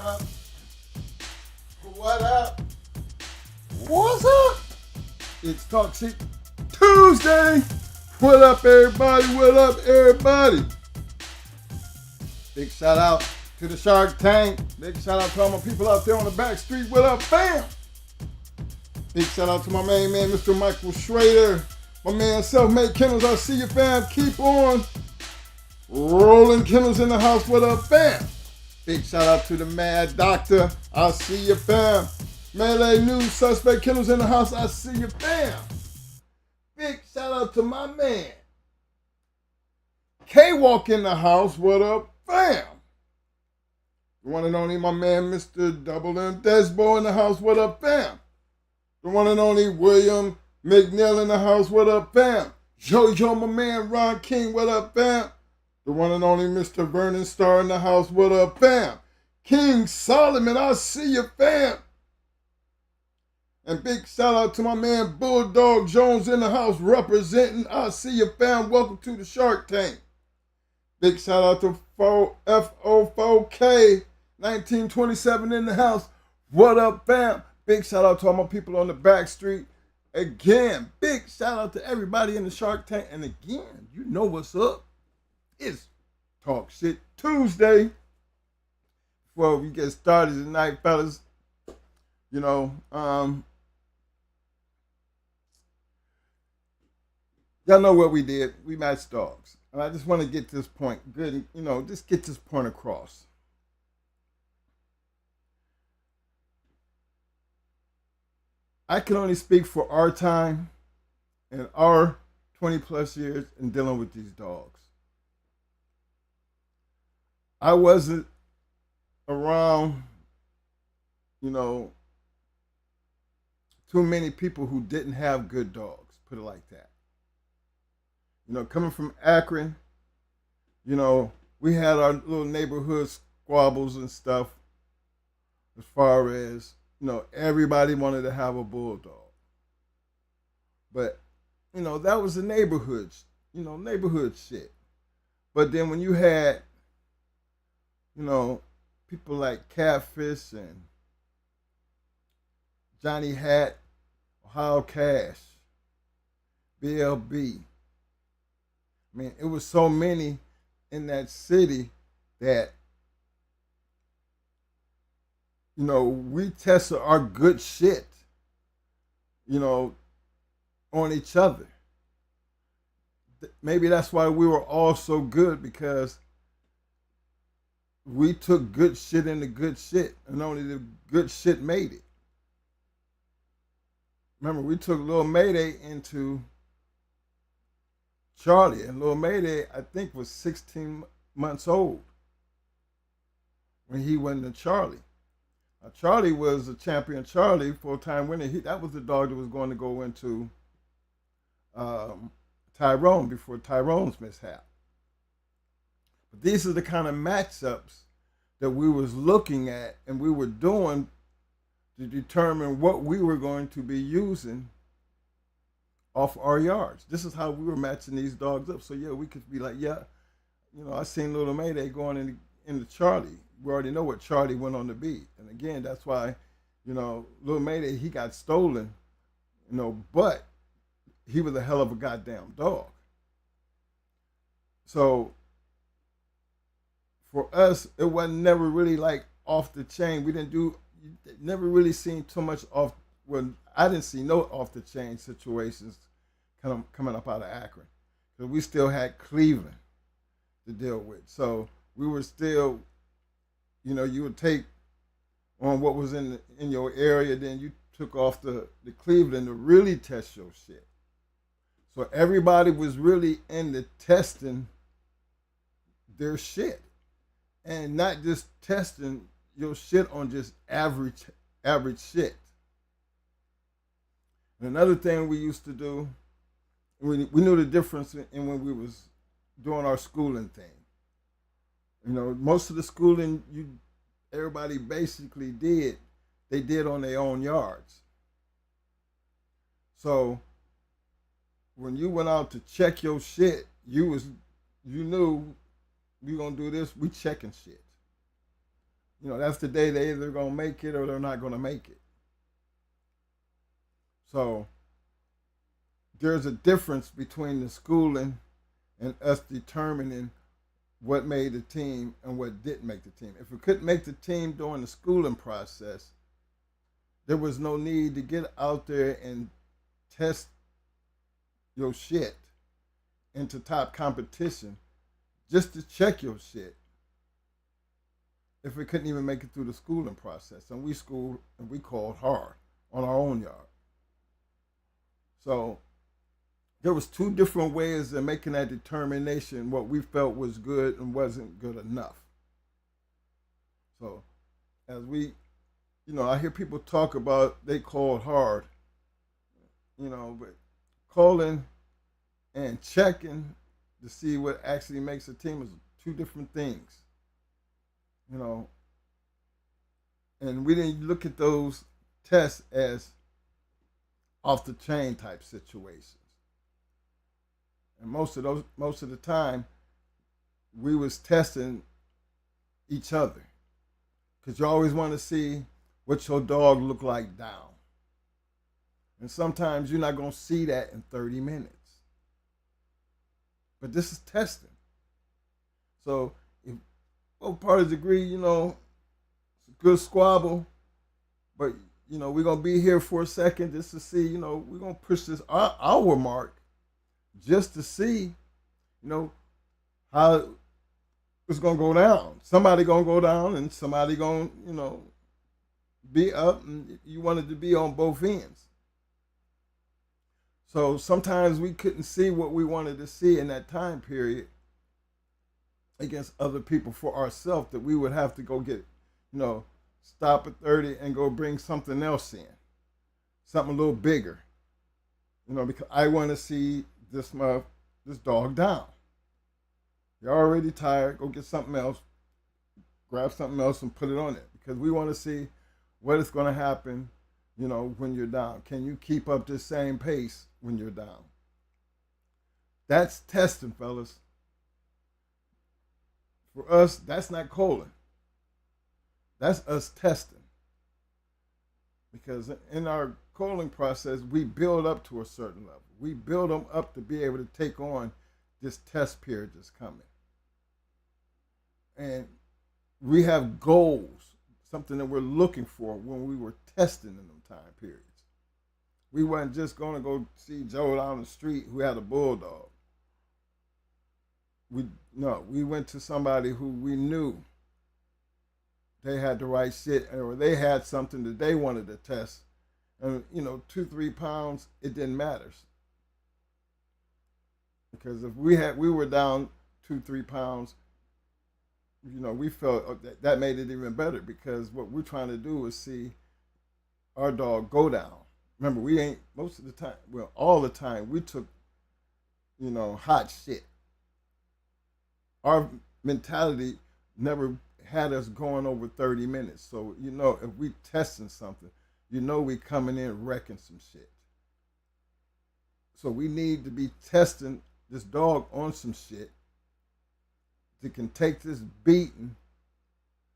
up? What up? What's up? It's Talk Shit Tuesday. What up, everybody? What up, everybody? Big shout out to the Shark Tank. Big shout out to all my people out there on the back street. What up, fam? Big shout out to my main man, Mr. Michael Schrader. My man, Self-Made Kennels. I see you, fam. Keep on rolling. Kennels in the house. What up, fam? Big shout out to the Mad Doctor. I see you, fam. Melee News Suspect Kennels in the house. I see you, fam. Big shout out to my man K-Walk in the house. What up, fam? The one and only my man, Mr. Double M Desbo in the house. What up, fam? The one and only William McNeil in the house. What up, fam? Yo, my man Ron King. What up, fam? The one and only Mr. Vernon Starr in the house. What up, fam? King Solomon, I see you, fam. And big shout out to my man Bulldog Jones in the house representing. I see you, fam. Welcome to the Shark Tank. Big shout out to FO4K 1927 in the house. What up, fam? Big shout out to all my people on the back street. Again, big shout out to everybody in the Shark Tank. And again, you know what's up. It's Talk Shit Tuesday. Before we get started tonight, fellas, you know, y'all know what we did. We matched dogs. And I just want to get this point good, you know, just get this point across. I can only speak for our time and our 20 plus years in dealing with these dogs. I wasn't around, you know, too many people who didn't have good dogs, put it like that. You know, coming from Akron, you know, we had our little neighborhood squabbles and stuff as far as, you know, everybody wanted to have a bulldog. But, you know, that was the neighborhood, you know, neighborhood shit. But then when you had, you know, people like Catfish and Johnny Hat, Ohio Cash, BLB. I mean, it was so many in that city that, you know, we tested our good shit, you know, on each other. Maybe that's why we were all so good, because we took good shit into good shit, and only the good shit made it. Remember, we took Lil Mayday into Charlie, and Lil Mayday, I think, was 16 months old when he went to Charlie. Now, Charlie was a champion. Charlie, full-time winner. That was the dog that was going to go into Tyrone before Tyrone's mishap. But these are the kind of matchups that we was looking at and we were doing to determine what we were going to be using off our yards. This is how we were matching these dogs up. So yeah, we could be like, yeah, you know, I seen Little Mayday going into Charlie. We already know what Charlie went on to be. And again, that's why, you know, Little Mayday, he got stolen, you know, but he was a hell of a goddamn dog. So for us, it wasn't never really like off the chain. We didn't do, never really seen too much off. Well, I didn't see no off the chain situations kind of coming up out of Akron, because we still had Cleveland to deal with. So we were still, you know, you would take on what was in your area, then you took off the Cleveland to really test your shit. So everybody was really into testing their shit, and not just testing your shit on just average shit. And another thing we used to do, we knew the difference in when we was doing our schooling thing. You know, most of the schooling everybody basically did, they did on their own yards. So when you went out to check your shit, you knew we gonna do this, we checking shit. that's the day they either gonna make it or they're not gonna make it. So there's a difference between the schooling and us determining what made the team and what didn't make the team. If we couldn't make the team during the schooling process, there was no need to get out there and test your shit into top competition just to check your shit if we couldn't even make it through the schooling process. And we schooled and we called hard on our own yard. So there was two different ways of making that determination what we felt was good and wasn't good enough. So as we, I hear people talk about they called hard, but calling and checking to see what actually makes a team is two different things. And we didn't look at those tests as off the chain type situations. And most of the time, we was testing each other, because you always want to see what your dog look like down. And sometimes you're not gonna see that in 30 minutes. But this is testing. So if both parties agree, it's a good squabble, but we're gonna be here for a second just to see, we're gonna push this hour mark just to see, how it's gonna go down. Somebody gonna go down and somebody gonna, be up, and you wanted to be on both ends. So sometimes we couldn't see what we wanted to see in that time period against other people for ourselves, that we would have to go get, stop at 30 and go bring something else in, something a little bigger, because I want to see this dog down. You're already tired, go get something else, grab something else and put it on it, because we want to see what is going to happen, when you're down. Can you keep up the same pace when you're down? That's testing, fellas. For us, that's not calling. That's us testing. Because in our calling process, we build up to a certain level. We build them up to be able to take on this test period that's coming. And we have goals, something that we're looking for when we were testing in them time periods. We weren't just going to go see Joe down the street who had a bulldog. We went to somebody who we knew they had the right shit, or they had something that they wanted to test. And 2-3 pounds, it didn't matter. Because if we were down 2-3 pounds, we felt that made it even better, because what we're trying to do is see our dog go down. Remember, we ain't, most of the time, well, all the time, we took, hot shit. Our mentality never had us going over 30 minutes. So, if we testing something, we coming in wrecking some shit. So we need to be testing this dog on some shit that can take this beating,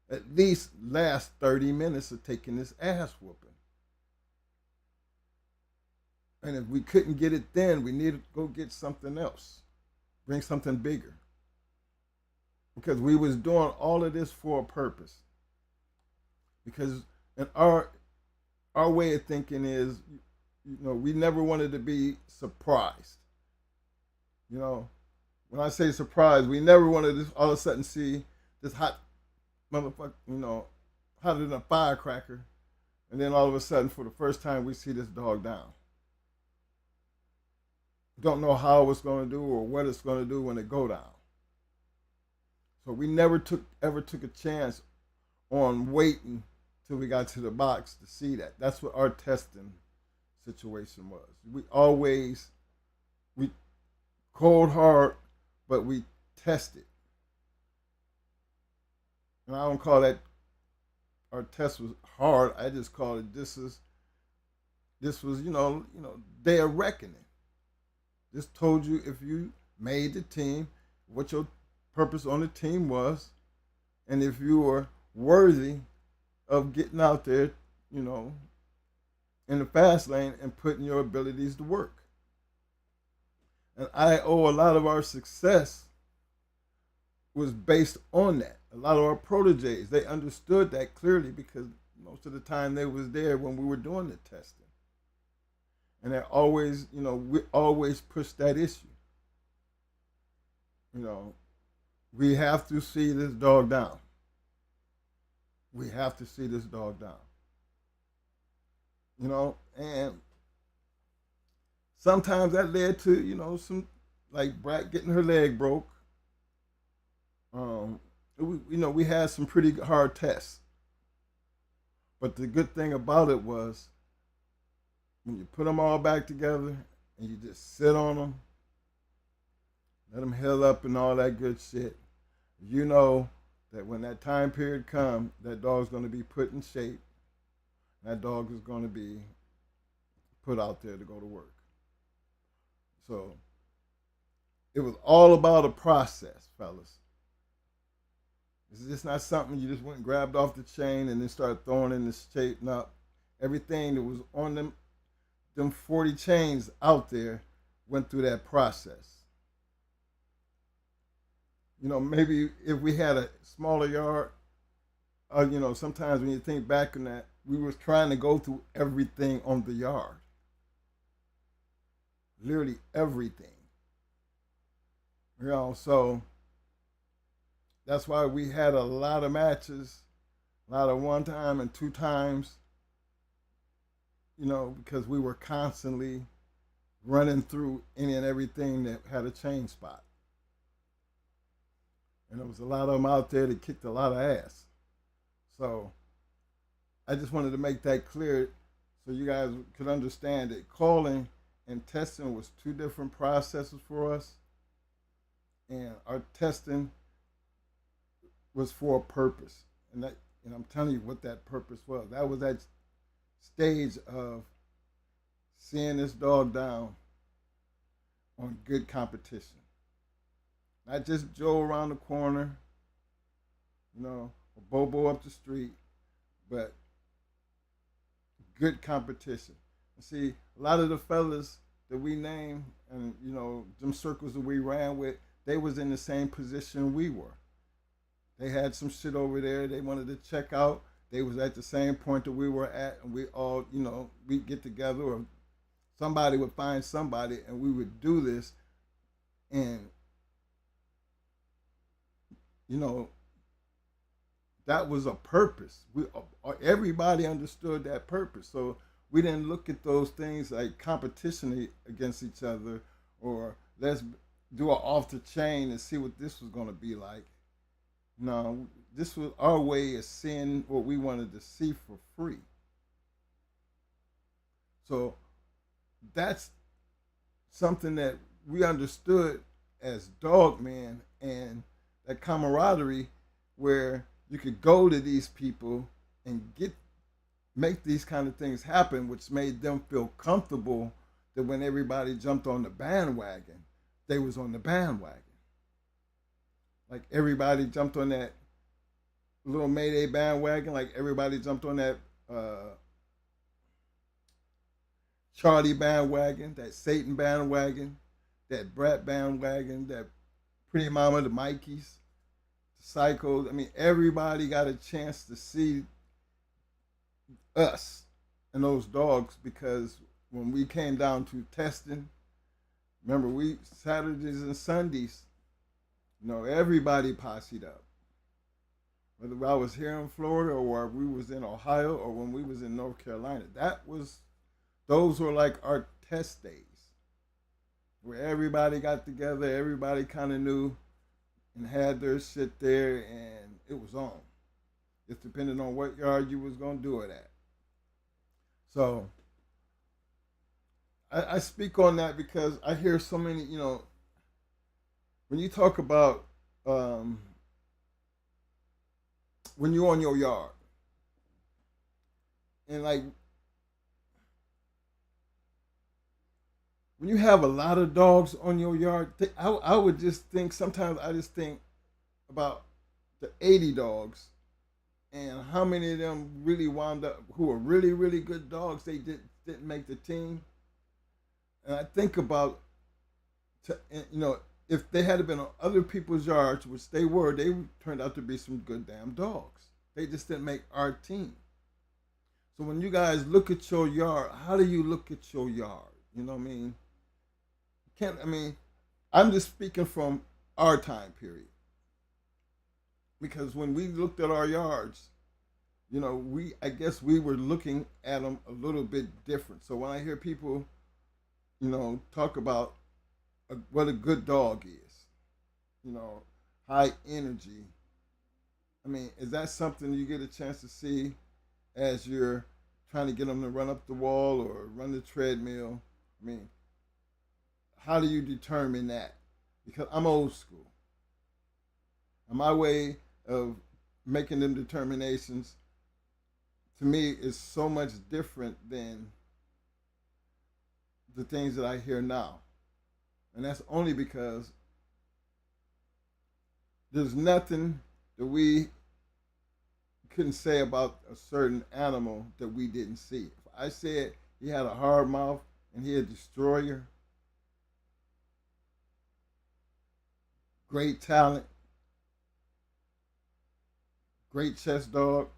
at least last 30 minutes of taking this ass whooping. And if we couldn't get it then, we needed to go get something else. Bring something bigger. Because we was doing all of this for a purpose. Because in our way of thinking is, we never wanted to be surprised. When I say surprised, we never wanted to all of a sudden see this hot motherfucker, hotter than a firecracker, and then all of a sudden, for the first time, we see this dog down. Don't know how it's going to do or what it's going to do when it go down. So we never ever took a chance on waiting till we got to the box to see that. That's what our testing situation was. We called hard, but we tested. And I don't call that our test was hard. I just call it this was day of reckoning. This told you if you made the team, what your purpose on the team was, and if you were worthy of getting out there, you know, in the fast lane and putting your abilities to work. And I owe a lot of our success was based on that. A lot of our proteges, they understood that clearly because most of the time they was there when we were doing the testing. And they always, you know, we always push that issue. You know, we have to see this dog down. We have to see this dog down. You know, and sometimes that led to, you know, some like Brat getting her leg broke. You know, we had some pretty hard tests. But the good thing about it was when you put them all back together and you just sit on them, let them heal up and all that good shit, you know that when that time period comes, that dog's going to be put in shape. That dog is going to be put out there to go to work. So it was all about a process, fellas. It's just not something you just went and grabbed off the chain and then started throwing in the shape. No, everything that was on them 40 chains out there went through that process. You know, maybe if we had a smaller yard, you know, sometimes when you think back on that, we was trying to go through everything on the yard. Literally everything. You know, so that's why we had a lot of matches, a lot of one time and two times, you know, because we were constantly running through any and everything that had a chain spot. And there was a lot of them out there that kicked a lot of ass. So I just wanted to make that clear so you guys could understand that calling and testing was two different processes for us. And our testing was for a purpose. And I'm telling you what that purpose was. That was that stage of seeing this dog down on good competition. Not just Joe around the corner, you know, or Bobo up the street, but good competition. And see, a lot of the fellas that we named and, you know, them circles that we ran with, they was in the same position we were. They had some shit over there they wanted to check out. They was at the same point that we were at, and we all, you know, we'd get together or somebody would find somebody and we would do this. And, you know, that was a purpose. Everybody understood that purpose. So we didn't look at those things like competition against each other or let's do an off the chain and see what this was going to be like. No, this was our way of seeing what we wanted to see for free. So that's something that we understood as dog man and that camaraderie where you could go to these people and make these kind of things happen, which made them feel comfortable that when everybody jumped on the bandwagon, they was on the bandwagon. Like everybody jumped on that little Mayday bandwagon, like everybody jumped on that Charlie bandwagon, that Satan bandwagon, that Brat bandwagon, that Pretty Mama, the Mikeys, the Psychos. I mean, everybody got a chance to see us and those dogs because when we came down to testing, remember we Saturdays and Sundays, you know, everybody posseed up. Whether I was here in Florida or we was in Ohio or when we was in North Carolina, those were like our test days where everybody got together, everybody kind of knew and had their shit there and it was on. Just depending on what yard you was going to do it at. So I speak on that because I hear so many, you know, when you talk about when you're on your yard and like when you have a lot of dogs on your yard, I would just think sometimes I just think about the 80 dogs and how many of them really wound up who were really really good dogs, they didn't make the team. And I think about, you know, if they had been on other people's yards, which they were, they turned out to be some good damn dogs. They just didn't make our team. So when you guys look at your yard, how do you look at your yard? You know what I mean? Can't I mean? I'm just speaking from our time period, because when we looked at our yards, you know, I guess we were looking at them a little bit different. So when I hear people, you know, talk about what a good dog is, you know, high energy. I mean, is that something you get a chance to see as you're trying to get them to run up the wall or run the treadmill? I mean, how do you determine that? Because I'm old school. And my way of making them determinations, to me, is so much different than the things that I hear now. And that's only because there's nothing that we couldn't say about a certain animal that we didn't see. If I said he had a hard mouth and he a destroyer, great talent, great chest dog,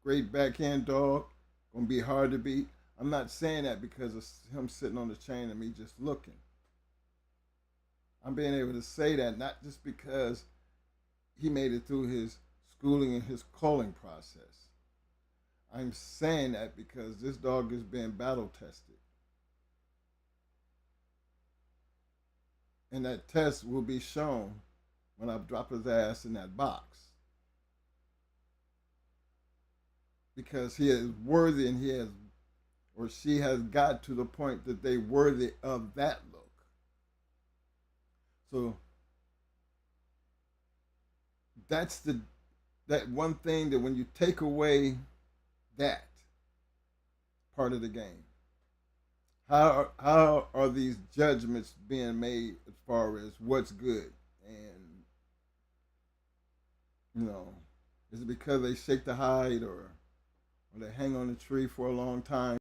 great backhand dog, gonna be hard to beat. I'm not saying that because of him sitting on the chain and me just looking. I'm being able to say that not just because he made it through his schooling and his calling process. I'm saying that because this dog is being battle tested. And that test will be shown when I drop his ass in that box. Because he is worthy, and he has, or she has got to the point that they're worthy of that look. So that's that one thing that when you take away that part of the game, how are these judgments being made as far as what's good? And you know, is it because they shake the hide, or they hang on the tree for a long time?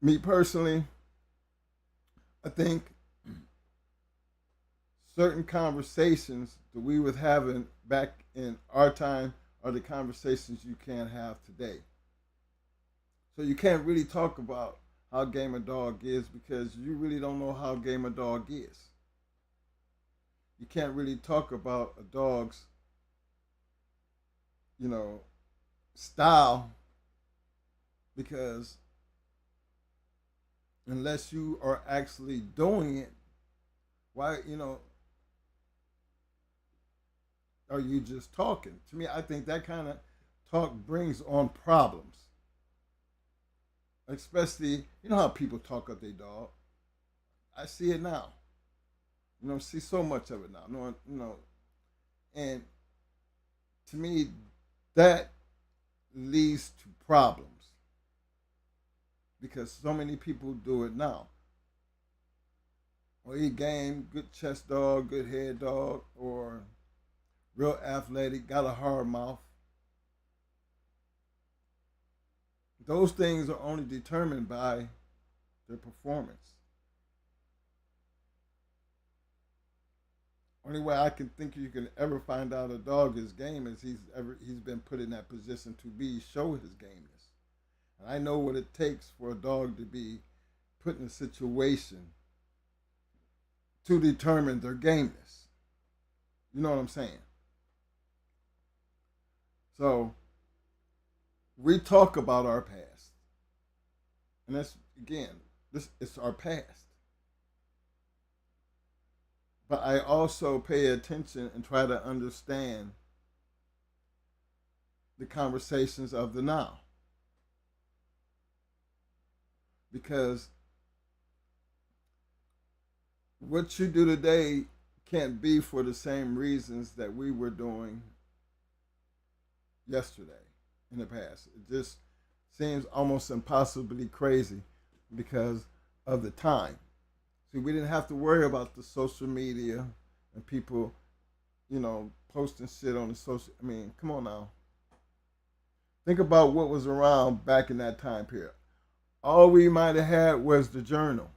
Me personally, I think certain conversations that we was having back in our time are the conversations you can't have today. So you can't really talk about how game a dog is because you really don't know how game a dog is. You can't really talk about a dog's, you know, style, because unless you are actually doing it, why, you know, are you just talking? To me, I think that kind of talk brings on problems. Especially, you know how people talk of their dog. I see it now. You know, see so much of it now. You know, and to me, that leads to problems because so many people do it now. Or he game, good chest dog, good head dog, or real athletic, got a hard mouth. Those things are only determined by their performance. Only way I can think you can ever find out a dog is game is he's been put in that position to show his gameness. And I know what it takes for a dog to be put in a situation to determine their gameness. You know what I'm saying? So we talk about our past, and that's again, this it's our past. But I also pay attention and try to understand the conversations of the now. Because what you do today can't be for the same reasons that we were doing yesterday in the past. It just seems almost impossibly crazy because of the time. See, we didn't have to worry about the social media and people, you know, posting shit on the social. I mean, come on now. Think about what was around back in that time period. All we might have had was the journal.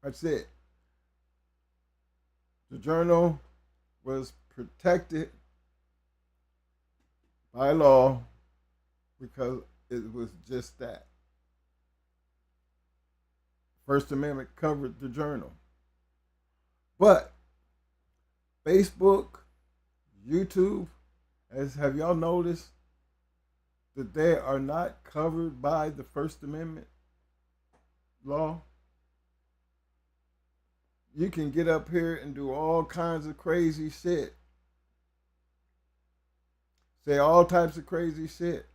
That's it. The journal was protected by law because it was just that. First Amendment covered the journal. But Facebook, YouTube, have y'all noticed that they are not covered by the First Amendment law? You can get up here and do all kinds of crazy shit. Say all types of crazy shit.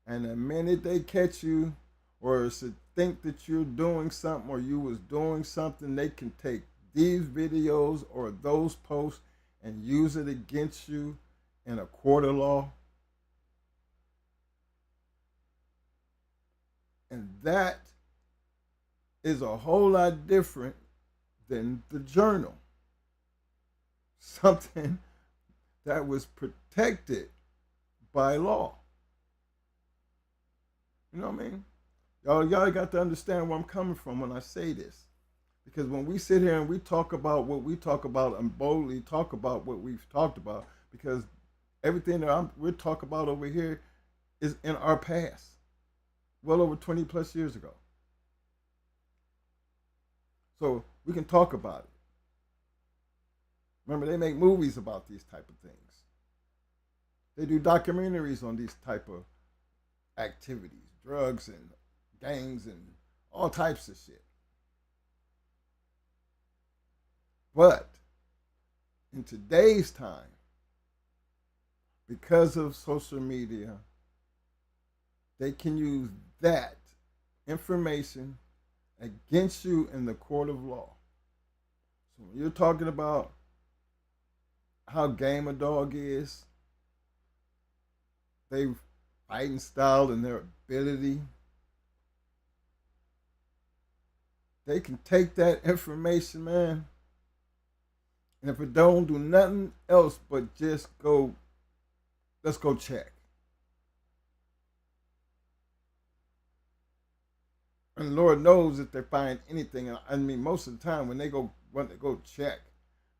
And the minute they catch you or think that you're doing something or you was doing something, they can take these videos or those posts and use it against you in a court of law. And that is a whole lot different than the journal. Something that was protected by law. You know what I mean? Y'all got to understand where I'm coming from when I say this. Because when we sit here and we talk about what we talk about and boldly talk about what we've talked about, because everything that we're talking about over here is in our past, well over 20 plus years ago. So we can talk about it. Remember, they make movies about these type of things. They do documentaries on these type of activities, drugs and gangs and all types of shit. But in today's time, because of social media, they can use that information against you in the court of law. So when you're talking about how game a dog is, they fighting style and their ability, they can take that information, man, and if it don't do nothing else but just go, let's go check. And Lord knows if they find anything. I mean, most of the time when they go check,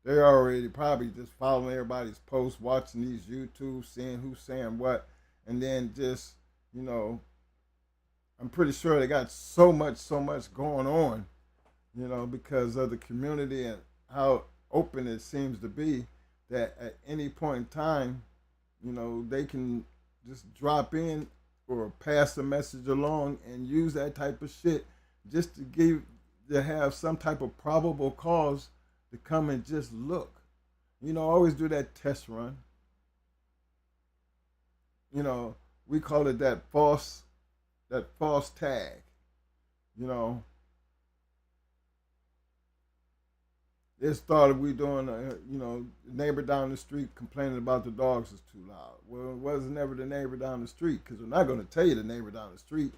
they're already probably just following everybody's posts, watching these YouTube, seeing who's saying what, and then just, you know, I'm pretty sure they got so much going on, you know, because of the community and how open it seems to be, that at any point in time, you know, they can just drop in or pass the message along and use that type of shit just to have some type of probable cause to come and just look. You know, always do that test run. You know, we call it that false tag. You know, it started we doing, you know, neighbor down the street complaining about the dogs is too loud. Well, it wasn't never the neighbor down the street, because we're not going to tell you the neighbor down the street.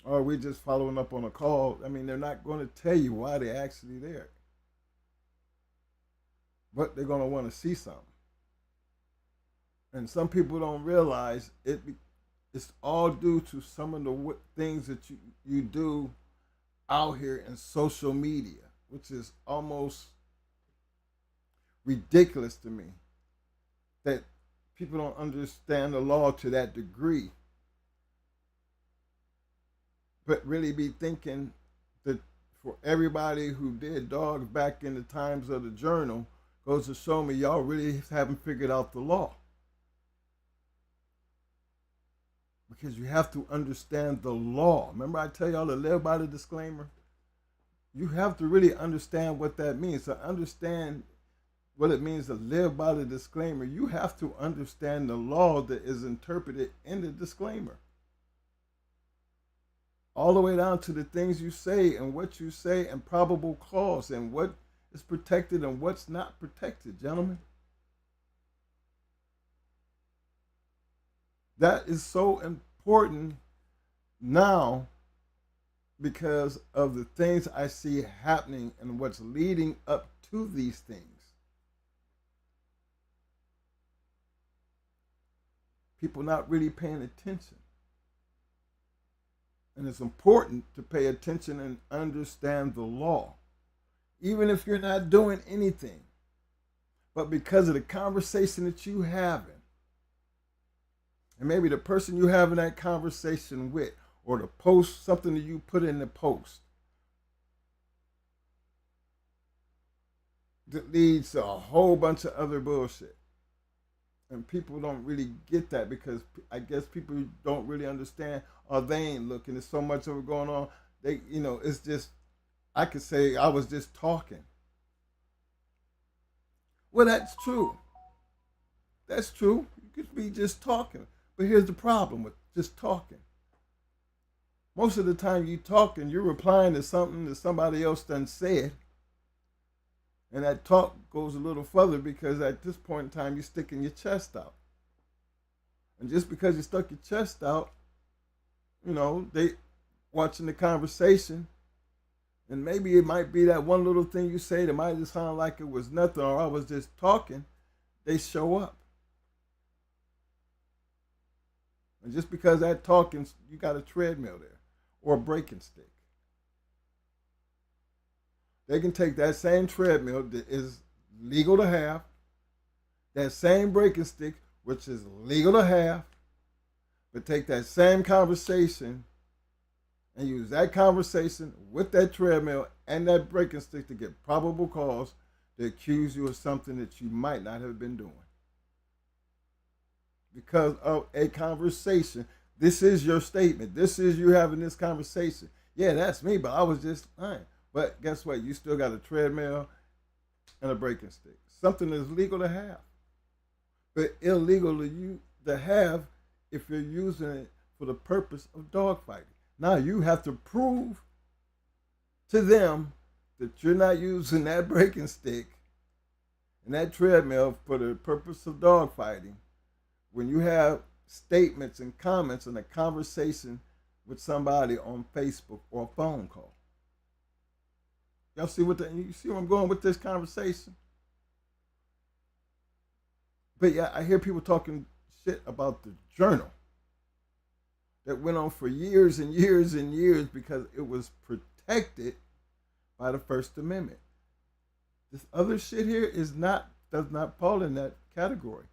Or we just following up on a call. I mean, they're not going to tell you why they're actually there. But they're going to want to see something. And some people don't realize it's all due to some of the things that you do out here in social media, which is almost ridiculous to me that people don't understand the law to that degree, but really be thinking that for everybody who did dogs back in the times of the journal, goes to show me y'all really haven't figured out the law. Because you have to understand the law. Remember I tell y'all to live by the disclaimer? You have to really understand what that means. To understand what it means to live by the disclaimer, you have to understand the law that is interpreted in the disclaimer. All the way down to the things you say and what you say and probable cause and what is protected and what's not protected, gentlemen. That is so important now because of the things I see happening and what's leading up to these things. People not really paying attention. And it's important to pay attention and understand the law, even if you're not doing anything. But because of the conversation that you having, and maybe the person you having that conversation with, or the post, something that you put in the post, that leads to a whole bunch of other bullshit. And people don't really get that because I guess people don't really understand, or they ain't looking. There's so much of it going on. They, it's just, I could say I was just talking. Well, that's true. That's true. You could be just talking. But here's the problem with just talking. Most of the time you talking, you're replying to something that somebody else done said. And that talk goes a little further because at this point in time, you're sticking your chest out. And just because you stuck your chest out, they watching the conversation. And maybe it might be that one little thing you say that might just sound like it was nothing or I was just talking. They show up. And just because that talking, you got a treadmill there or a braking stick. They can take that same treadmill that is legal to have, that same braking stick, which is legal to have, but take that same conversation and use that conversation with that treadmill and that braking stick to get probable cause to accuse you of something that you might not have been doing. Because of a conversation. This is your statement. This is you having this conversation. Yeah, that's me, but I was just lying. But guess what? You still got a treadmill and a braking stick. Something that's legal to have, but illegal to have if you're using it for the purpose of dogfighting. Now you have to prove to them that you're not using that braking stick and that treadmill for the purpose of dogfighting when you have statements and comments in a conversation with somebody on Facebook or a phone call. Y'all see you see where I'm going with this conversation? But yeah, I hear people talking shit about the journal that went on for years and years and years because it was protected by the First Amendment. This other shit here does not fall in that category.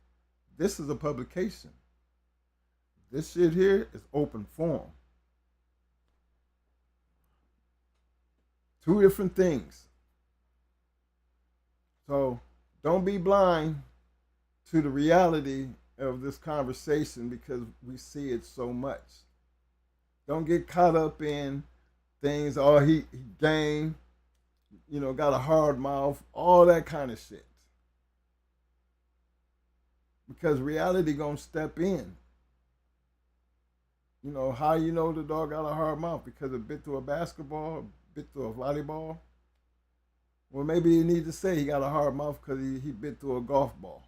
This is a publication. This shit here is open forum. Two different things. So don't be blind to the reality of this conversation because we see it so much. Don't get caught up in things, he game, got a hard mouth, all that kind of shit. Because reality gonna step in. How the dog got a hard mouth? Because it bit through a basketball, bit through a volleyball. Well, maybe you need to say he got a hard mouth because he bit through a golf ball.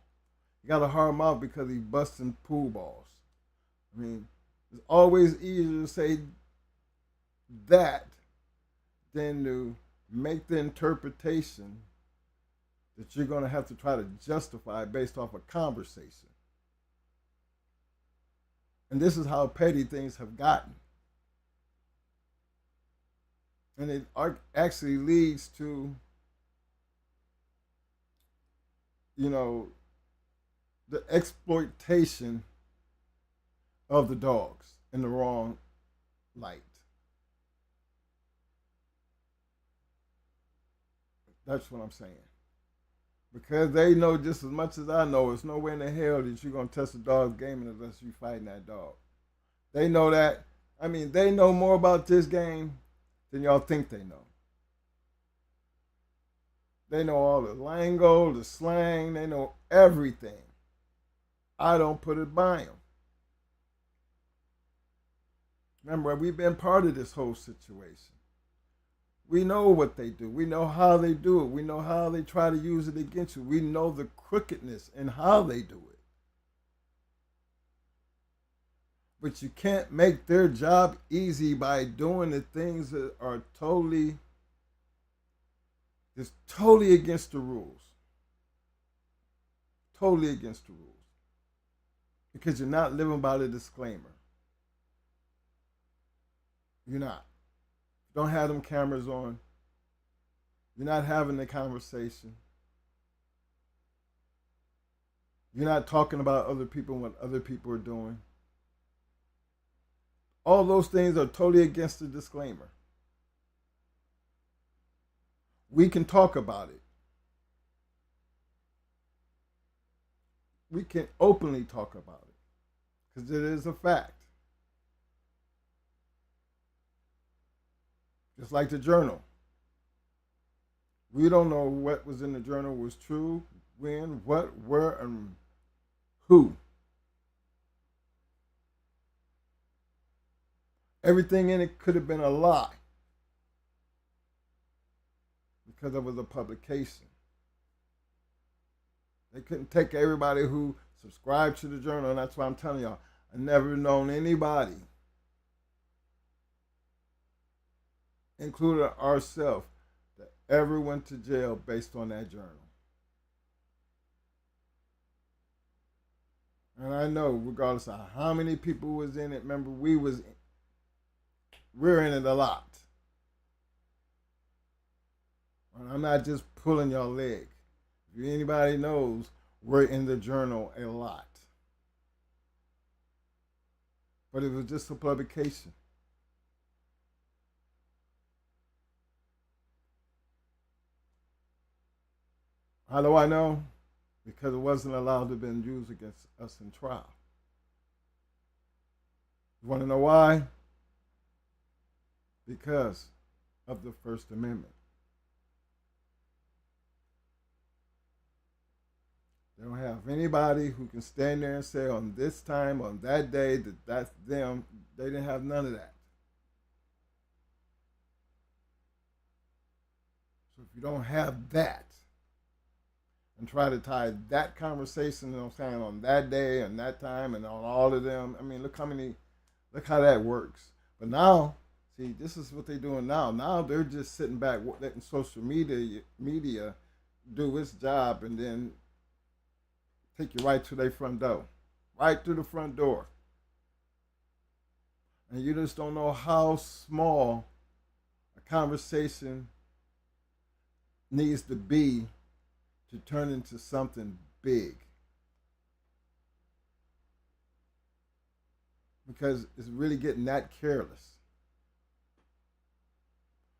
He got a hard mouth because he busting pool balls. I mean, it's always easier to say that than to make the interpretation that you're going to have to try to justify based off a conversation. And this is how petty things have gotten. And it actually leads to, the exploitation of the dogs in the wrong light. That's what I'm saying. Because they know just as much as I know, there's no way in the hell that you're going to test a dog's game unless you're fighting that dog. They know that. I mean, they know more about this game than y'all think they know. They know all the lingo, the slang. They know everything. I don't put it by them. Remember, we've been part of this whole situation. We know what they do. We know how they do it. We know how they try to use it against you. We know the crookedness and how they do it. But you can't make their job easy by doing the things that are totally against the rules. Totally against the rules. Because you're not living by the disclaimer. You're not. You don't have them cameras on. You're not having the conversation. You're not talking about other people and what other people are doing. All those things are totally against the disclaimer. We can talk about it. We can openly talk about it because it is a fact. Just like the journal. We don't know what was in the journal was true, when, what, where, and who. Everything in it could have been a lie because it was a publication. They couldn't take everybody who subscribed to the journal, and that's why I'm telling y'all, I never known anybody, including ourselves, that ever went to jail based on that journal. And I know, regardless of how many people was in it, remember we're in it a lot. And I'm not just pulling y'all leg. If anybody knows, we're in the journal a lot. But it was just a publication. How do I know? Because it wasn't allowed to have been used against us in trial. You want to know why? Because of the First Amendment. They don't have anybody who can stand there and say on this time, on that day, that that's them. They didn't have none of that. So if you don't have that, and try to tie that conversation, you know what I'm saying, on that day and that time and on all of them, I mean, look how that works. But now, see, this is what they're doing now. Now they're just sitting back letting social media do its job and then take you right to their front door. Right through the front door. And you just don't know how small a conversation needs to be to turn into something big. Because it's really getting that careless.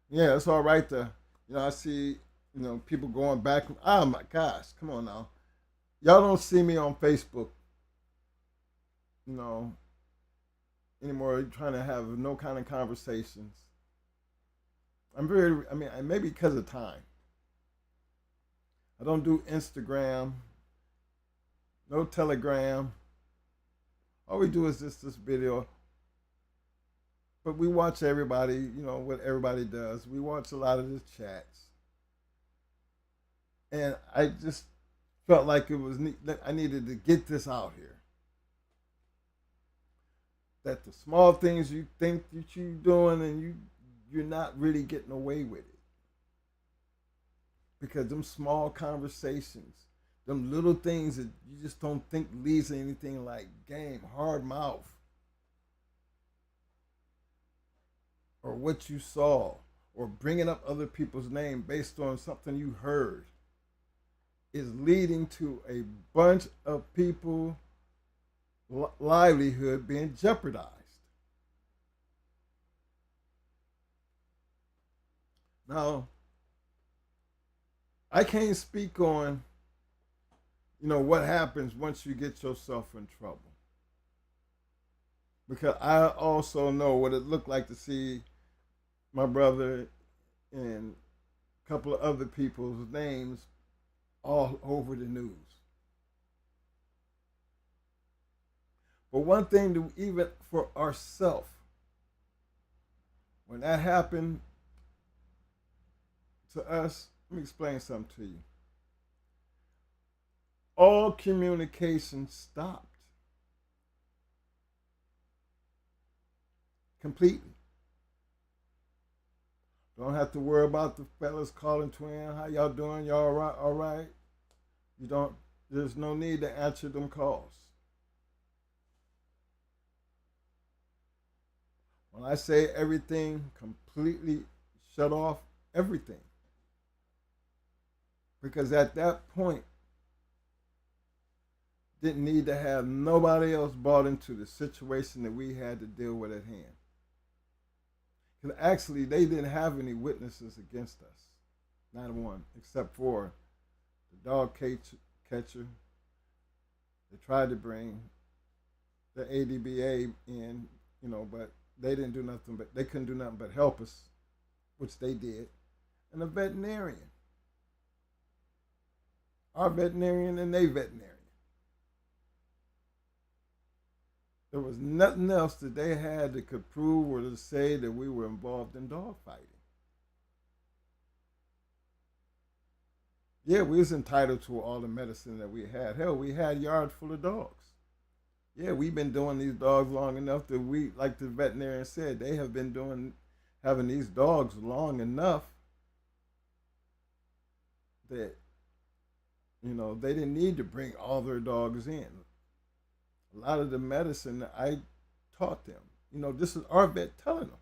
Yeah, it's all right to, I see, people going back. Oh my gosh, come on now. Y'all don't see me on Facebook, anymore trying to have no kind of conversations. Maybe because of time. I don't do Instagram, no Telegram. All we do is just this video. But we watch everybody, what everybody does. We watch a lot of the chats. And I just felt like I needed to get this out here. That the small things you think that you're doing and you're not really getting away with it. Because them small conversations, them little things that you just don't think leads to anything like game, hard mouth, or what you saw, or bringing up other people's name based on something you heard, is leading to a bunch of people livelihood being jeopardized. Now, I can't speak on, what happens once you get yourself in trouble. Because I also know what it looked like to see my brother and a couple of other people's names all over the news. But one thing to even for ourselves, when that happened to us, let me explain something to you. All communication stopped. completely. Don't have to worry about the fellas calling twin. How y'all doing? Y'all all right? All right. You don't. There's no need to answer them calls. When I say everything completely shut off, everything. Because at that point, didn't need to have nobody else brought into the situation that we had to deal with at hand. Because actually, they didn't have any witnesses against us. Not one, except for the dog catcher. They tried to bring the ADBA in, but they didn't do nothing. But they couldn't do nothing but help us, which they did. And a veterinarian, our veterinarian and they veterinarian. There was nothing else that they had that could prove or to say that we were involved in dog fighting. Yeah, we was entitled to all the medicine that we had. Hell, we had a yard full of dogs. Yeah, we've been doing these dogs long enough that we, like the veterinarian said, they have been having these dogs long enough that, they didn't need to bring all their dogs in. A lot of the medicine that I taught them, this is our vet telling them.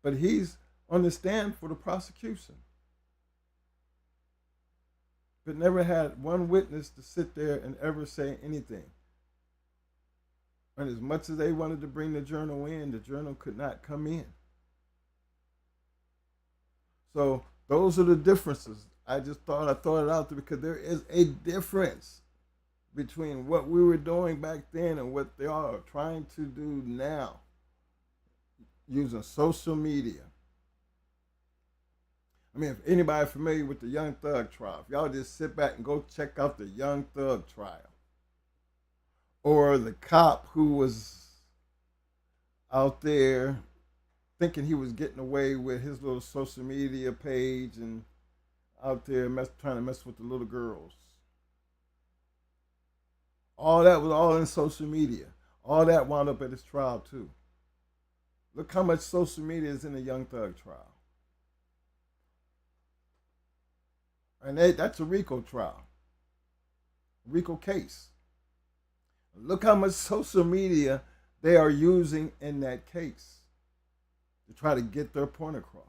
But he's on the stand for the prosecution. But never had one witness to sit there and ever say anything. And as much as they wanted to bring the journal in, the journal could not come in. So those are the differences. I thought it out there because there is a difference between what we were doing back then and what they are trying to do now using social media. I mean, if anybody familiar with the Young Thug trial, if y'all just sit back and go check out the Young Thug trial, or the cop who was out there thinking he was getting away with his little social media page and out there trying to mess with the little girls. All that was all in social media. All that wound up at his trial too. Look how much social media is in the Young Thug trial. And that's a RICO trial. RICO case. Look how much social media they are using in that case to try to get their point across.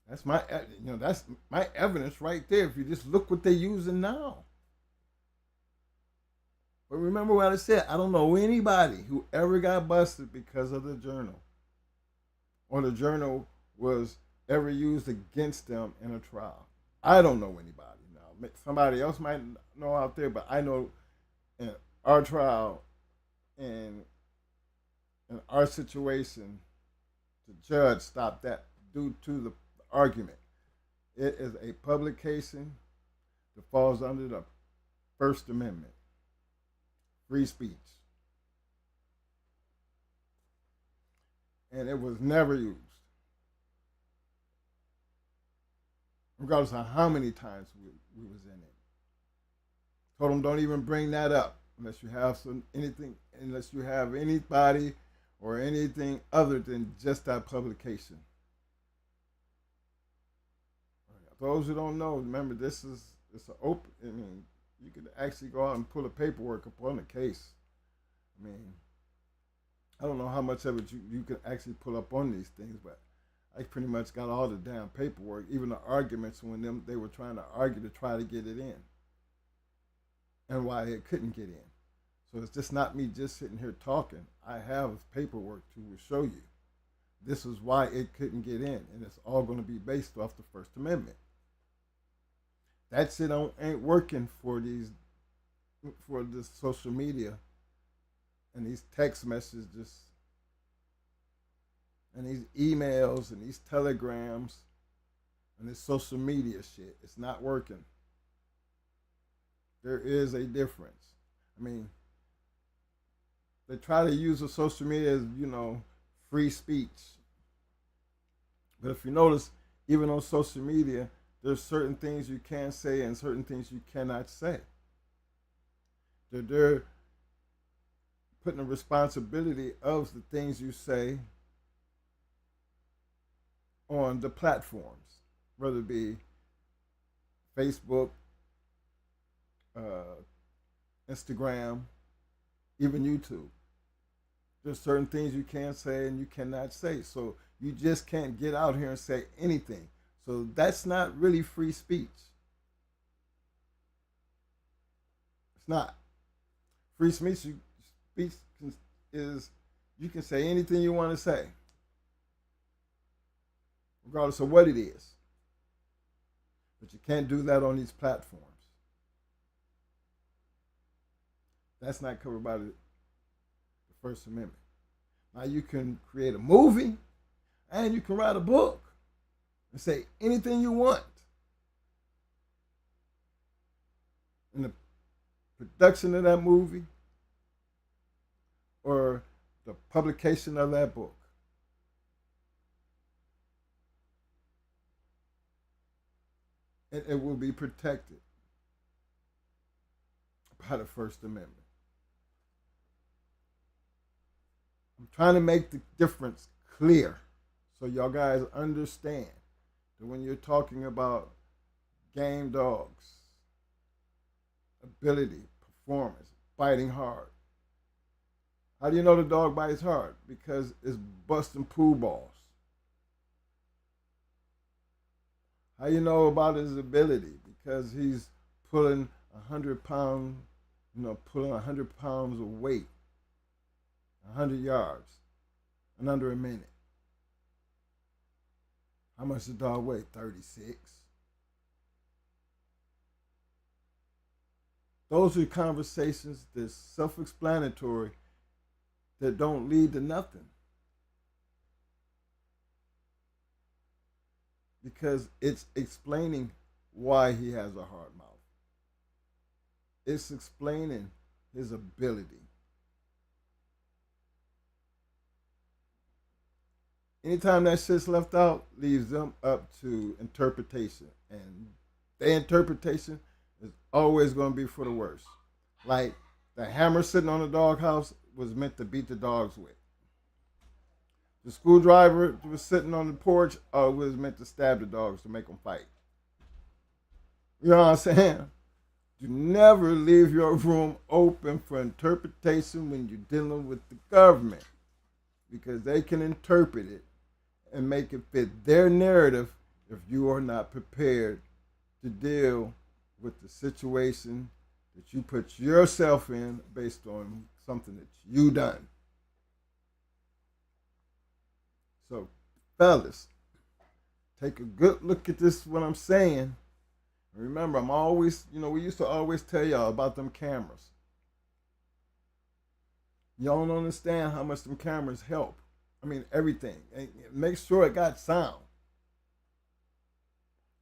That's my evidence right there. If you just look what they're using now. But remember what I said. I don't know anybody who ever got busted because of the journal, or the journal was ever used against them in a trial. I don't know anybody now. Somebody else might know out there, but I know in our trial, in our situation, the judge stopped that due to the argument. It is a publication that falls under the First Amendment, free speech. And it was never used. Regardless of how many times we was in it. Told them don't even bring that up unless you have unless you have anybody or anything other than just that publication. Those who don't know, remember it's an open. I mean, you could actually go out and pull a paperwork upon the case. I mean, I don't know how much of it you can actually pull up on these things, but I pretty much got all the damn paperwork, even the arguments when they were trying to argue to try to get it in, and why it couldn't get in. So it's just not me just sitting here talking. I have paperwork to show you. This is why it couldn't get in, and it's all going to be based off the First Amendment. That shit ain't working for this social media and these text messages and these emails and these telegrams and this social media shit. It's not working. There is a difference. I mean, they try to use the social media as, free speech. But if you notice, even on social media, there's certain things you can say and certain things you cannot say. They're putting the responsibility of the things you say on the platforms, whether it be Facebook, uh, Instagram, even YouTube. There's certain things you can't say and you cannot say. So you just can't get out here and say anything. So that's not really free speech. It's not. Free speech is you can say anything you want to say, regardless of what it is. But you can't do that on these platforms. That's not covered by the First Amendment. Now you can create a movie and you can write a book and say anything you want. In the production of that movie or the publication of that book. And it will be protected by the First Amendment. I'm trying to make the difference clear so y'all guys understand that when you're talking about game dogs, ability, performance, biting hard. How do you know the dog bites hard? Because it's busting pool balls. How you know about his ability? Because he's pulling 100 pounds, pulling 100 pounds of weight, 100 yards, in under a minute. How much does the dog weigh? 36. Those are conversations that's self-explanatory that don't lead to nothing. Because it's explaining why he has a hard mouth. It's explaining his ability. Anytime that shit's left out, leaves them up to interpretation. And their interpretation is always going to be for the worst. Like the hammer sitting on the doghouse was meant to beat the dogs with. The screwdriver was sitting on the porch was meant to stab the dogs to make them fight. You know what I'm saying? You never leave your room open for interpretation when you're dealing with the government, because they can interpret it and make it fit their narrative if you are not prepared to deal with the situation that you put yourself in based on something that you done. So, fellas, take a good look at this, what I'm saying. Remember, I'm always, we used to always tell y'all about them cameras. Y'all don't understand how much them cameras help. I mean, everything. And make sure it got sound.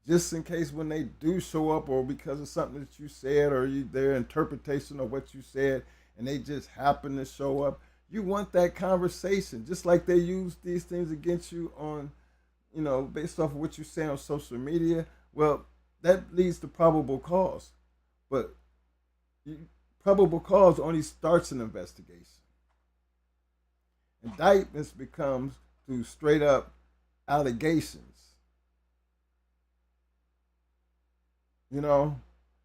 Just in case when they do show up, or because of something that you said, or their interpretation of what you said, and they just happen to show up, you want that conversation. Just like they use these things against you on, based off of what you say on social media. Well, that leads to probable cause. But probable cause only starts an investigation. Indictments becomes through straight up allegations. And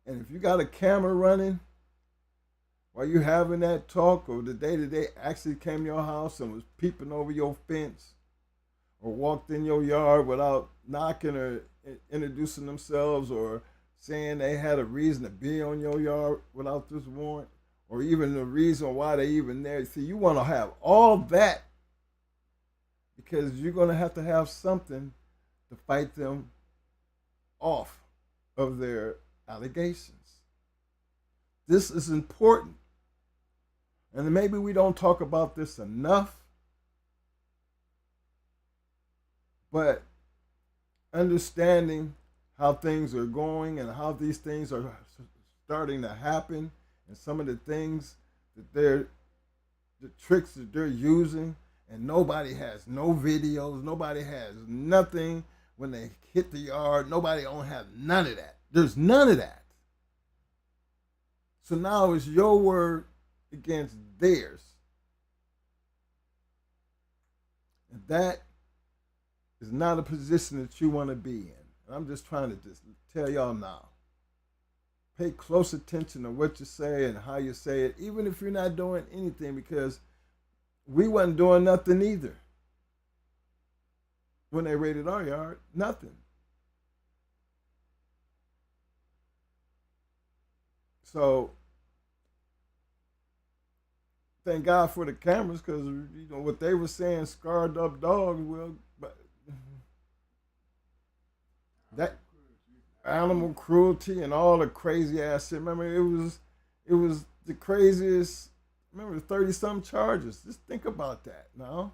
if you got a camera running while you having that talk, or the day that they actually came to your house and was peeping over your fence, or walked in your yard without knocking or introducing themselves, or saying they had a reason to be on your yard without this warrant, or even the reason why they even there. See, you want to have all that because you're going to have something to fight them off of their allegations. This is important. And maybe we don't talk about this enough, but understanding how things are going and how these things are starting to happen, and some of the things that the tricks that they're using, and nobody has no videos, nobody has nothing when they hit the yard, nobody don't have none of that. There's none of that. So now it's your word against theirs. And that is not a position that you want to be in. And I'm just trying to just tell y'all now. Pay close attention to what you say and how you say it, even if you're not doing anything, because we wasn't doing nothing either. When they raided our yard, nothing. So thank God for the cameras, because you know what they were saying, scarred up dogs. Well, but that animal cruelty and all the crazy ass shit. Remember, it was the craziest. Remember, 30-some charges. Just think about that now.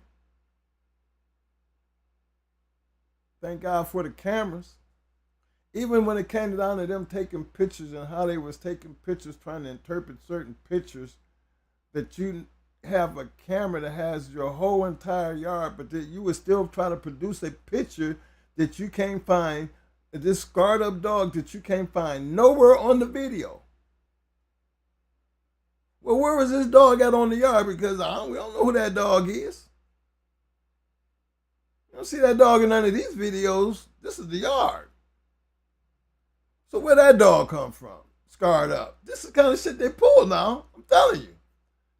Thank God for the cameras. Even when it came down to them taking pictures and how they was taking pictures, trying to interpret certain pictures, that you have a camera that has your whole entire yard, but that you would still try to produce a picture that you can't find, this scarred up dog that you can't find nowhere on the video. Well, where was this dog at on the yard? Because we don't know who that dog is. You don't see that dog in none of these videos. This is the yard. So where that dog come from? Scarred up. This is the kind of shit they pull now. I'm telling you.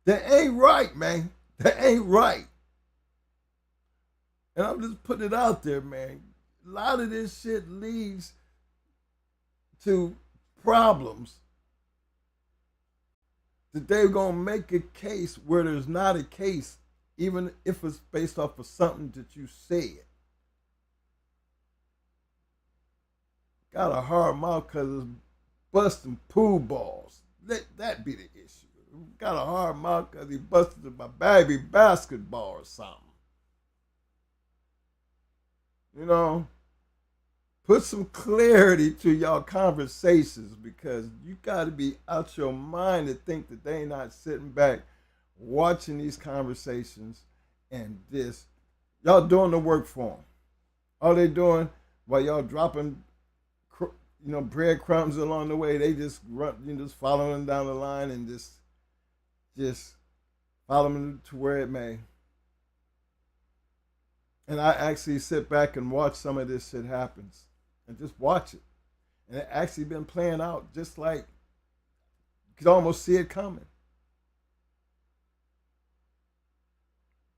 That ain't right, man. That ain't right. And I'm just putting it out there, man. A lot of this shit leads to problems that they're going to make a case where there's not a case, even if it's based off of something that you said. Got a hard mouth because it's busting pool balls. Let that be the issue. Got a hard mouth because he busted my baby basketball or something. You know, put some clarity to y'all conversations, because you got to be out your mind to think that they ain't not sitting back watching these conversations and this. Y'all doing the work for them. All they doing while y'all dropping, you know, breadcrumbs along the way, they just run, you know, just following them down the line and just follow them to where it may. And I actually sit back and watch some of this shit happens, and just watch it. And it actually been playing out just like you could almost see it coming.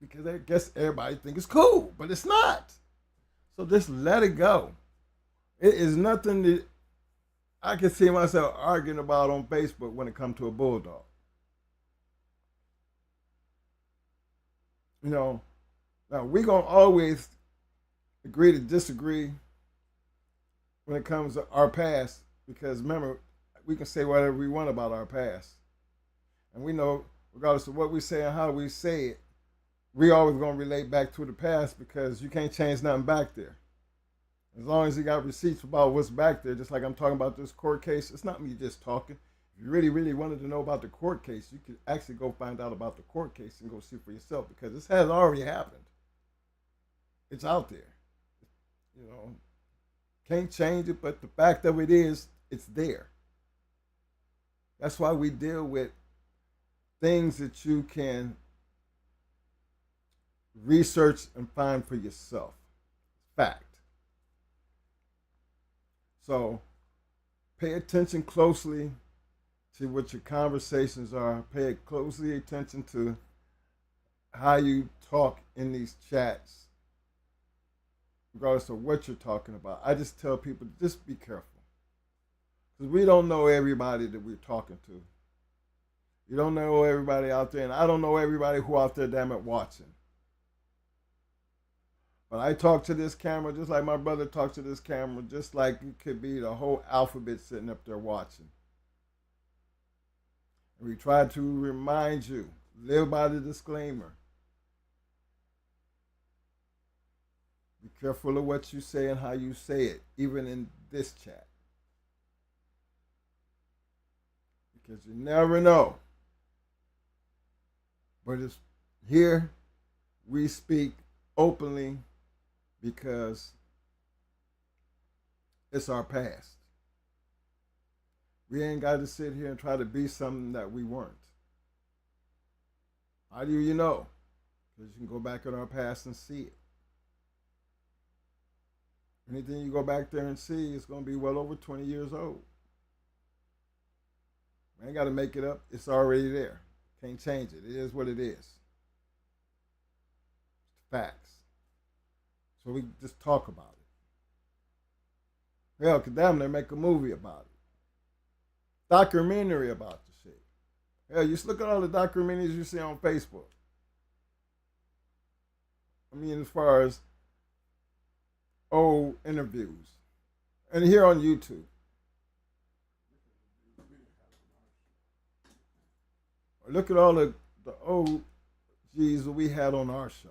Because I guess everybody think it's cool, but it's not. So just let it go. It is nothing that I can see myself arguing about on Facebook when it comes to a bulldog. You know, now we're going to always agree to disagree when it comes to our past, because remember, we can say whatever we want about our past. And we know, regardless of what we say and how we say it, we always going to relate back to the past, because you can't change nothing back there. As long as you got receipts about what's back there, just like I'm talking about this court case, it's not me just talking. If you really, really wanted to know about the court case, you could actually go find out about the court case and go see for yourself, because this has already happened. It's out there. You know, can't change it, but the fact of it is, it's there. That's why we deal with things that you can research and find for yourself. Fact. So pay attention closely to what your conversations are. Pay closely attention to how you talk in these chats, regardless of what you're talking about. I just tell people, just be careful, because we don't know everybody that we're talking to. You don't know everybody out there, and I don't know everybody who out there, damn it, watching. But I talk to this camera just like my brother talks to this camera, just like it could be the whole alphabet sitting up there watching. And we try to remind you, live by the disclaimer. Be careful of what you say and how you say it, even in this chat. Because you never know. But it's here we speak openly, because it's our past. We ain't got to sit here and try to be something that we weren't. How do you know? Because you can go back in our past and see it. Anything you go back there and see, it's going to be well over 20 years old. We ain't got to make it up. It's already there. Can't change it. It is what it is. It's facts. So we just talk about it. Hell, could damn near make a movie about it. Documentary about the shit. Hell, you just look at all the documentaries you see on Facebook. I mean, as far as old interviews. And here on YouTube. Look at all the old G's that we had on our show.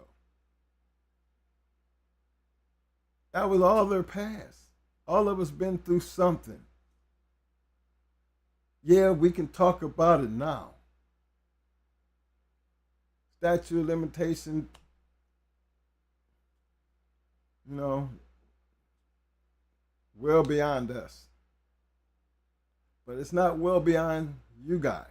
That was all their past. All of us been through something. Yeah, we can talk about it now. Statute of limitation, you know, well beyond us. But it's not well beyond you guys.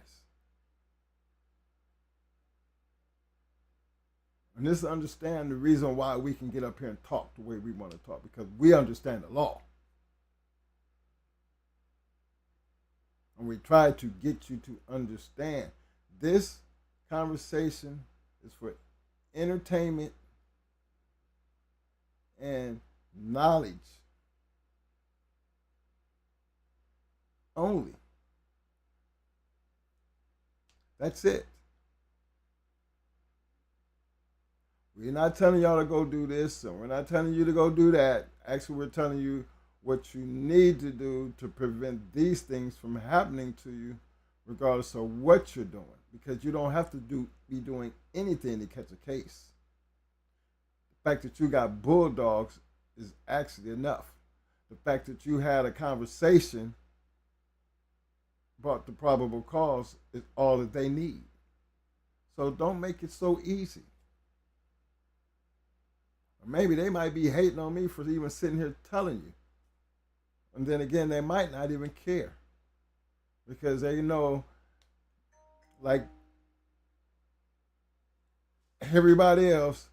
And this understand the reason why we can get up here and talk the way we want to talk, because we understand the law. And we try to get you to understand this conversation is for entertainment and knowledge only. That's it. We're not telling y'all to go do this, and we're not telling you to go do that. Actually, we're telling you what you need to do to prevent these things from happening to you, regardless of what you're doing. Because you don't have to be doing anything to catch a case. The fact that you got bulldogs is actually enough. The fact that you had a conversation about the probable cause is all that they need. So don't make it so easy. Or maybe they might be hating on me for even sitting here telling you. And then again, they might not even care. Because they know, like everybody else,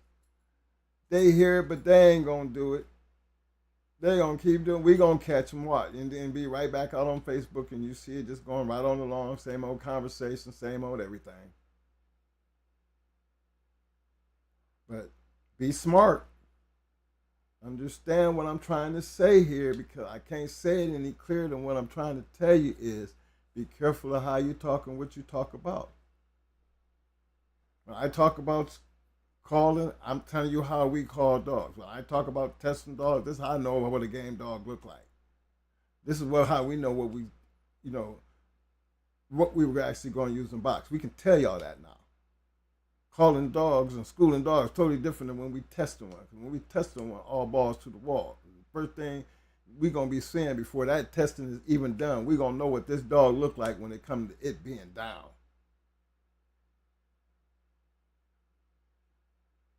they hear it, but they ain't going to do it. They're going to keep doing it. We're going to catch them, what? And then be right back out on Facebook, and you see it just going right on along, same old conversation, same old everything. But be smart. Understand what I'm trying to say here, because I can't say it any clearer than what I'm trying to tell you is be careful of how you talk and what you talk about. When I talk about calling, I'm telling you how we call dogs. When I talk about testing dogs, this is how I know what a game dog look like. This is how we know what we, what we were actually going to use in box. We can tell y'all that now. Calling dogs and schooling dogs is totally different than when we testing one. When we testing one, all balls to the wall. The first thing we're going to be seeing before that testing is even done, we're going to know what this dog look like when it comes to it being down.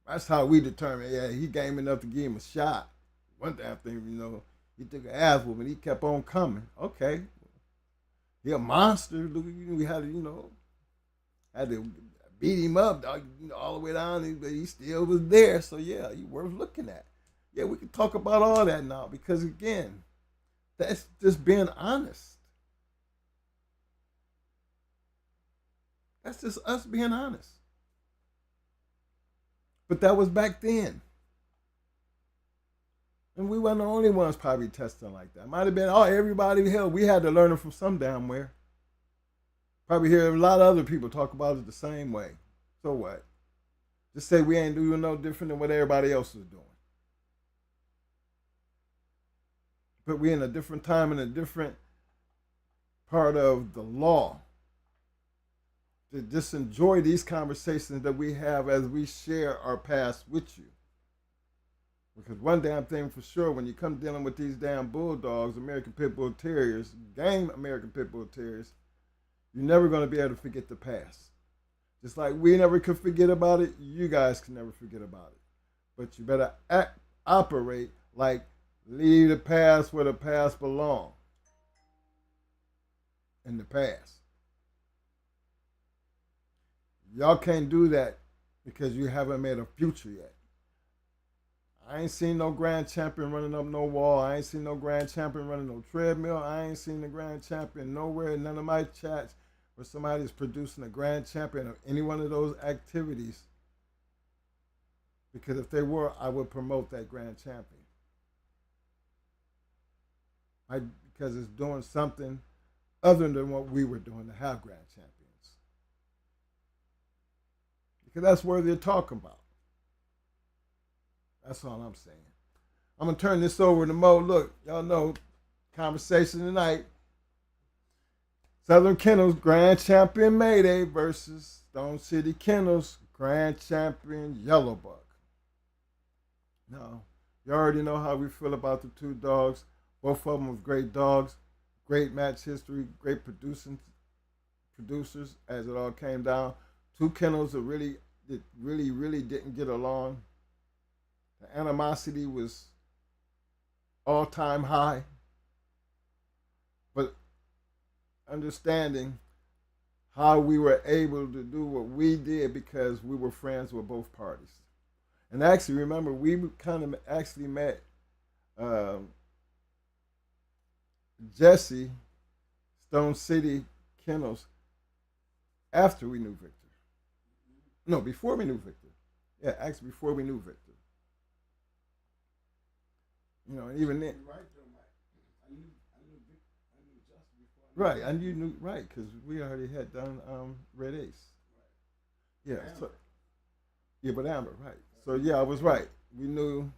That's how we determine, yeah, he game enough to give him a shot. One damn thing, he took an ass whooping, he kept on coming. Okay. He a monster. We had to, had to beat him up, dog, all the way down, but he still was there. So yeah, he worth looking at. Yeah, we can talk about all that now, because again, that's just being honest. That's just us being honest. But that was back then. And we weren't the only ones probably testing like that. Might have been, everybody, hell, we had to learn it from some damn where. Probably hear a lot of other people talk about it the same way. So what? Just say we ain't doing no different than what everybody else is doing. But we're in a different time and a different part of the law. To just enjoy these conversations that we have as we share our past with you. Because one damn thing for sure, when you come dealing with these damn bulldogs, American Pit Bull Terriers, game American Pit Bull Terriers, you're never going to be able to forget the past. Just like we never could forget about it, you guys can never forget about it. But you better operate like leave the past where the past belongs. in the past. Y'all can't do that because you haven't made a future yet. I ain't seen no grand champion running up no wall. I ain't seen no grand champion running no treadmill. I ain't seen the grand champion nowhere in none of my chats where somebody's producing a grand champion of any one of those activities. Because if they were, I would promote that grand champion. Because it's doing something other than what we were doing to have grand champions. Because that's worthy of talking about. That's all I'm saying. I'm going to turn this over to Mo. Look, y'all know, conversation tonight. Southern Kennels Grand Champion Mayday versus Stone City Kennels Grand Champion YELLOWBUCK. Now, you already know how we feel about the two dogs. Both of them were great dogs, great match history, great producers as it all came down. Two kennels that really didn't get along. The animosity was all-time high. But understanding how we were able to do what we did because we were friends with both parties. And actually, remember, we kind of actually met Jesse, Stone City Kennels, after we knew Victor. No, before we knew Victor. Yeah, actually before we knew Victor. You know, and even then. Right, and you knew, right, because we already had done Red Ace. Yeah, so, yeah, but Amber, right. So, yeah, I was right. We knew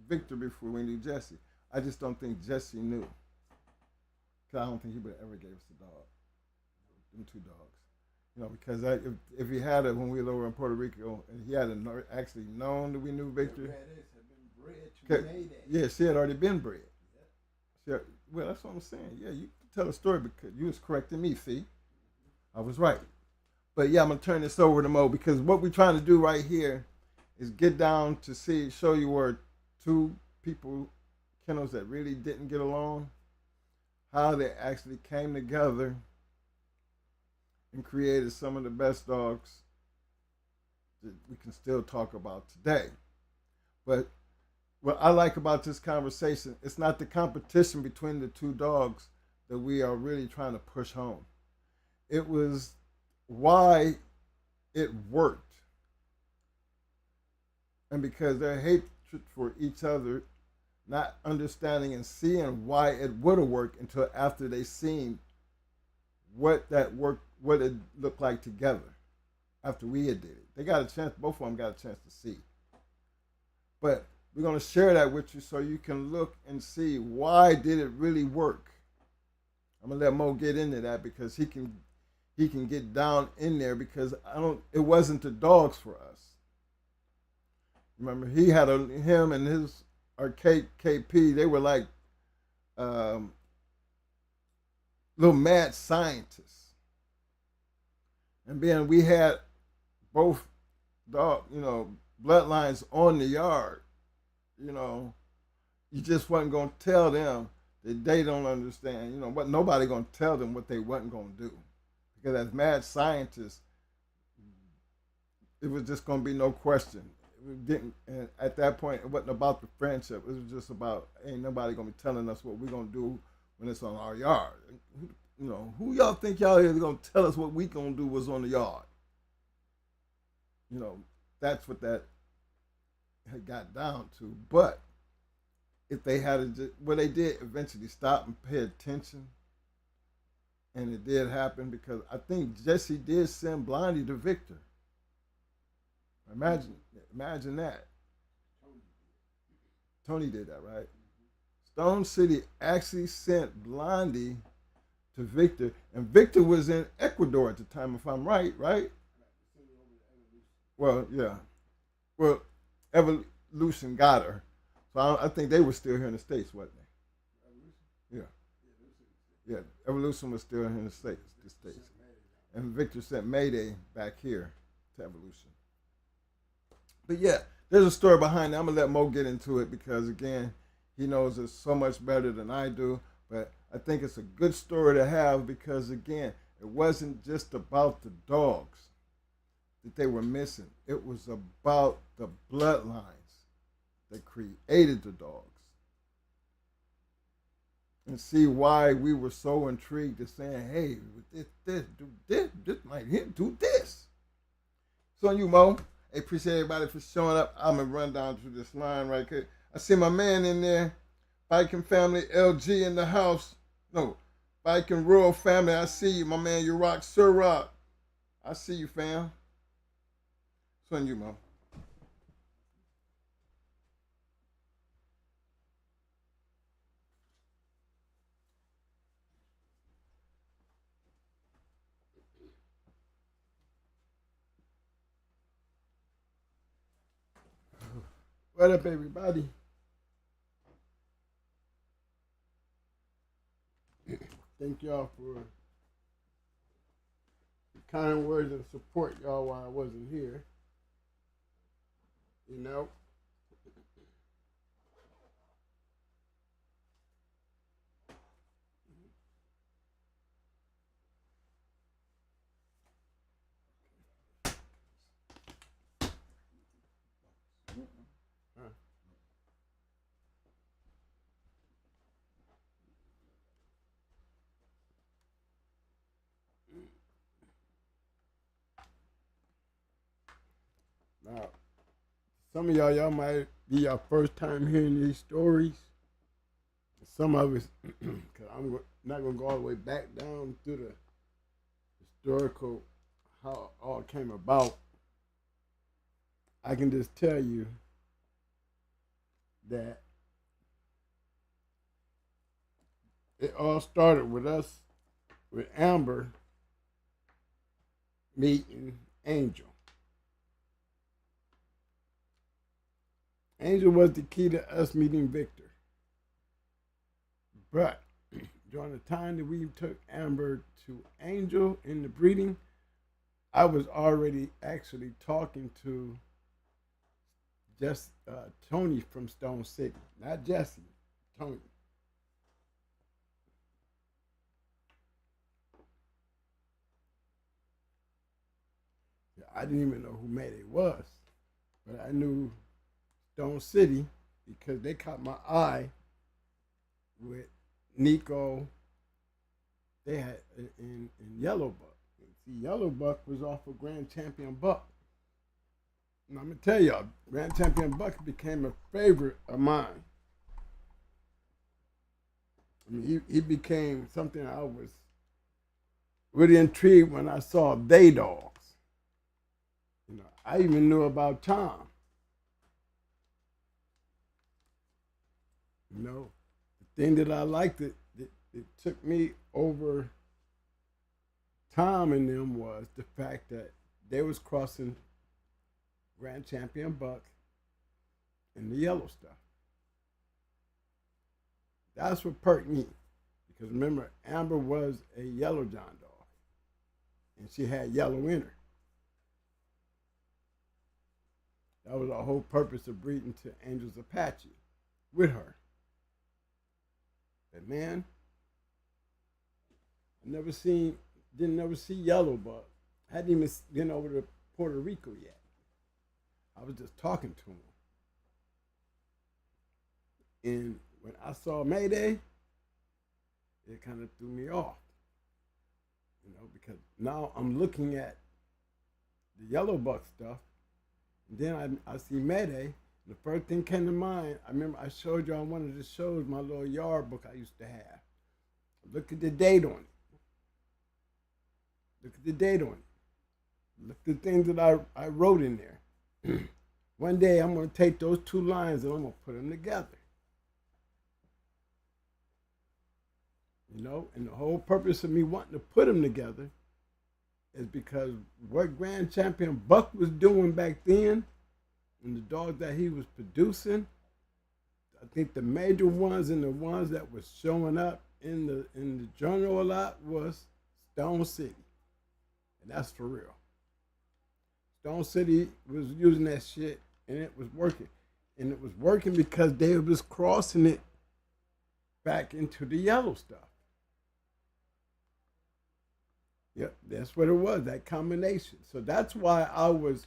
Victor before we knew Jesse. I just don't think Jesse knew. Because I don't think he would have ever gave us the dog. Them two dogs. You know, because if he had it when we were over in Puerto Rico, and he had actually known that we knew Victor. Red Ace had been bred to MAYDAY. Yeah, she had already been bred. Well, that's what I'm saying. Yeah, you tell a story because you was correcting me, see? I was right. But yeah, I'm going to turn this over to Mo because what we're trying to do right here is get down to show you where two people, kennels that really didn't get along, how they actually came together and created some of the best dogs that we can still talk about today. But what I like about this conversation, it's not the competition between the two dogs that we are really trying to push home. It was why it worked. And because their hatred for each other, not understanding and seeing why it would have worked until after they seen what it looked like together after we had did it. They got a chance, both of them got a chance to see. But we're going to share that with you so you can look and see why did it really work. I'm going to let Mo get into that because he can get down in there because it wasn't the dogs for us. Remember, he had him and his arcade KP, they were like little mad scientists. And then we had both bloodlines on the yard. You know, you just wasn't going to tell them that they don't understand. You know, but nobody going to tell them what they wasn't going to do. Because as mad scientists, it was just going to be no question. And at that point, it wasn't about the friendship. It was just about, ain't nobody going to be telling us what we're going to do when it's on our yard. You know, who y'all think y'all is going to tell us what we going to do was on the yard? You know, that's what that had got down to. But if they had they did eventually stop and pay attention. And it did happen because I think Jesse did send Blondie to Victor. Imagine that. Tony did that, right? Stone City actually sent Blondie to Victor, and Victor was in Ecuador at the time, if I'm right? Well, yeah. Well, Evolution got her. So I think they were still here in the States, wasn't they? Yeah. Yeah, Evolution was still in the States. And Victor sent Mayday back here to Evolution. But yeah, there's a story behind that. I'm going to let Mo get into it because, again, he knows it so much better than I do. But I think it's a good story to have because, again, it wasn't just about the dogs that they were missing. It was about the bloodlines that created the dogs. And see why we were so intrigued to saying, hey, this might do this. So on you, Mo. Hey, appreciate everybody for showing up. I'm going to run down through this line right here. I see my man in there. Biking family, LG in the house. No, Biking Rural family, I see you. My man, you rock, Sir Rock. I see you, fam. So on you, Mo. What up, everybody? Thank y'all for the kind words of support, y'all, while I wasn't here. You know? Now, some of y'all might be your first time hearing these stories. Some of us, because I'm not going to go all the way back down through the historical, how it all came about. I can just tell you that it all started with us, with Amber meeting Angel. Angel was the key to us meeting Victor. But during the time that we took Amber to Angel in the breeding, I was already actually talking to just Tony from Stone City. Not Jesse, Tony. I didn't even know who Mayday was, but I knew Stone City because they caught my eye with Nico. They had in Yellowbuck. See, Yellowbuck was off of Grand Champion Buck. And I'm gonna tell y'all, Grand Champion Buck became a favorite of mine. I mean, he became something I was really intrigued when I saw they dogs. You know, I even knew about Tom. You know, the thing that I liked it took me over Tom and them was the fact that they was crossing Grand Champion Buck and the yellow stuff. That's what perked me. Because remember, Amber was a yellow John dog. And she had yellow in her. That was the whole purpose of breeding to Angel's Apache with her. But man, didn't never see Yellowbuck. Hadn't even been over to Puerto Rico yet. I was just talking to him. And when I saw Mayday, it kind of threw me off. You know, because now I'm looking at the Yellowbuck stuff, and then I see Mayday. The first thing came to mind, I remember I showed you on one of the shows my little yard book I used to have. Look at the date on it. Look at the date on it. Look at the things that I wrote in there. One day I'm going to take those two lines and I'm going to put them together. You know, and the whole purpose of me wanting to put them together is because what Grand Champion Buck was doing back then and the dogs that he was producing, I think the major ones and the ones that was showing up in the journal a lot was Stone City. And that's for real. Stone City was using that shit and it was working. And it was working because they was crossing it back into the yellow stuff. Yep, that's what it was, that combination. So that's why I was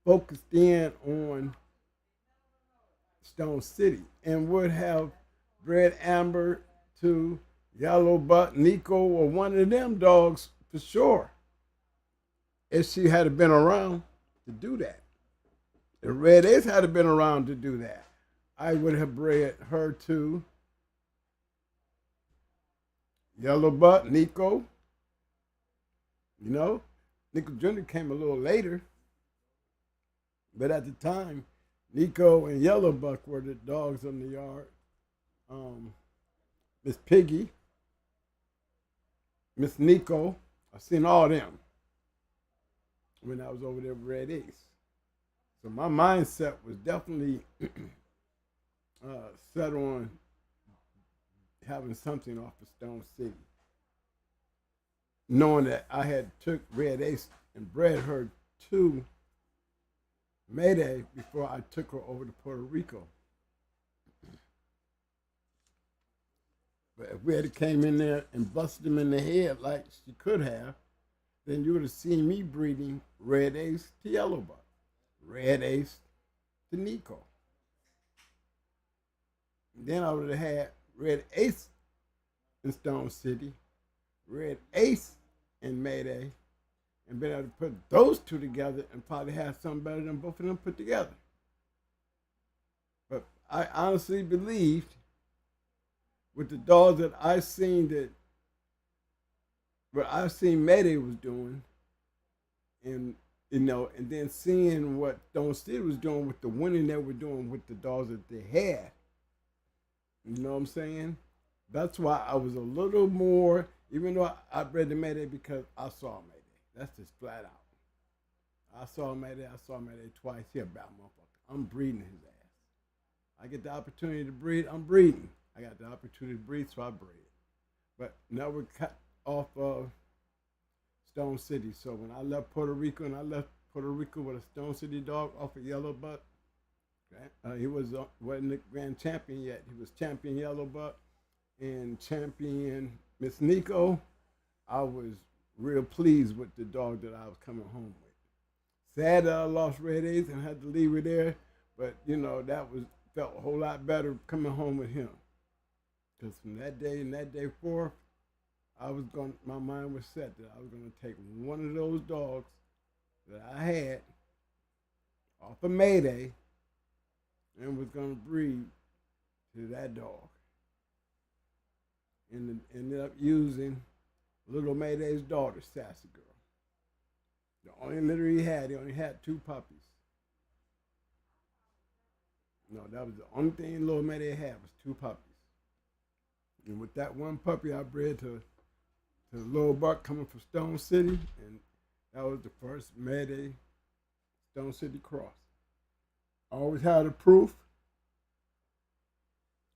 focused in on Stone City and would have bred Amber to Yellow Buck, Nico, or one of them dogs for sure if she had been around to do that. If Red Ace had been around to do that, I would have bred her to Yellow Buck, Nico. You know, Nico Jr. came a little later, but at the time, Nico and Yellow Buck were the dogs in the yard. Miss Piggy, Miss Nico, I seen all them when I was over there with Red Ace. So my mindset was definitely set on having something off of Stone City, knowing that I had took Red Ace and bred her to Mayday before I took her over to Puerto Rico. But if we had came in there and busted him in the head like she could have, then you would have seen me breeding Red Ace to Yellow Buck, Red Ace to Nico. And then I would have had Red Ace in Stone City, Red Ace in Mayday, and been able to put those two together and probably have something better than both of them put together. But I honestly believed with the dogs that I seen that what I seen Mayday was doing, and and then seeing what Stone City was doing with the winning they were doing with the dogs that they had. You know what I'm saying? That's why I was a little more, even though I bred the Mayday because I saw Mayday. That's just flat out. I saw Mayday twice. He a bad motherfucker. I'm breeding his ass. I get the opportunity to breed, I'm breeding. I got the opportunity to breed, so I breed. But now we're cut off of Stone City. So when I left Puerto Rico, with a Stone City dog off of Yellow Buck, he wasn't the grand champion yet. He was champion Yellow Buck and champion Miss Nico. I was real pleased with the dog that I was coming home with. Sad that I lost Red Ace and had to leave her there, but that felt a whole lot better coming home with him. Because from that day and that day forth, my mind was set that I was gonna take one of those dogs that I had off of Mayday and was gonna breed to that dog. And ended up using Little Mayday's daughter, Sassy Girl. The only litter he only had 2 puppies. No, that was the only thing Little Mayday had was 2 puppies. And with that one puppy, I bred to Little Buck coming from Stone City, and that was the first Mayday Stone City cross. I always had a proof.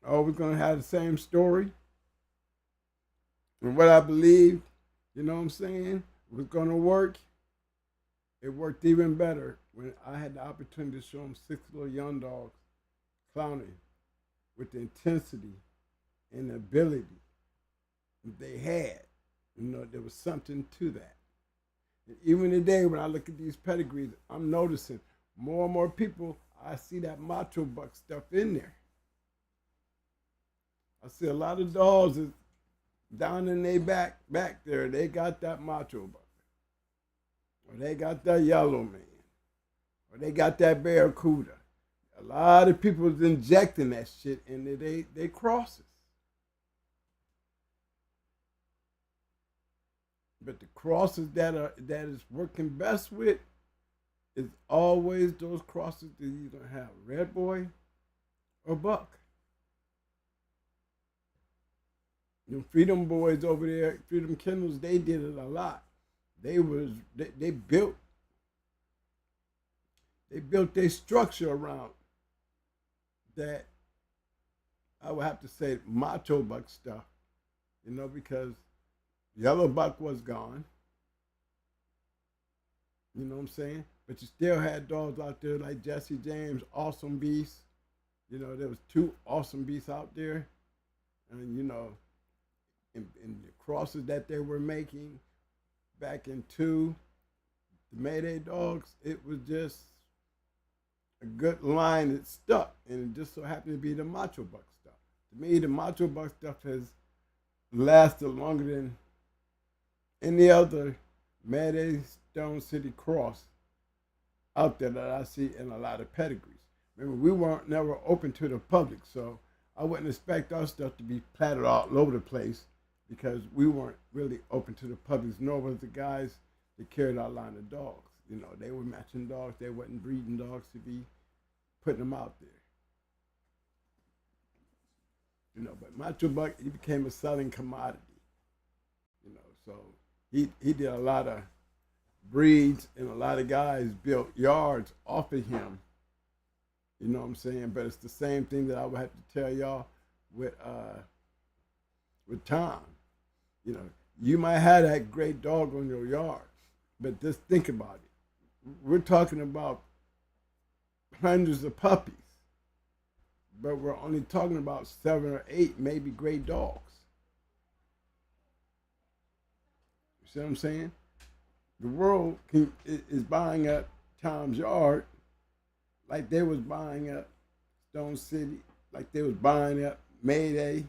Always gonna have the same story. And what I believed, you know what I'm saying, was gonna work. It worked even better when I had the opportunity to show them 6 little young dogs clowning with the intensity and the ability they had. There was something to that. And even today, when I look at these pedigrees, I'm noticing more and more people, I see that macho buck stuff in there. I see a lot of dogs down in their back there, they got that macho buck. Or they got that yellow man. Or they got that barracuda. A lot of people is injecting that shit into they crosses. But the crosses that is working best with is always those crosses that you're gonna have red boy or buck. The Freedom Boys over there, Freedom Kennels, they did it a lot. They built their structure around that. I would have to say macho buck stuff, because Yellow Buck was gone. You know what I'm saying? But you still had dogs out there like Jesse James, Awesome Beast. There was 2 Awesome Beasts out there, and in the crosses that they were making back into the Mayday dogs, it was just a good line that stuck, and it just so happened to be the Macho Buck stuff. To me, the Macho Buck stuff has lasted longer than any other Mayday Stone City cross out there that I see in a lot of pedigrees. Remember, we weren't never open to the public, so I wouldn't expect our stuff to be platted all over the place because we weren't really open to the public, nor was the guys that carried our line of dogs. You know, they were matching dogs. They wasn't breeding dogs to be putting them out there. You know, but Macho Buck, he became a selling commodity. You know, so he did a lot of breeds, and a lot of guys built yards off of him. You know what I'm saying? But it's the same thing that I would have to tell y'all with Tom. You know, you might have that great dog on your yard, but just think about it. We're talking about hundreds of puppies, but we're only talking about 7 or 8 maybe great dogs. You see what I'm saying? The world is buying up Tom's yard like they was buying up Stone City, like they was buying up Mayday,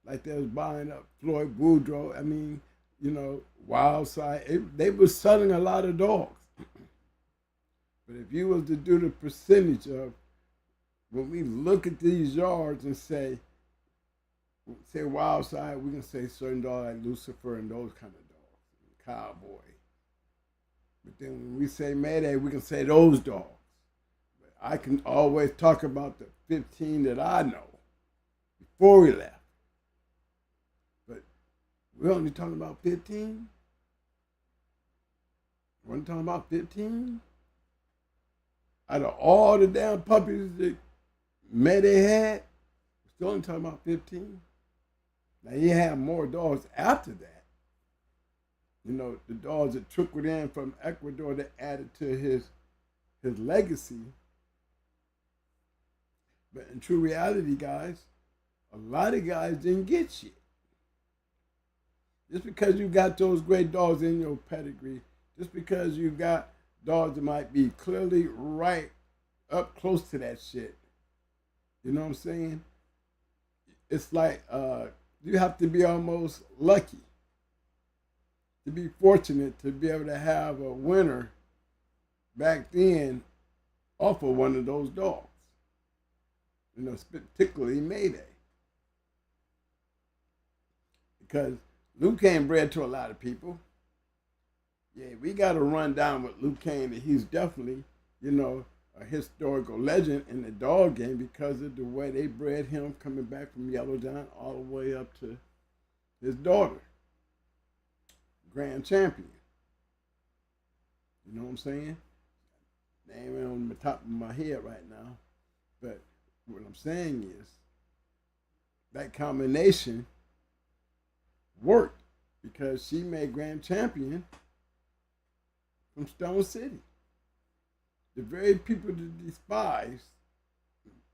like they was buying up Floyd Boudreaux. I mean, you know, Wildside. They was selling a lot of dogs. But if you was to do the percentage of, when we look at these yards and say Wildside, we can say certain dogs like Lucifer and those kind of dogs, Cowboy. But then when we say Mayday, we can say those dogs. But I can always talk about the 15 that I know before we left. But we're only talking about 15? We're only talking about 15? Out of all the damn puppies that Mayday had, we're still only talking about 15. Now, he had more dogs after that. You know, the dogs that trickled in from Ecuador that added to his legacy. But in true reality, guys, a lot of guys didn't get shit. Just because you got those great dogs in your pedigree, just because you got dogs that might be clearly right up close to that shit, you know what I'm saying? It's like you have to be almost lucky to be fortunate to be able to have a winner back then off of one of those dogs. You know, particularly Mayday. Because Luke Kane bred to a lot of people. Yeah, we got to run down with Luke Kane that he's definitely, you know, a historical legend in the dog game because of the way they bred him coming back from Yellow John all the way up to his daughter. Grand champion. You know what I'm saying? Name it on the top of my head right now. But what I'm saying is that combination worked because she made grand champion from Stone City. The very people that despise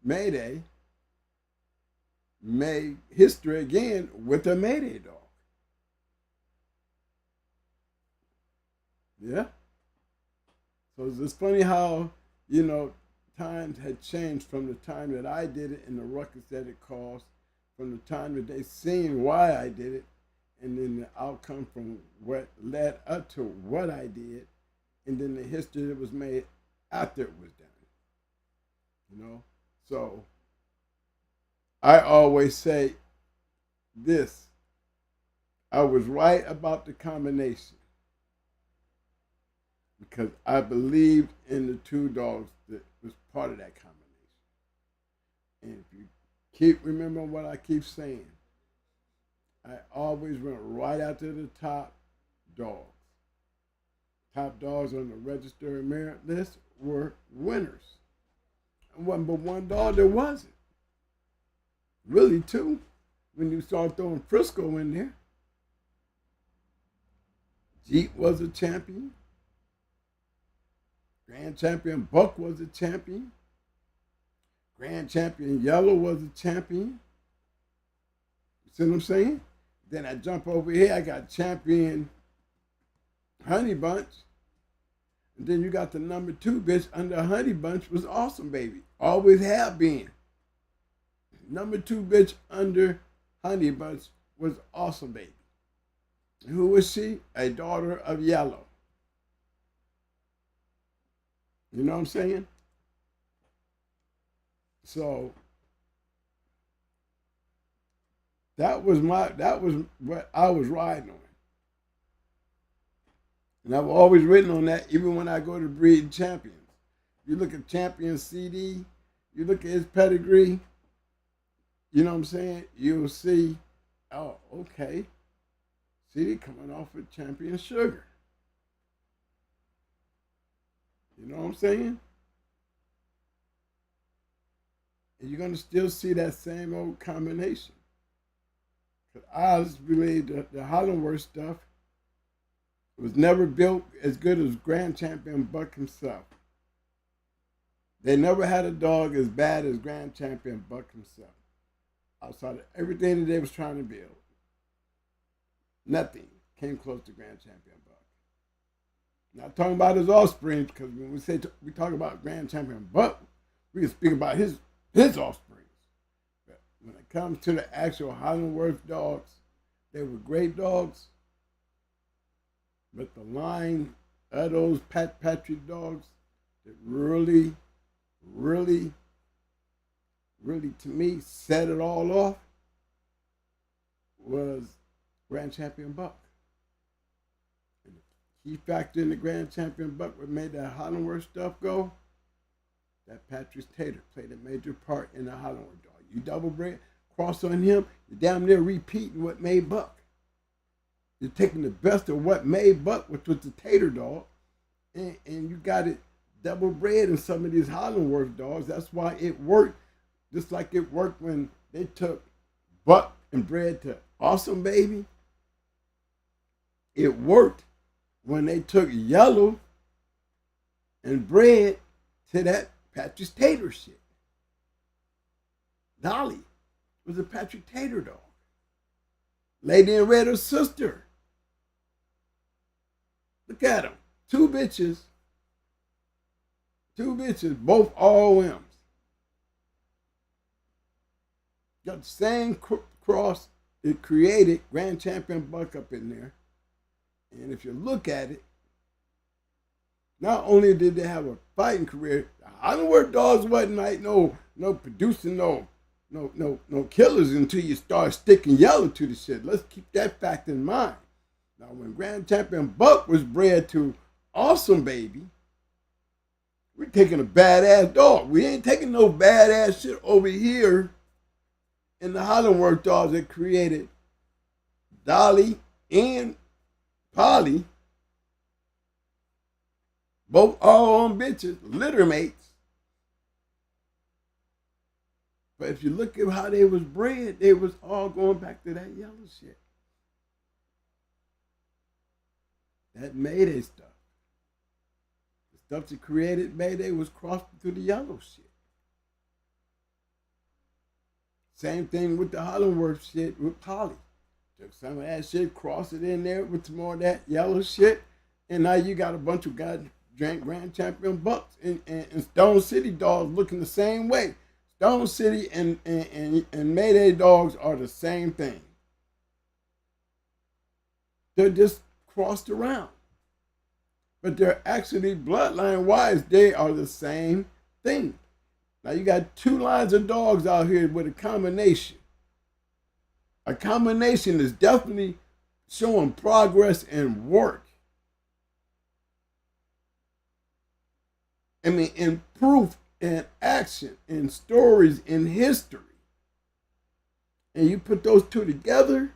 Mayday made history again with a Mayday dog. Yeah. So it's just funny how, you know, times had changed from the time that I did it and the ruckus that it caused, from the time that they seen why I did it, and then the outcome from what led up to what I did, and then the history that was made after it was done. You know? So I always say this. I was right about the combination, because I believed in the 2 dogs that was part of that combination. And if you keep remembering what I keep saying, I always went right after the top dogs. Top dogs on the registered merit list were winners. And wasn't but one dog that wasn't. Really 2, when you start throwing Frisco in there. Jeep was a champion. Grand champion Buck was a champion. Grand champion Yellow was a champion. You see what I'm saying? Then I jump over here, I got champion Honey Bunch. And then you got the number 2 bitch under Honey Bunch was Awesome Baby. Always have been. Number 2 bitch under Honey Bunch was Awesome Baby. And who was she? A daughter of Yellow. You know what I'm saying? So that was what I was riding on. And I've always written on that, even when I go to Breeding Champions. You look at Champion CD, you look at his pedigree, you know what I'm saying? You'll see, oh, okay. CD coming off with Champion Sugar. You know what I'm saying? And you're going to still see that same old combination. Because I just believe the Hollingworth stuff was never built as good as Grand Champion Buck himself. They never had a dog as bad as Grand Champion Buck himself. Outside of everything that they was trying to build, nothing came close to Grand Champion Buck. Not talking about his offspring, because when we talk about Grand Champion Buck, we can speak about his offspring. But when it comes to the actual Hollingworth dogs, they were great dogs. But the line of those Patrick dogs that really, to me, set it all off was Grand Champion Buck. And the key factor in the Grand Champion Buck what made that Hollingworth stuff go, that Patrick Tater played a major part in the Hollingworth dog. You double bred, cross on him, you're damn near repeating what made Buck. You're taking the best of what made Buck, which was the Tater dog, and you got it double bred in some of these Hollingworth dogs. That's why it worked, just like it worked when they took Buck and bred to Awesome Baby. It worked when they took Yellow and bred to that Patrick Tater shit. Dolly was a Patrick Tater dog. Lady in Red, her sister. Look at them. Two bitches, both all M's. Got the same cross. It created Grand Champion Buck up in there. And if you look at it, not only did they have a fighting career, the Hollingworth dogs wasn't like no producing no killers until you start sticking Yellow to the shit. Let's keep that fact in mind. Now, when Grand Champion Buck was bred to Awesome Baby, we're taking a badass dog. We ain't taking no badass shit over here in the Hollingworth dogs that created Dolly and Polly, both all on bitches, litter mates. But if you look at how they was bred, they was all going back to that Yellow shit. That Mayday stuff. The stuff that created Mayday was crossed through the Yellow shit. Same thing with the Hollingworth shit with Polly. Took some of that shit, crossed it in there with some more of that Yellow shit, and now you got a bunch of Grand Champion Bucks and Stone City dogs looking the same way. Stone City and Mayday dogs are the same thing. They're just crossed around. But they're actually bloodline-wise, they are the same thing. Now you got two lines of dogs out here with a combination. A combination is definitely showing progress and work. I mean, in proof, in action, in stories, in history. And you put those two together,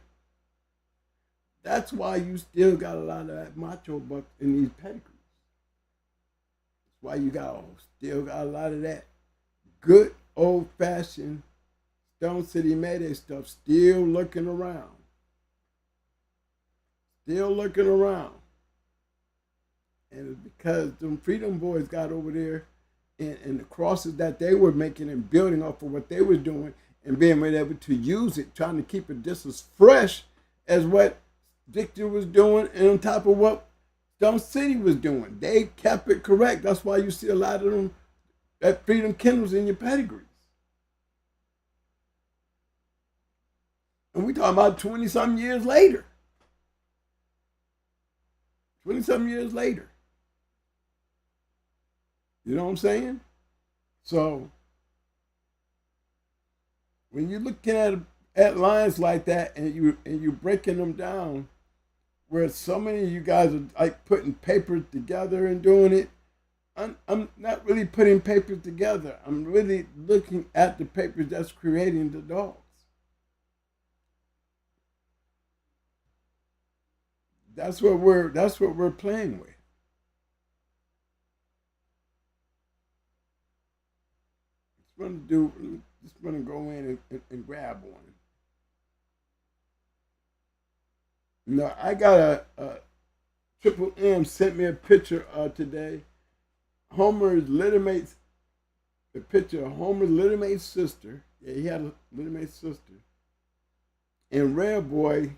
that's why you still got a lot of that macho buck in these pedigrees. That's why you still got a lot of that good old-fashioned Stone City Mayday stuff still looking around. Still looking around. And it's because them Freedom Boys got over there and the crosses that they were making and building off of what they were doing and being able to use it, trying to keep it just as fresh as what Victor was doing and on top of what Stone City was doing. They kept it correct. That's why you see a lot of them that freedom Kennels in your pedigrees. And we talking about 20-something years later. 20-something years later. You know what I'm saying? So when you're looking at lines like that and you're breaking them down, where so many of you guys are like putting papers together and doing it, I'm not really putting papers together. I'm really looking at the papers that's creating the dogs. That's what we're playing with. Just gonna go in and grab one. No, I got a Triple M sent me a picture today. Homer's little mate's a picture of Homer's little mate's sister. Yeah, he had a little mate's sister. And Red Boy,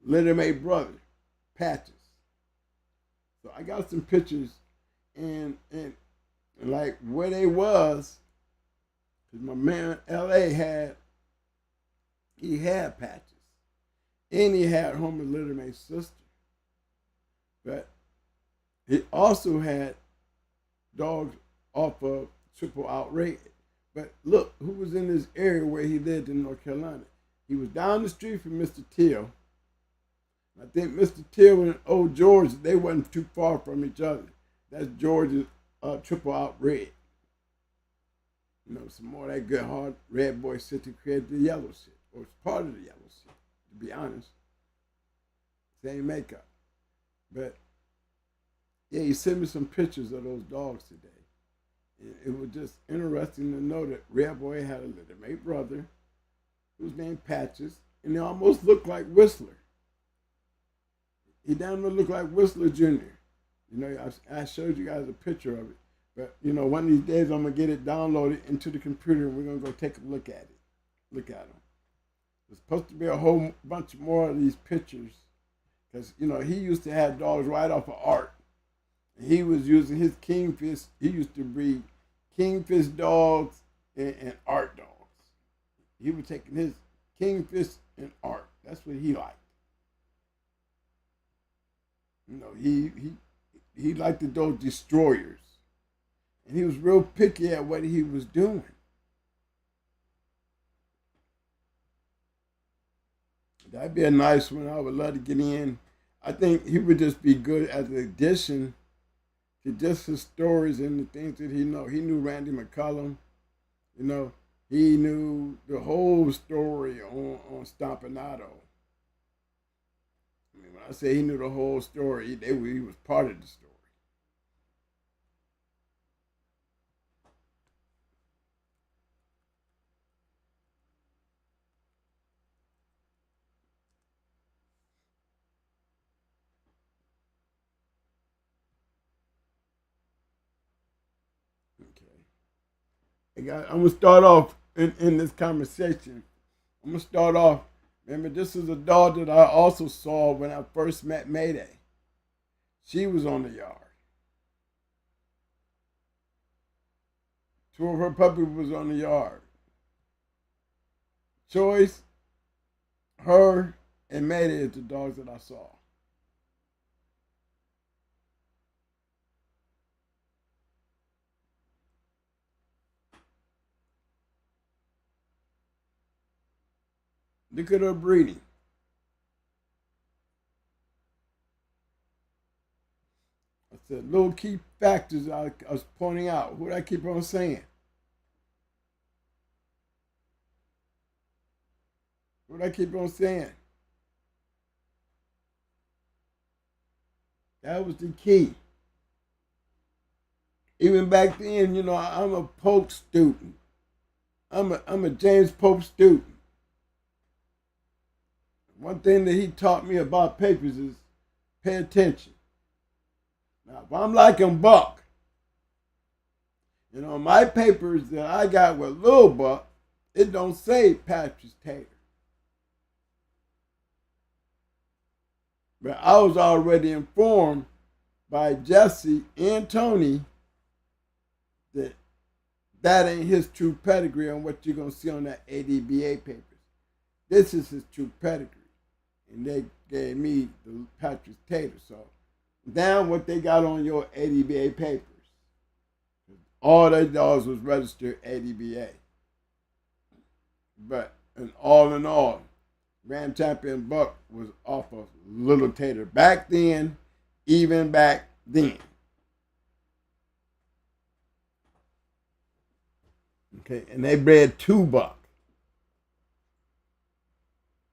little mate brother, Patches. So I got some pictures and like where they was, because my man LA had Patches. And he had Homer Little Mate's sister. But he also had dogs off of Triple Outrated. But look, who was in this area where he lived in North Carolina? He was down the street from Mr. Till. I think Mr. Till and old George, they wasn't too far from each other. That's George's Triple Outrated. You know, some more of that good hard Red Boy shit that created the yellow shit. Or it's part of the yellow shit, to be honest. Same makeup. But yeah, he sent me some pictures of those dogs today. And it was just interesting to know that Red Boy had a little mate brother who was named Patches, and they almost looked like Whistler. He damn near looked like Whistler Jr. You know, I showed you guys a picture of it. But, you know, one of these days I'm going to get it downloaded into the computer and we're going to go take a look at it. Look at them. There's supposed to be a whole bunch more of these pictures. Because, you know, he used to have dogs right off of art. And he was using his kingfish. He used to breed kingfish dogs and art dogs. He was taking his kingfish and art. That's what he liked. You know, he liked those destroyers. And he was real picky at what he was doing. That'd be a nice one. I would love to get in. I think he would just be good as an addition to just his stories and the things that he know. He knew Randy McCullum. You know, he knew the whole story on Stompanato. I mean, when I say he knew the whole story, he was part of the story. Okay. I'm going to start off in this conversation. I'm going to start off. Remember, this is a dog that I also saw when I first met Mayday. She was on the yard. Two of her puppies was on the yard. Choice, her, and Mayday is the dogs that I saw. Look at her breeding. I said little key factors I was pointing out. What I keep on saying? What I keep on saying? That was the key. Even back then, you know, I'm a Pope student. I'm a James Pope student. One thing that he taught me about papers is pay attention. Now, if I'm liking Buck, you know, my papers that I got with Lil Buck, it don't say Patrick Taylor. But I was already informed by Jesse and Tony that that ain't his true pedigree on what you're going to see on that ADBA papers. This is his true pedigree. And they gave me the Patrick Tater. So down what they got on your ADBA papers. All their dogs was registered ADBA. But in all, Grand Champion Buck was off of Little Tater back then, even back then. Okay, and they bred 2 buck.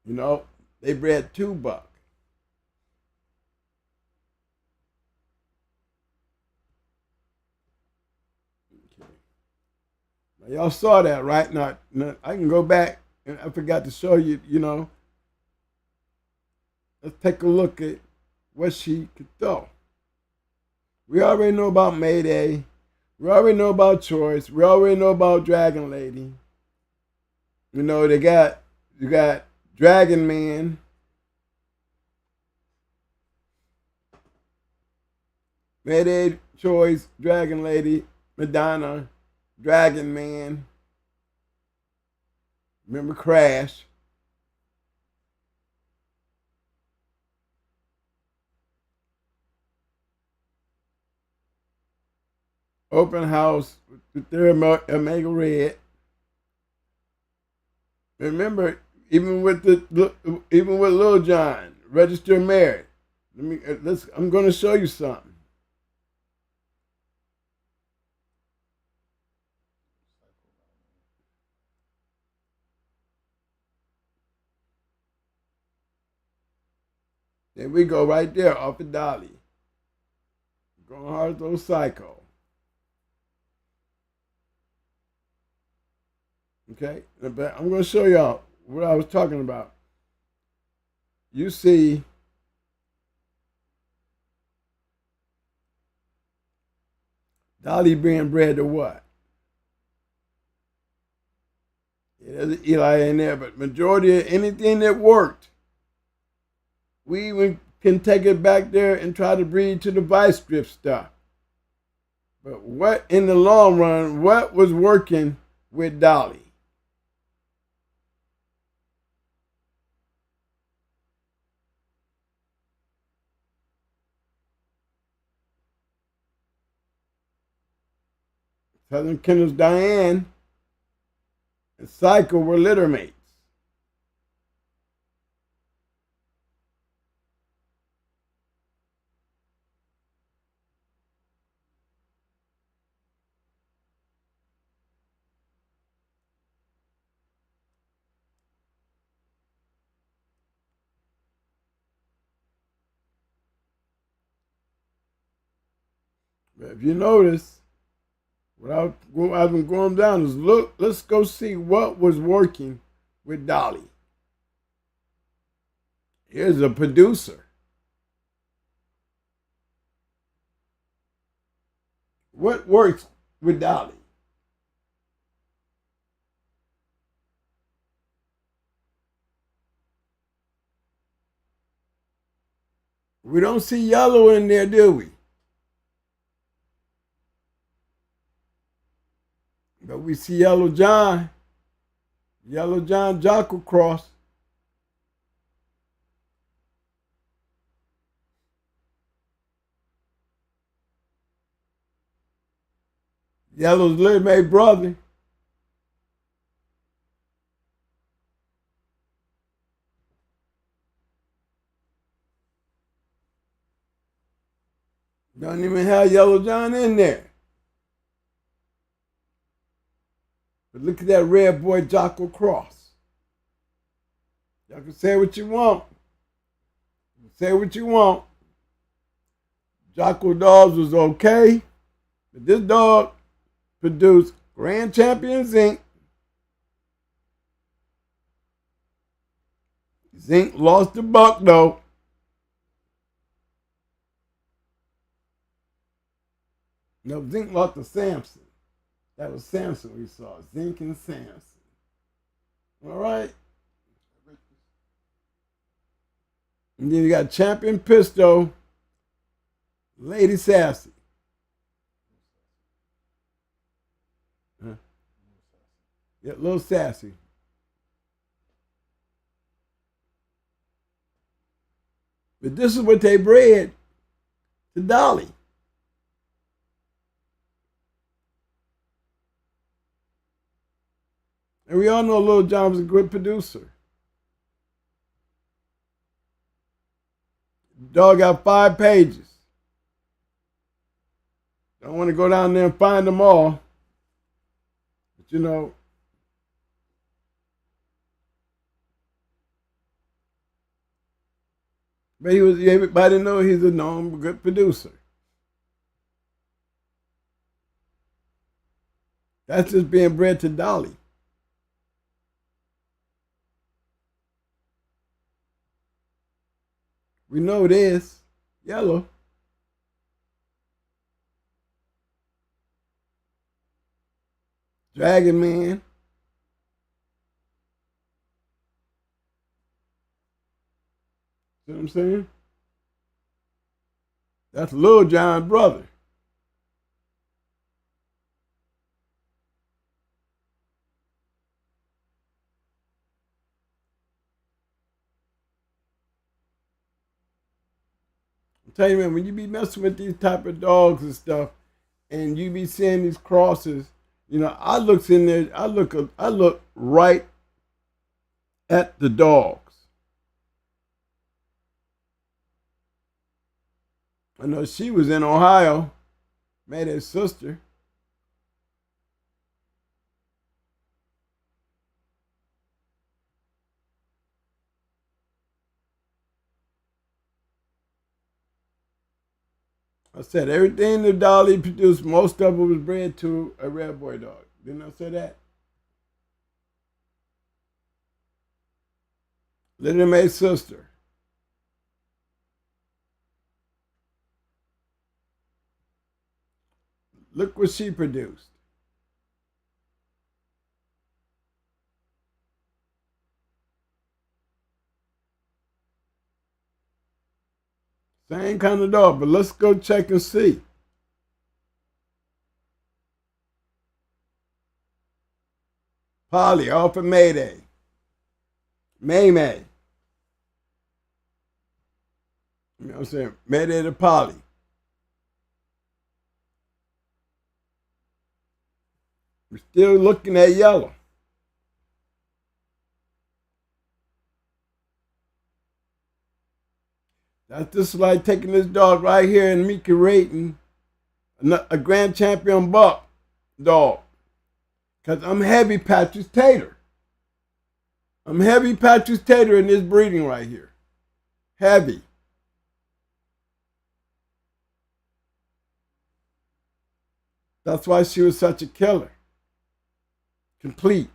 You know, they bred 2 buck. Okay. Now, y'all saw that, right? Now, I can go back, and I forgot to show you, you know. Let's take a look at what she could throw. We already know about Mayday. We already know about Choice. We already know about Dragon Lady. You know, you got Dragon Man. Mayday, Choice, Dragon Lady, Madonna, Dragon Man. Remember Crash. Open House with their Omega Red. Remember, even with Lil Jon, register married. I'm going to show you something. There we go, right there, off of Dolly. Going hard those Psycho. Okay, but I'm going to show y'all what I was talking about. You see Dolly being bred to what? Yeah, there's Eli in there, but majority of anything that worked, we even can take it back there and try to breed to the vice grip stuff. But what, in the long run, what was working with Dolly? Southern Kennels Diane and Psycho were litter mates. But if you notice, what I've been going down is let's go see what was working with Dolly. Here's a producer. What works with Dolly? We don't see yellow in there, do we? But we see Yellow John Jocko Cross. Yellow's little mate brother. Don't even have Yellow John in there. But look at that red boy Jocko Cross. Y'all can say what you want. Say what you want. Jocko Dogs was okay. But this dog produced Grand Champion Zinc. Zinc lost the buck though. No, Zinc lost to Samson. That was Samson we saw. Zinc and Samson. All right. And then you got Champion Pistol, Lady Sassy. Huh? Yeah, Little Sassy. But this is what they bred to Dolly. And we all know Lil Jon was a good producer. Dog got 5 pages. Don't want to go down there and find them all. But you know, but everybody know he's a known good producer. That's just being bred to Dolly. We know this. Yellow. Dragon Man. See what I'm saying? That's Lil Jon's brother. I'm telling you, man, when you be messing with these type of dogs and stuff, and you be seeing these crosses, you know, I look in there, I look right at the dogs. I know she was in Ohio, Mayday's sister. I said everything that Dolly produced, most of it was bred to a red boy dog. Didn't I say that? Little May's sister. Look what she produced. Same kind of dog, but let's go check and see. Polly, off of Mayday. May. You know what I'm saying? Mayday to Polly. We're still looking at yellow. That's just like taking this dog right here and me curating a grand champion buck dog. Because I'm heavy Patrick's Tater. I'm heavy Patrick's Tater in this breeding right here. Heavy. That's why she was such a killer. Complete.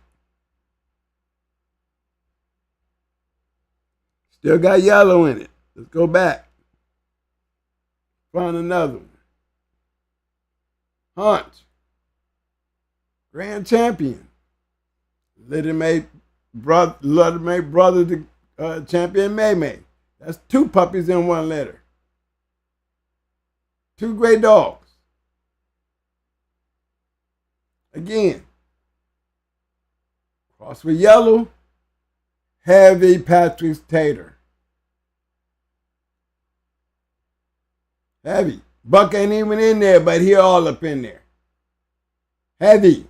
Still got yellow in it. Let's go back. Find another one. Hunt. Grand champion. Little May brother to champion May. That's 2 puppies in 1 litter. 2 great dogs. Again. Cross with yellow. Heavy Patrick's Tater. Heavy. Buck ain't even in there, but he all up in there. Heavy.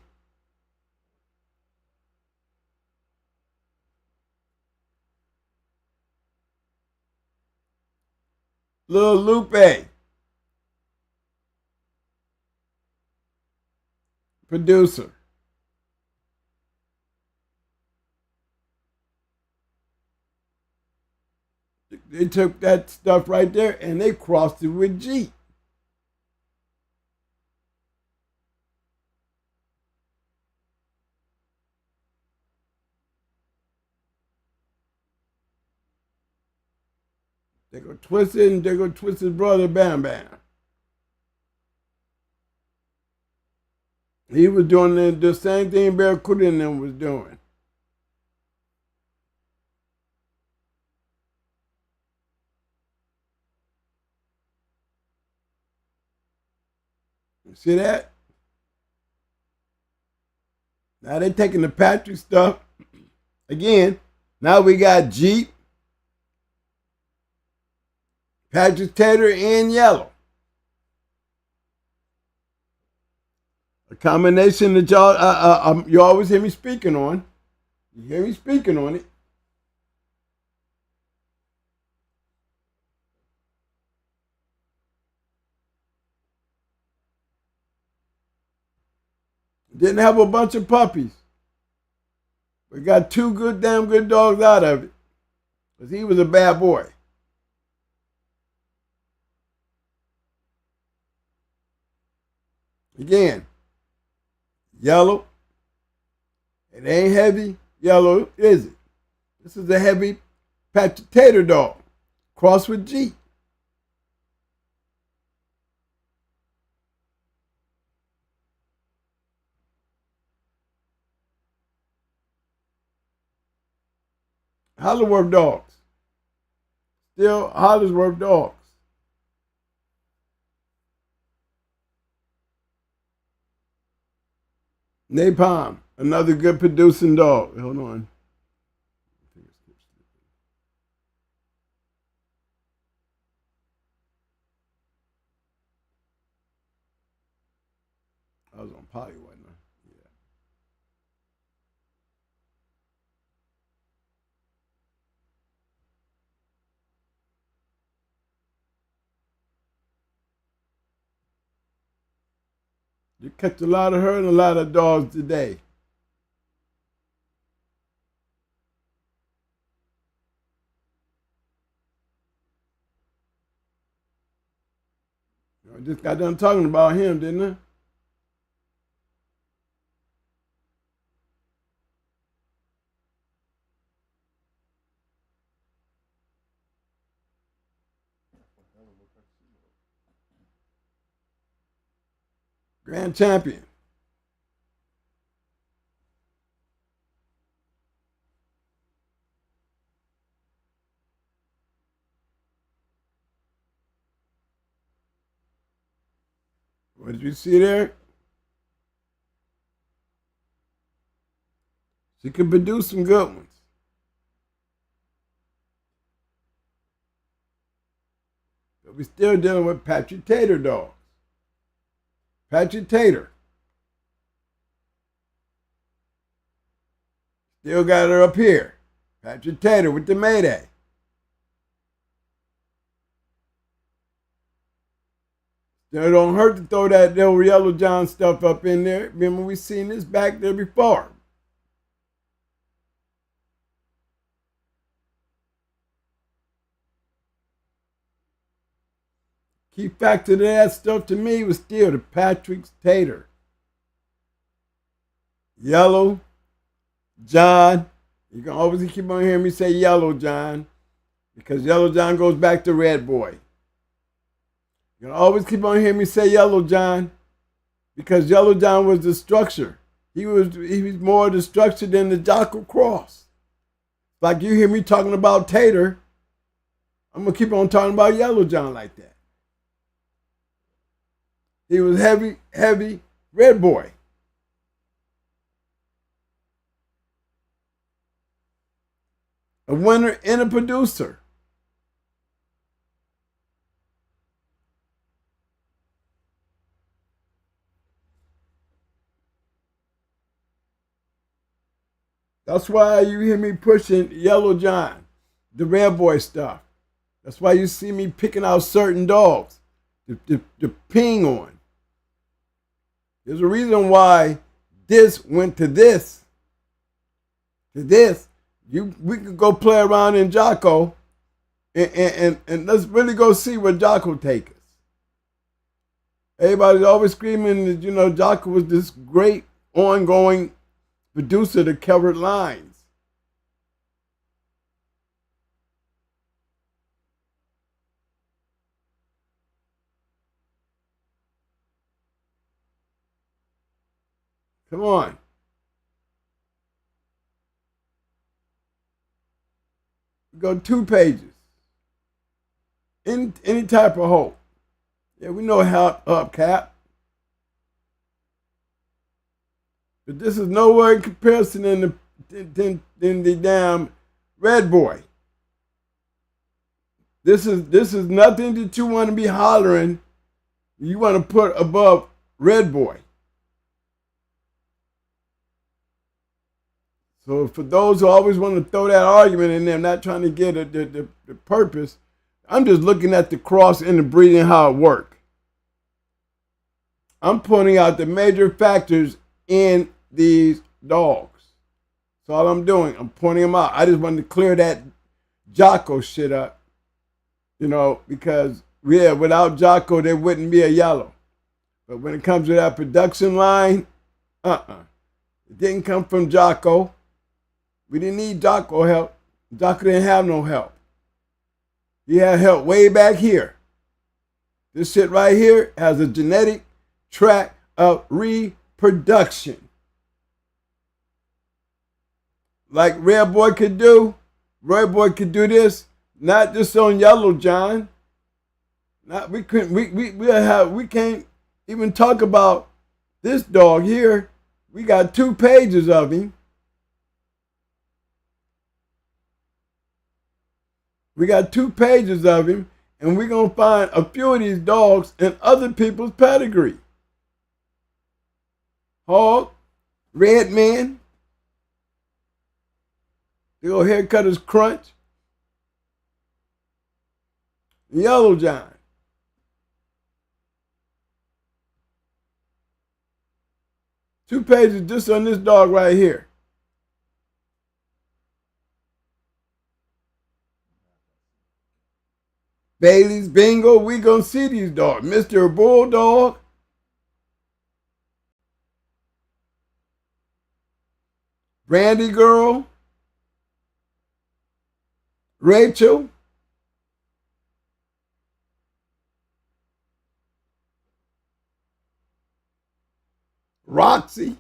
Little Lupe. Producer. They took that stuff right there and they crossed it with G. They go twist it and they go twist his brother Bam Bam. He was doing the same thing Barracuda and them was doing. See that? Now they taking the Patrick stuff. Again, now we got Jeep, Patrick Tater, and Yellow. A combination that y'all, you always hear me speaking on. You hear me speaking on it. Didn't have a bunch of puppies. We got two damn good dogs out of it. Because he was a bad boy. Again, Yellow. It ain't heavy yellow, is it? This is a heavy Patrick Tater dog. Crossed with Jeep. Hollisworth dogs. Still Hollisworth dogs. Napalm, another good producing dog. Hold on. I was on potty, wasn't I? Yeah. You catch a lot of her and a lot of dogs today. I just got done talking about him, didn't I? Grand champion. What did you see there? She can produce some good ones. But we're still dealing with Patrick Tater dogs. Patrick Tater. Still got her up here. Patrick Tater with the MAYDAY. Still don't hurt to throw that little Yellow John stuff up in there. Remember we seen this back there before. Key factor to that stuff to me was still the Patrick Tater. Yellow John. You can always keep on hearing me say Yellow John because Yellow John goes back to Red Boy. You can always keep on hearing me say Yellow John because Yellow John was the structure. He was more the structure than the Jocko Cross. Like you hear me talking about Tater, I'm going to keep on talking about Yellow John like that. He was heavy Red Boy. A winner and a producer. That's why you hear me pushing Yellow John, the Red Boy stuff. That's why you see me picking out certain dogs to ping on. There's a reason why this went to this. To this. We could go play around in Jocko and let's really go see where Jocko take us. Everybody's always screaming that, you know, Jocko was this great ongoing producer that covered lines. Come on. Go 2 pages. Any type of hope. Yeah, we know how up cap. But this is nowhere in comparison than the damn Red Boy. This is nothing that you want to be hollering. You want to put above Red Boy. So for those who always want to throw that argument in there, not trying to get the purpose, I'm just looking at the cross and the breeding, how it works. I'm pointing out the major factors in these dogs. That's all I'm doing. I'm pointing them out. I just wanted to clear that Jocko shit up, you know, because, yeah, without Jocko, there wouldn't be a yellow. But when it comes to that production line, it didn't come from Jocko. We didn't need Jocko help. Jocko didn't have no help. He had help way back here. This shit right here has a genetic track of reproduction. Like Red Boy could do, Red Boy could do this, not just on Yellow John. We can't even talk about this dog here. We got 2 pages of him. We got 2 pages of him, and we're going to find a few of these dogs in other people's pedigree. Hog, Red Man, the old haircutter's crunch, Yellow John. Two pages just on this dog right here. Bailey's Bingo, we gonna see these dogs. Mr. Bulldog. Brandy Girl. Rachel. Roxy.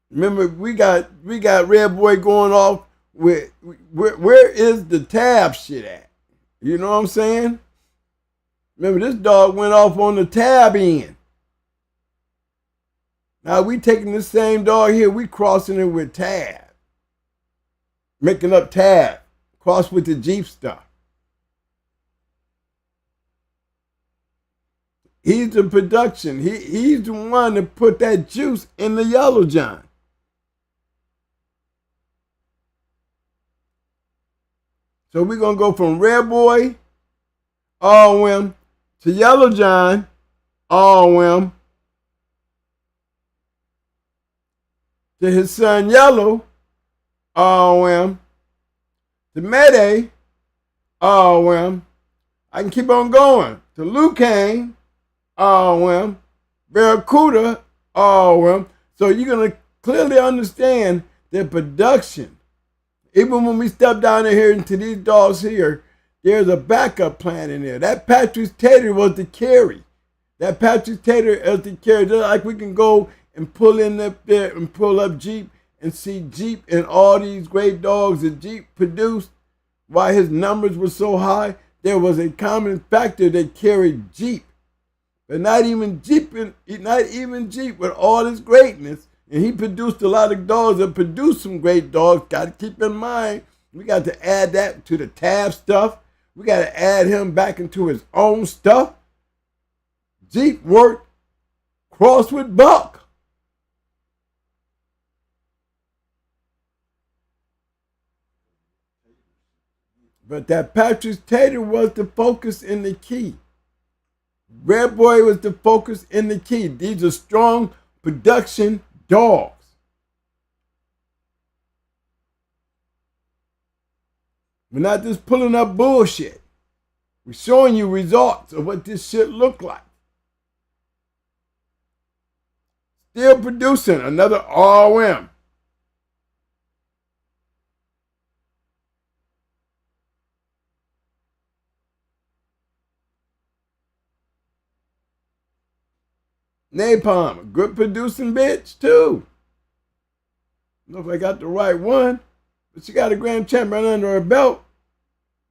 Remember, we got Red Boy going off with where is the tab shit at? You know what I'm saying? Remember, this dog went off on the tab end. Now we taking this same dog here, we crossing it with tab. Making up tab. Cross with the Jeep stuff. He's the production. He's the one that put that juice in the Yellow John. So we're going to go from Red Boy, all him, to Yellow John, all him, to his son Yellow, all him, to MAYDAY, all him. I can keep on going. To Lucane, all him, Barracuda, all him. So you're going to clearly understand their production. Even when we step down in here into these dogs here, there's a backup plan in there. That Patrick Tater was the carry. That Patrick Tater is the carry. Just like we can go and pull in up there and pull up Jeep and see Jeep and all these great dogs that Jeep produced, why his numbers were so high, there was a common factor that carried Jeep. But not even Jeep with all his greatness. And he produced a lot of dogs that produced some great dogs. Got to keep in mind, we got to add that to the tab stuff. We got to add him back into his own stuff. Jeep worked cross with Buck. But that Patrick Tater was the focus and the key. Red Boy was the focus and the key. These are strong production dogs. We're not just pulling up bullshit. We're showing you results of what this shit look like. Still producing another RM. Napalm, a good producing bitch too. I don't know if I got the right one, but she got a grand champion under her belt.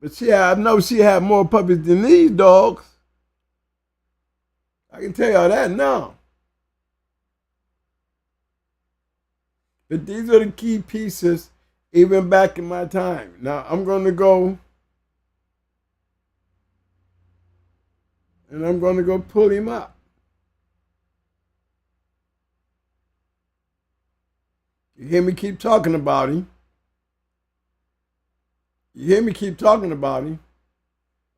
But I know she had more puppies than these dogs. I can tell y'all that now. But these are the key pieces, even back in my time. Now, I'm going to go, and I'm going to go pull him up. You hear me keep talking about him. You hear me keep talking about him.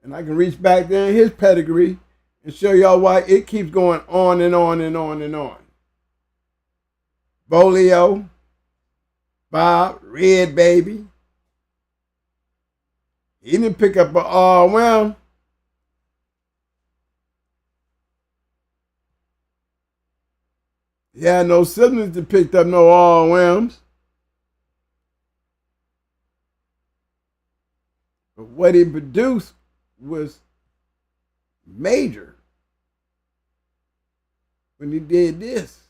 And I can reach back there in his pedigree and show y'all why it keeps going on and on and on and on. Bolio, Bob, Red Baby. He didn't pick up a well. He had no siblings that picked up no all-whelms. But what he produced was major when he did this.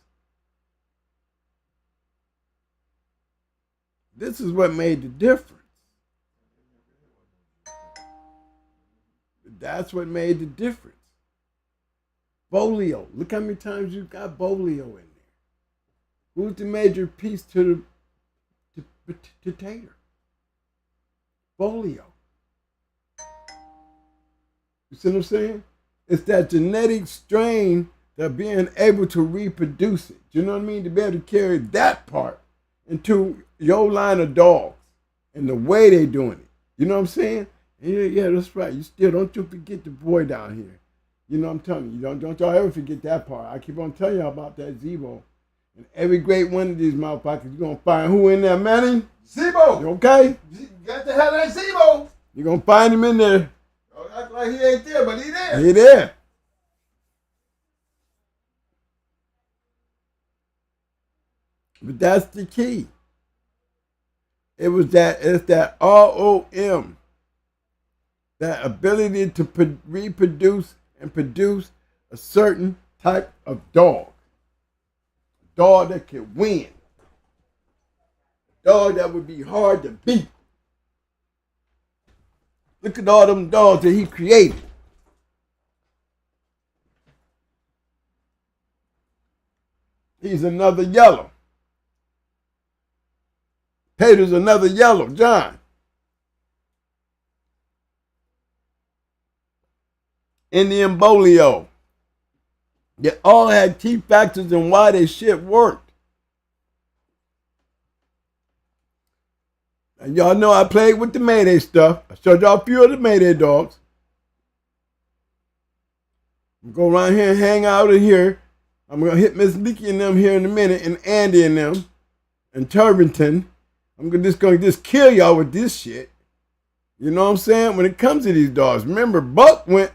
This is what made the difference. That's what made the difference. Bolio. Look how many times you've got Bolio in there. Who's the major piece to the potato? Bolio. You see what I'm saying? It's that genetic strain that being able to reproduce it. You know what I mean? To be able to carry that part into your line of dogs and the way they doing it. You know what I'm saying? Yeah, that's right. You still don't you forget the boy down here. You know what I'm telling you. Don't y'all ever forget that part. I keep on telling y'all about that Zebo. And every great one of these motherfuckers, you're going to find who in there, Manny? Zebo. You okay? You got to have that Zebo. You're going to find him in there. Don't act like he ain't there, but he there. He there. But that's the key. It's that ROM. That ability to reproduce and produce a certain type of dog. A dog that can win. A dog that would be hard to beat. Look at all them dogs that he created. He's another yellow. Peter's another yellow, John. Indian Bolio. They all had key factors in why their shit worked. And y'all know I played with the MAYDAY stuff. I showed y'all a few of the MAYDAY dogs. I'm going to go around here and hang out in here. I'm going to hit Miss Leakey and them here in a minute, and Andy and them, and Turbington. I'm just going to kill y'all with this shit. You know what I'm saying? When it comes to these dogs. Remember, Buck went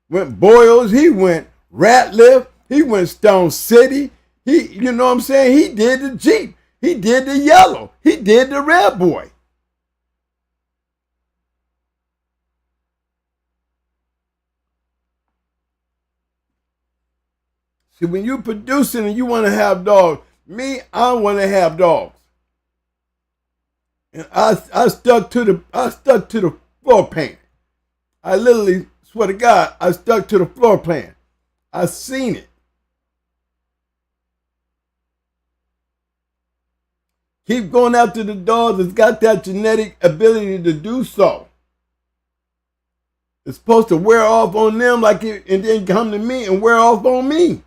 Boyles, he went Ratliff, he went Stone City. You know what I'm saying? He did the Jeep. He did the yellow. He did the red boy. See, when you're producing and you want to have dogs, I want to have dogs. And I stuck to the floor plan. I literally swear to God, I stuck to the floor plan. I seen it. Keep going after the dogs that's got that genetic ability to do so. It's supposed to wear off on them and then come to me and wear off on me.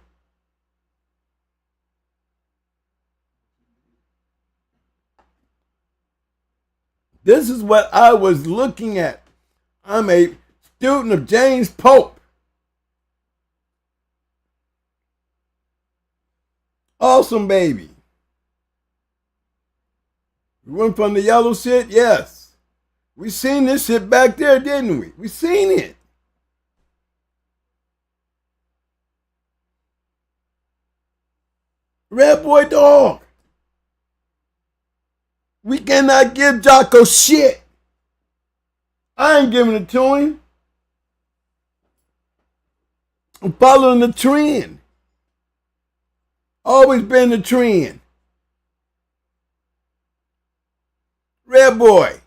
This is what I was looking at. I'm a student of James Pope. Awesome baby. We went from the yellow shit, yes. We seen this shit back there, didn't we? We seen it. Red boy dog. We cannot give Jocko shit. I ain't giving it to him. I'm following the trend. Always been the trend. Red boy.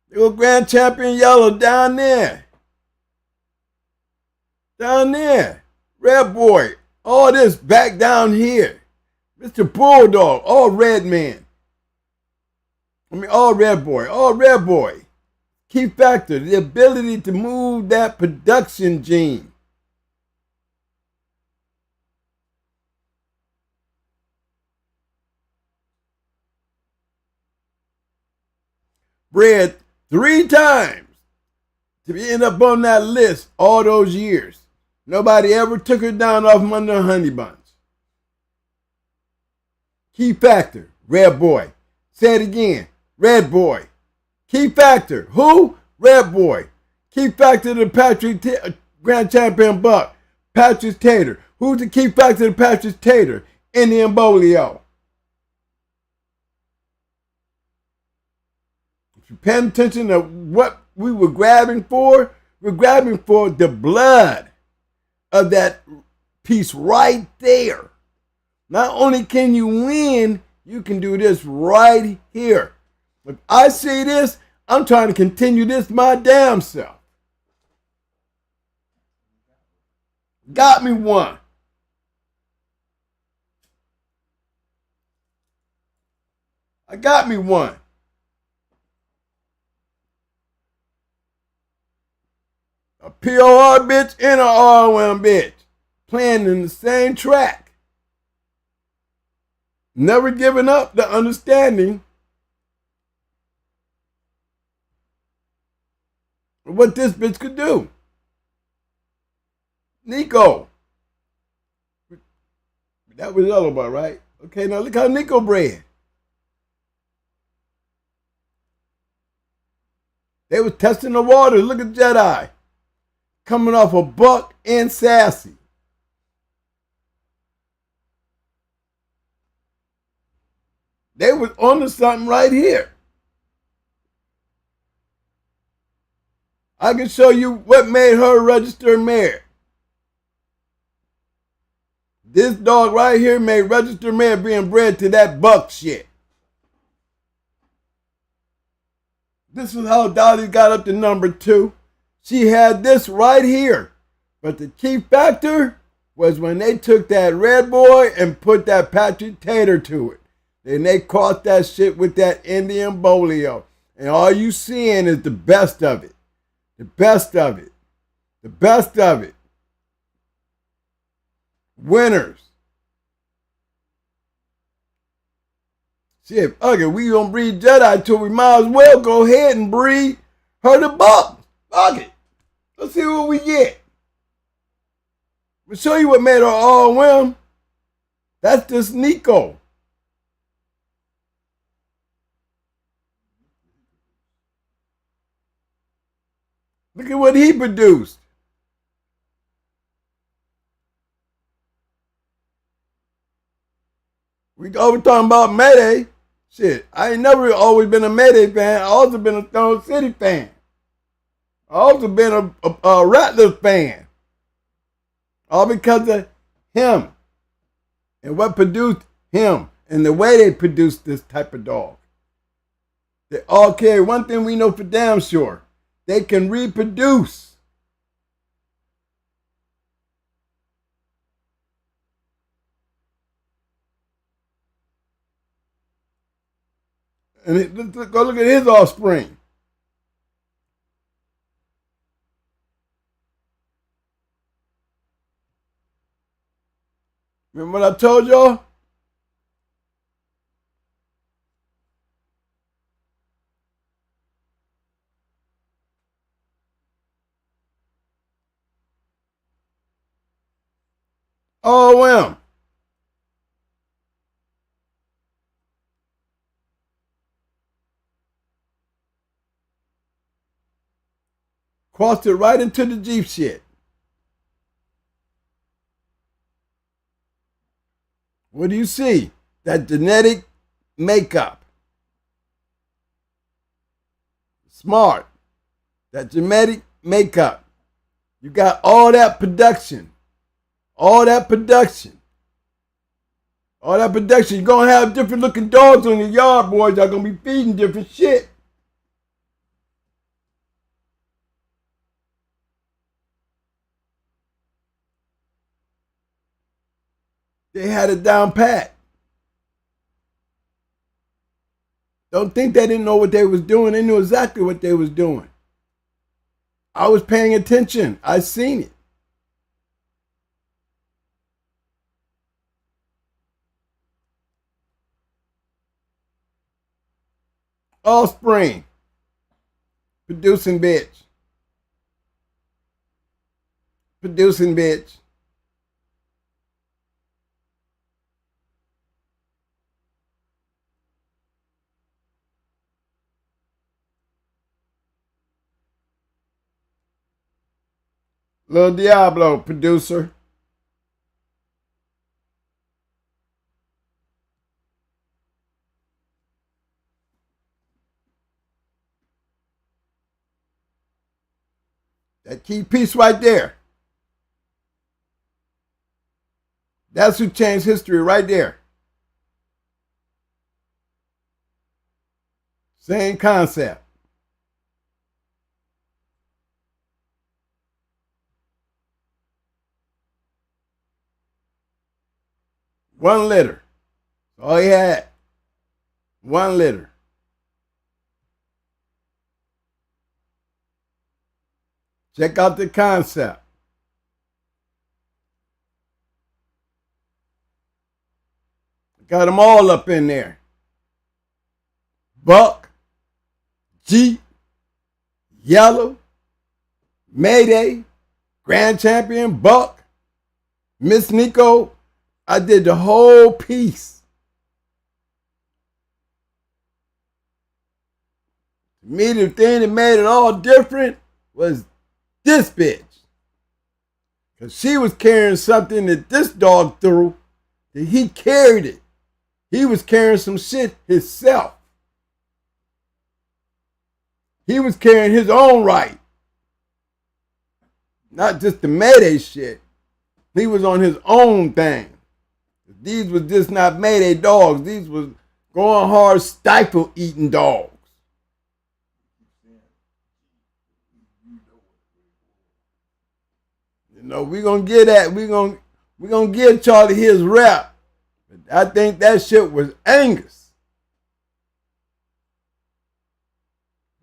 They go Grand Champion Yellow down there. Down there. Red Boy, all this back down here. Mr. Bulldog, all red man. All red boy, all red boy. Key factor, the ability to move that production gene. Bred 3 times to end up on that list all those years. Nobody ever took her down off from under honey buns. Key factor, red boy. Say it again, red boy. Key factor, who? Red boy. Key factor to Patrick Grand Champion Buck, Patrick Tater. Who's the key factor to Patrick Tater? Indian Bolio. If you're paying attention to what we were grabbing for, we're grabbing for the blood of that piece right there. Not only can you win, you can do this right here. If I see this, I'm trying to continue this my damn self. Got me one. I got me one. A POR bitch and an ROM bitch playing in the same track. Never giving up the understanding of what this bitch could do. Nico. That was YELLOWBUCK, right? Okay, now look how Nico bred. They was testing the waters. Look at Jedi. Coming off a buck and sassy. They was onto something right here. I can show you what made her a registered mare. This dog right here made registered mare being bred to that buck shit. This is how Dolly got up to number 2. She had this right here. But the key factor was when they took that red boy and put that Patrick Tater to it. And they caught that shit with that Indian Bolio. And all you seeing is the best of it. The best of it. The best of it. Winners. Shit, fuck it. We gonna breed Jedi till we might as well go ahead and breed her the buck. Fuck it. Let's see what we get. We'll show you what made her all win. That's this Nico. Look at what he produced. We always talking about MAYDAY. Shit, I ain't never always been a MAYDAY fan. I also been a Stone City fan. I also been a Rattlers fan. All because of him. And what produced him. And the way they produced this type of dog. They all carry one thing we know for damn sure. They can reproduce. And go look at his offspring. Remember what I told y'all? OM. Crossed it right into the Jeep shit. What do you see? That genetic makeup. Smart. That genetic makeup. You got all that production. All that production. All that production. You're going to have different looking dogs on your yard, boys. Y'all going to be feeding different shit. They had it down pat. Don't think they didn't know what they was doing. They knew exactly what they was doing. I was paying attention. I seen it. Offspring. Producing bitch. Producing bitch. Lil Diablo, producer. That key piece right there. That's who changed history right there. Same concept. One liter. All he had. 1 liter. Check out the concept. Got them all up in there. Buck, G, Yellow, Mayday, Grand Champion, Buck, Miss Nico. I did the whole piece. To me, the thing that made it all different was this bitch. Because she was carrying something that this dog threw, that he carried it. He was carrying some shit himself. He was carrying his own right. Not just the Mayday shit. He was on his own thing. These was just not Mayday dogs. These was going hard, stifle eating dogs. You know, we're gonna get that. We're gonna give Charlie his rep. But I think that shit was Angus.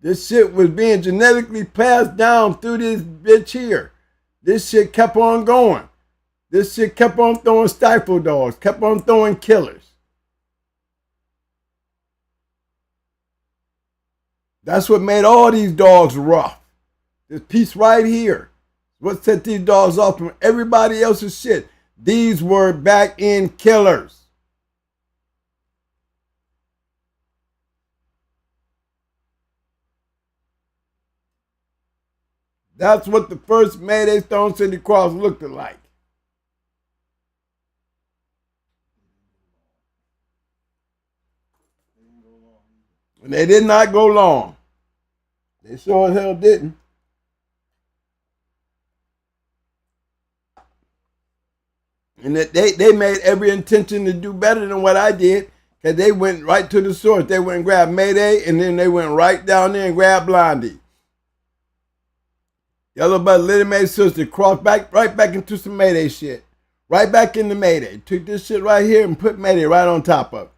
This shit was being genetically passed down through this bitch here. This shit kept on going. This shit kept on throwing stifle dogs, kept on throwing killers. That's what made all these dogs rough. This piece right here. What set these dogs off from everybody else's shit. These were back end killers. That's what the first Mayday Stone City Cross looked like. And they did not go long. They sure as hell didn't. And that they made every intention to do better than what I did, because they went right to the source. They went and grabbed Mayday, and then they went right down there and grabbed Blondie. YELLOWBUCK, Little May's sister, crossed right back into some Mayday shit. Right back into Mayday. Took this shit right here and put Mayday right on top of it.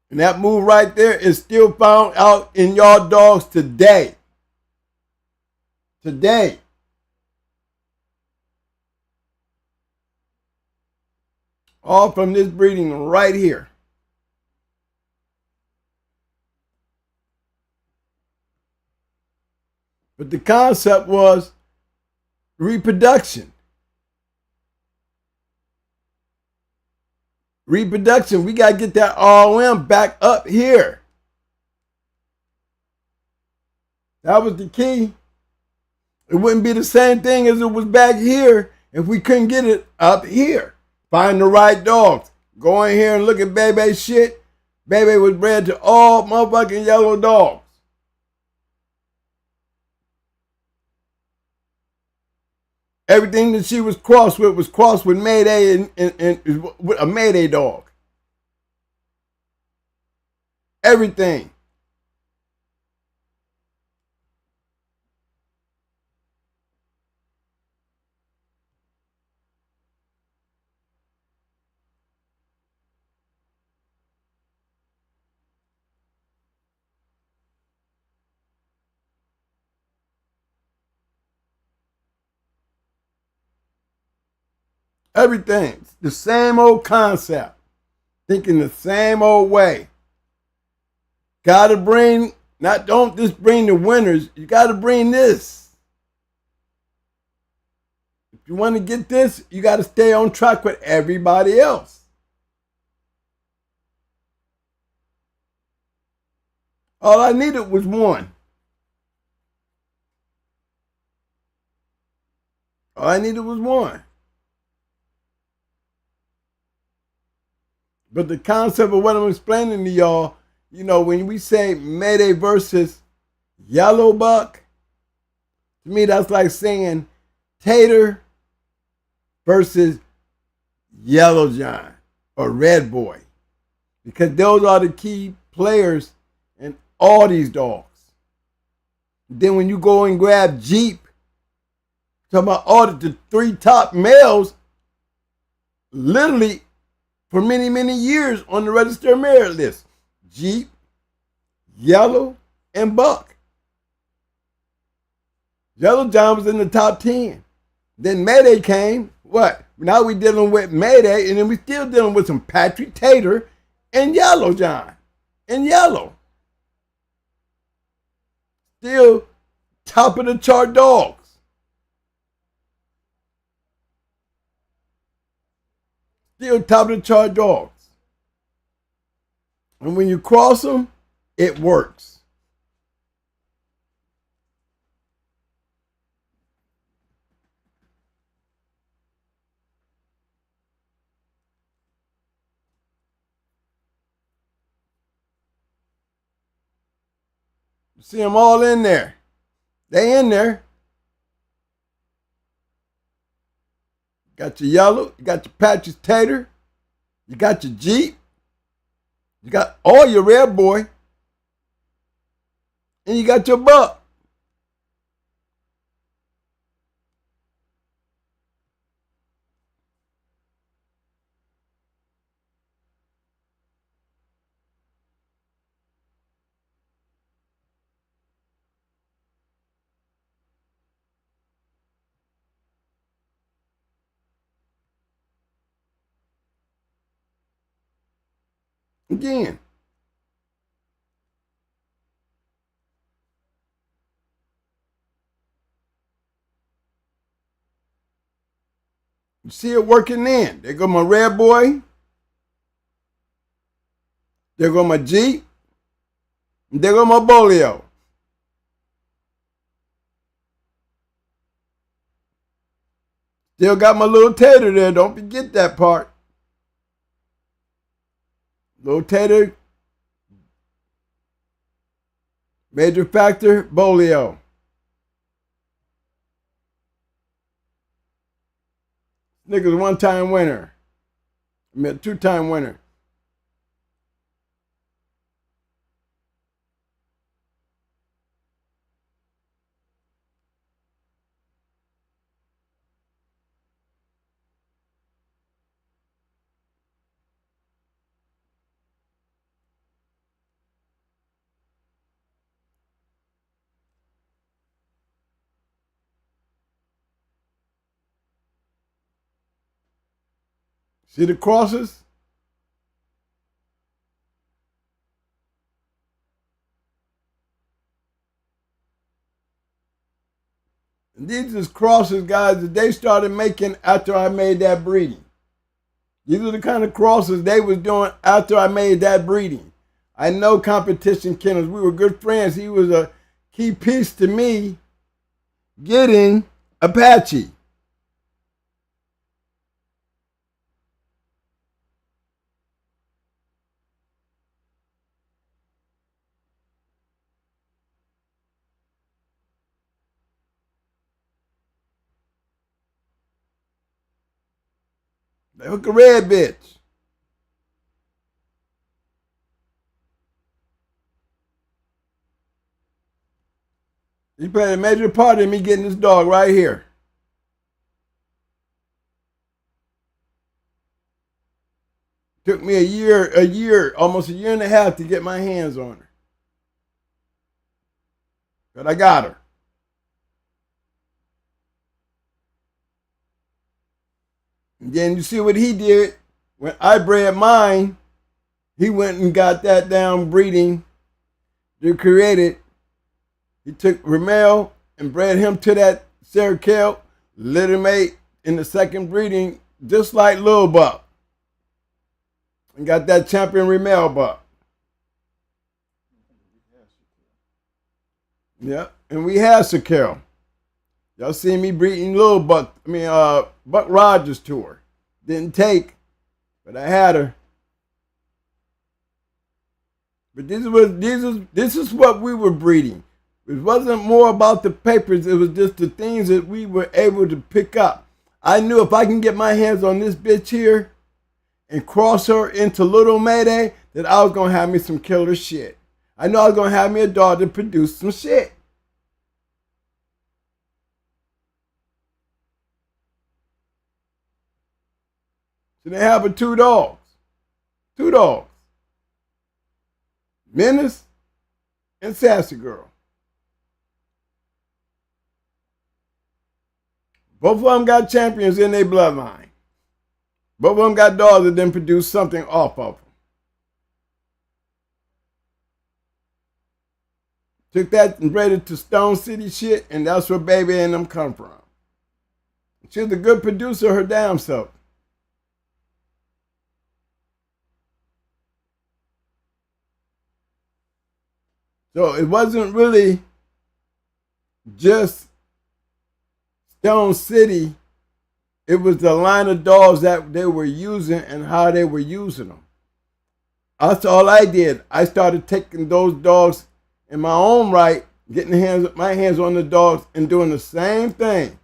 And that move right there is still found out in y'all dogs today. Today. All from this breeding right here. But the concept was reproduction. Reproduction, we got to get that ROM back up here. That was the key. It wouldn't be the same thing as it was back here if we couldn't get it up here. Find the right dogs. Go in here and look at Baby's shit. Baby was bred to all motherfucking yellow dogs. Everything that she was crossed with Mayday and with a Mayday dog. Everything. Everything. The same old concept. Thinking the same old way. Gotta bring, don't just bring the winners, you gotta bring this. If you want to get this, you gotta stay on track with everybody else. All I needed was one. All I needed was one. But the concept of what I'm explaining to y'all, you know, when we say Mayday versus YELLOWBUCK, to me that's like saying Tater versus Yellow John or Red Boy. Because those are the key players in all these dogs. Then when you go and grab Jeep, talking about all the three top males, literally for many, many years on the registered merit list. Jeep, Yellow, and Buck. Yellow John was in the top 10. Then Mayday came. What? Now we dealing with Mayday, and then we still dealing with some Patrick Tater and Yellow John. And Yellow. Still top of the chart dogs. Still top of the chart dogs. And when you cross them, it works. You see them all in there. They in there. Got your Yellow, you got your Patrick Tater, you got your Jeep, you got all your Red Boy, and you got your Buck. Again, you see it working in. There go my Red Boy. There go my Jeep. And there go my Bolio. Still got my little Tater there. Don't forget that part. Little Tater. Major factor, Bolio. Nigga's a one-time winner. I mean, a two-time winner. See the crosses? And these are crosses, guys, that they started making after I made that breeding. These are the kind of crosses they was doing after I made that breeding. I know Competition Kennels. We were good friends. He was a key piece to me getting Apache. They hook a red bitch. He played a major part in me getting this dog right here. Took me almost a year and a half to get my hands on her. But I got her. And then you see what he did. When I bred mine, he went and got that down breeding to create it. He took Ramel and bred him to that Serkel, let him mate in the second breeding, just like Lil Buck. And got that champion Ramel buck. Yeah, and we had Serkel. Y'all see me breeding Lil Buck, Buck Rogers tour. Didn't take, but I had her. But this is what we were breeding. It wasn't more about the papers. It was just the things that we were able to pick up. I knew if I can get my hands on this bitch here and cross her into Little Mayday, that I was going to have me some killer shit. I know I was going to have me a dog to produce some shit. So they have two dogs. Two dogs. Menace and Sassy Girl. Both of them got champions in their bloodline. Both of them got dogs that then produce something off of them. Took that and bred it to Stone City shit, and that's where Baby and them come from. She was a good producer her damn self. So it wasn't really just Stone City. It was the line of dogs that they were using and how they were using them. That's all I did. I started taking those dogs in my own right, getting my hands on the dogs and doing the same thing.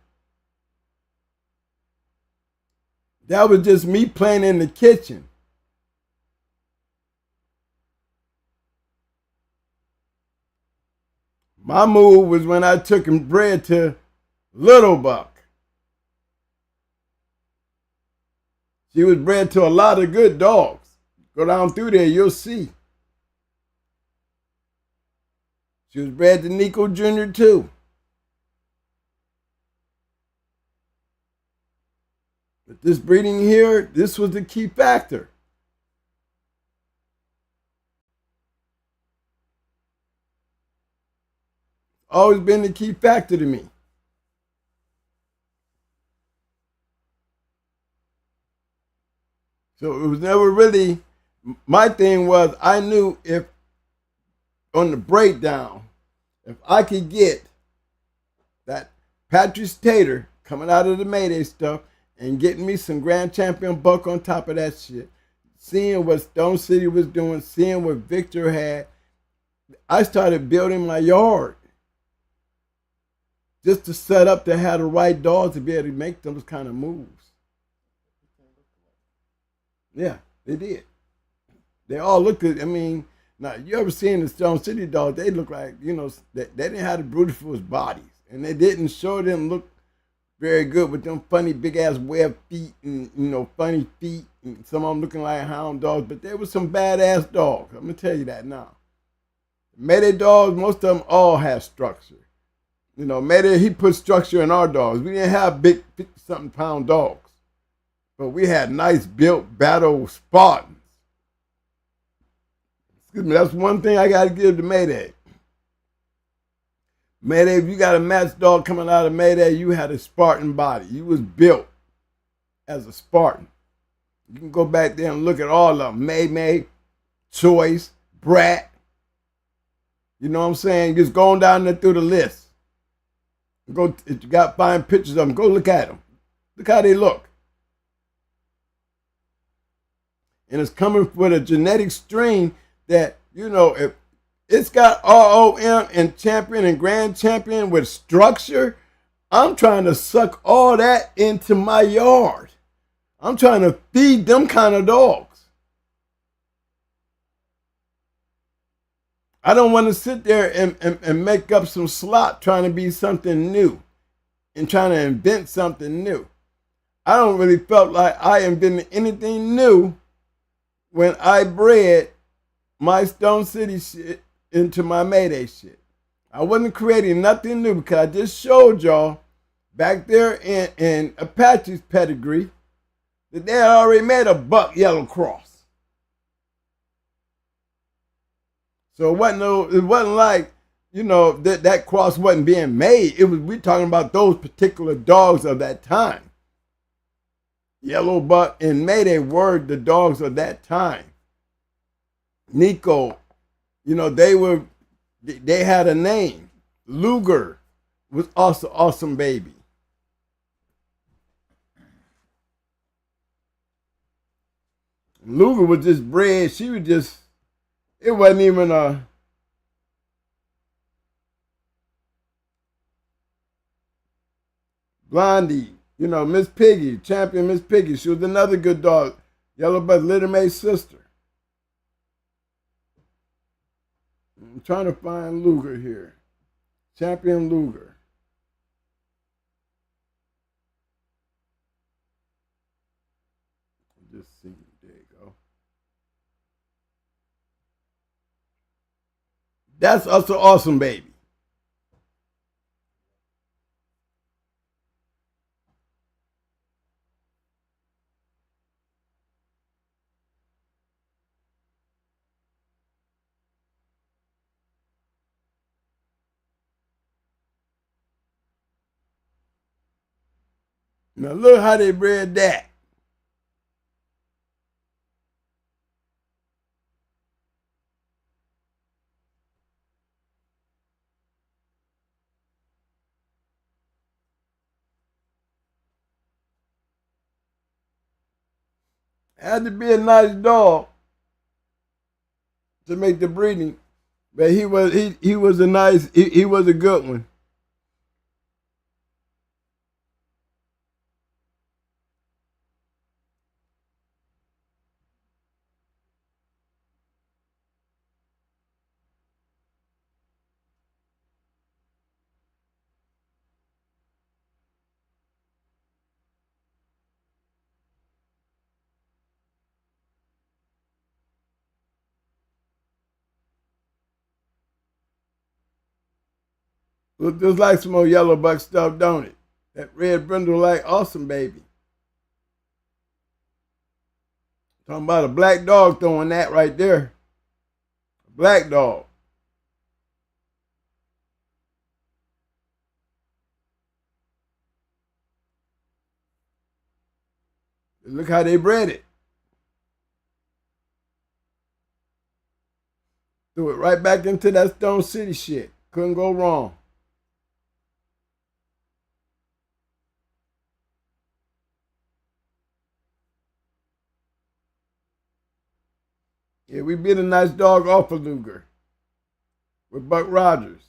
That was just me playing in the kitchen. My move was when I took and bred to Little Buck. She was bred to a lot of good dogs. Go down through there, you'll see. She was bred to Nico Jr. too. But this breeding here, this was the key factor. Always been the key factor to me. So it was never really, my thing was I knew if on the breakdown, if I could get that Patrick Tater coming out of the Mayday stuff and getting me some Grand Champion buck on top of that shit, seeing what Stone City was doing, seeing what Victor had, I started building my yard just to set up to have the right dogs to be able to make those kind of moves. Yeah, they did. They all looked good. I mean, now you ever seen the Stone City dogs? They look like, they didn't have the beautiful bodies. And they didn't look very good with them funny big ass webbed feet and, funny feet. And some of them looking like hound dogs, but they were some badass dogs. I'm going to tell you that now. Mayday dogs, most of them all have structure. Mayday, he put structure in our dogs. We didn't have big 50-something pound dogs. But we had nice built battle Spartans. Excuse me, that's one thing I got to give to Mayday. Mayday, if you got a match dog coming out of Mayday, you had a Spartan body. You was built as a Spartan. You can go back there and look at all of them. May, Choice, Brat. You know what I'm saying? Just going down there through the list. Go, if you got fine pictures of them, go look at them. Look how they look. And it's coming with a genetic strain that, if it's got ROM and champion and grand champion with structure, I'm trying to suck all that into my yard. I'm trying to feed them kind of dogs. I don't want to sit there and make up some slop trying to be something new and trying to invent something new. I don't really felt like I invented anything new when I bred my Stone City shit into my Mayday shit. I wasn't creating nothing new because I just showed y'all back there in Apache's pedigree that they had already made a buck yellow cross. So it wasn't like, that cross wasn't being made. We talking about those particular dogs of that time. Yellow Buck and Mayday were the dogs of that time. Nico, they had a name. Luger was also awesome baby. Luger was just bred. It wasn't even a. Blondie, Miss Piggy, champion Miss Piggy. She was another good dog. Yellow Buck, Little May's sister. I'm trying to find Luger here. Champion Luger. Just see. There you go. That's also awesome baby. Now look how they bred that. Had to be a nice dog to make the breeding, but he was a good one. Look just like some old yellow buck stuff, don't it? That red brindle like awesome baby. Talking about a black dog throwing that right there. A black dog. Look how they bred it. Threw it right back into that Stone City shit. Couldn't go wrong. Yeah, we beat a nice dog off of Luger with Buck Rogers.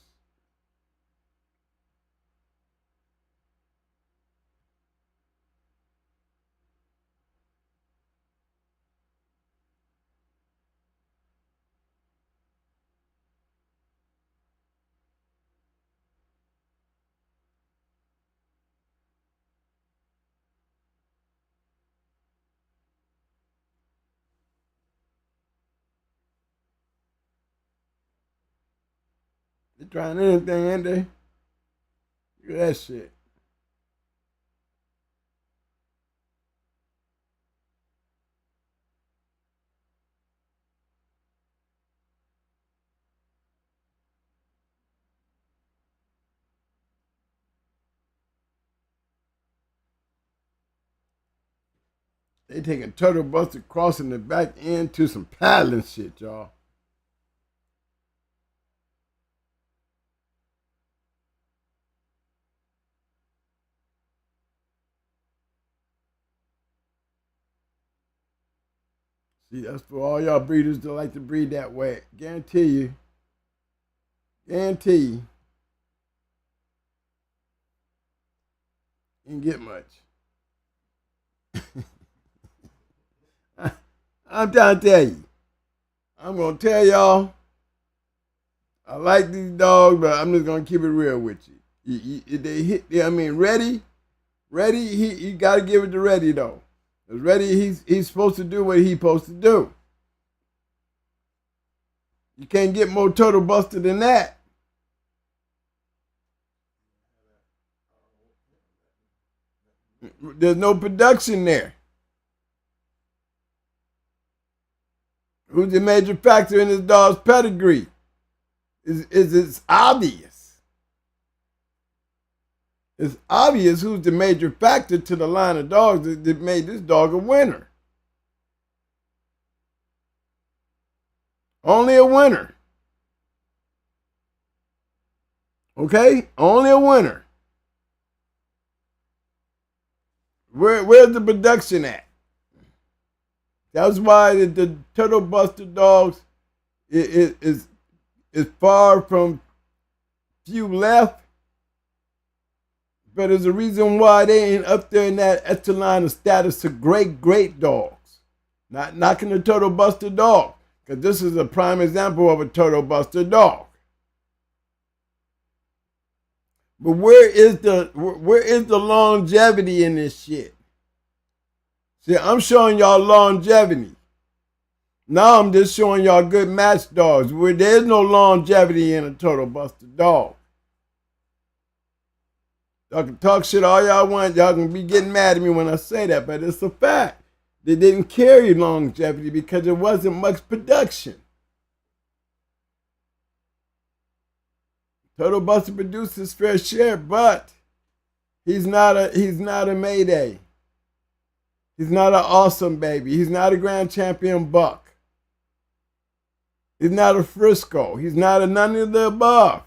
They trying anything, ain't they? Look at that shit. They taking turtle buster crossing the back end to some paddling shit, y'all. See, that's for all y'all breeders that like to breed that way. Guarantee you. You didn't get much. I'm trying to tell you. I'm going to tell y'all, I like these dogs, but I'm just going to keep it real with you. Ready, he got to give it to Ready, though. Because Ready, he's supposed to do what he's supposed to do. You can't get more turtle buster than that. There's no production there. Who's the major factor in this dog's pedigree? It's obvious. It's obvious who's the major factor to the line of dogs that made this dog a winner. Only a winner. Okay? Only a winner. Where's the production at? That's why the Turtle Buster dogs is far from few left. But there's a reason why they ain't up there in that echelon of status of great dogs. Not knocking the Turtle Buster dog, because this is a prime example of a Turtle Buster dog. But where is the longevity in this shit? See, I'm showing y'all longevity. Now I'm just showing y'all good match dogs where there's no longevity in a Turtle Buster dog. Y'all can talk shit all y'all want. Y'all can be getting mad at me when I say that, but it's a fact. They didn't carry longevity because there wasn't much production. Turtle Buster produced his fair share, but he's not a Mayday. He's not an awesome baby. He's not a grand champion buck. He's not a Frisco. He's not a none of the above.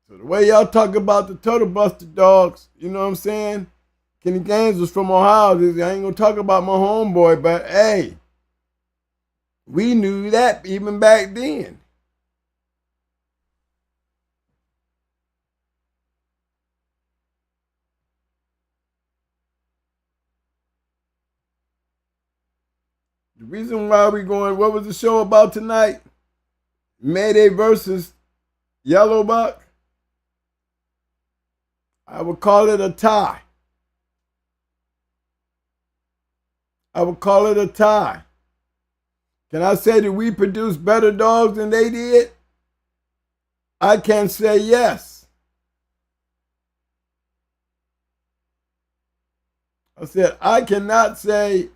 So the way y'all talk about the Turtle Buster dogs, you know what I'm saying? Kenny Gaines was from Ohio. I ain't gonna talk about my homeboy, but hey, we knew that even back then. The reason why we going, what was the show about tonight? Mayday versus Yellowbuck. I would call it a tie. I would call it a tie. Can I say that we produced better dogs than they did? I can say yes. I said I cannot say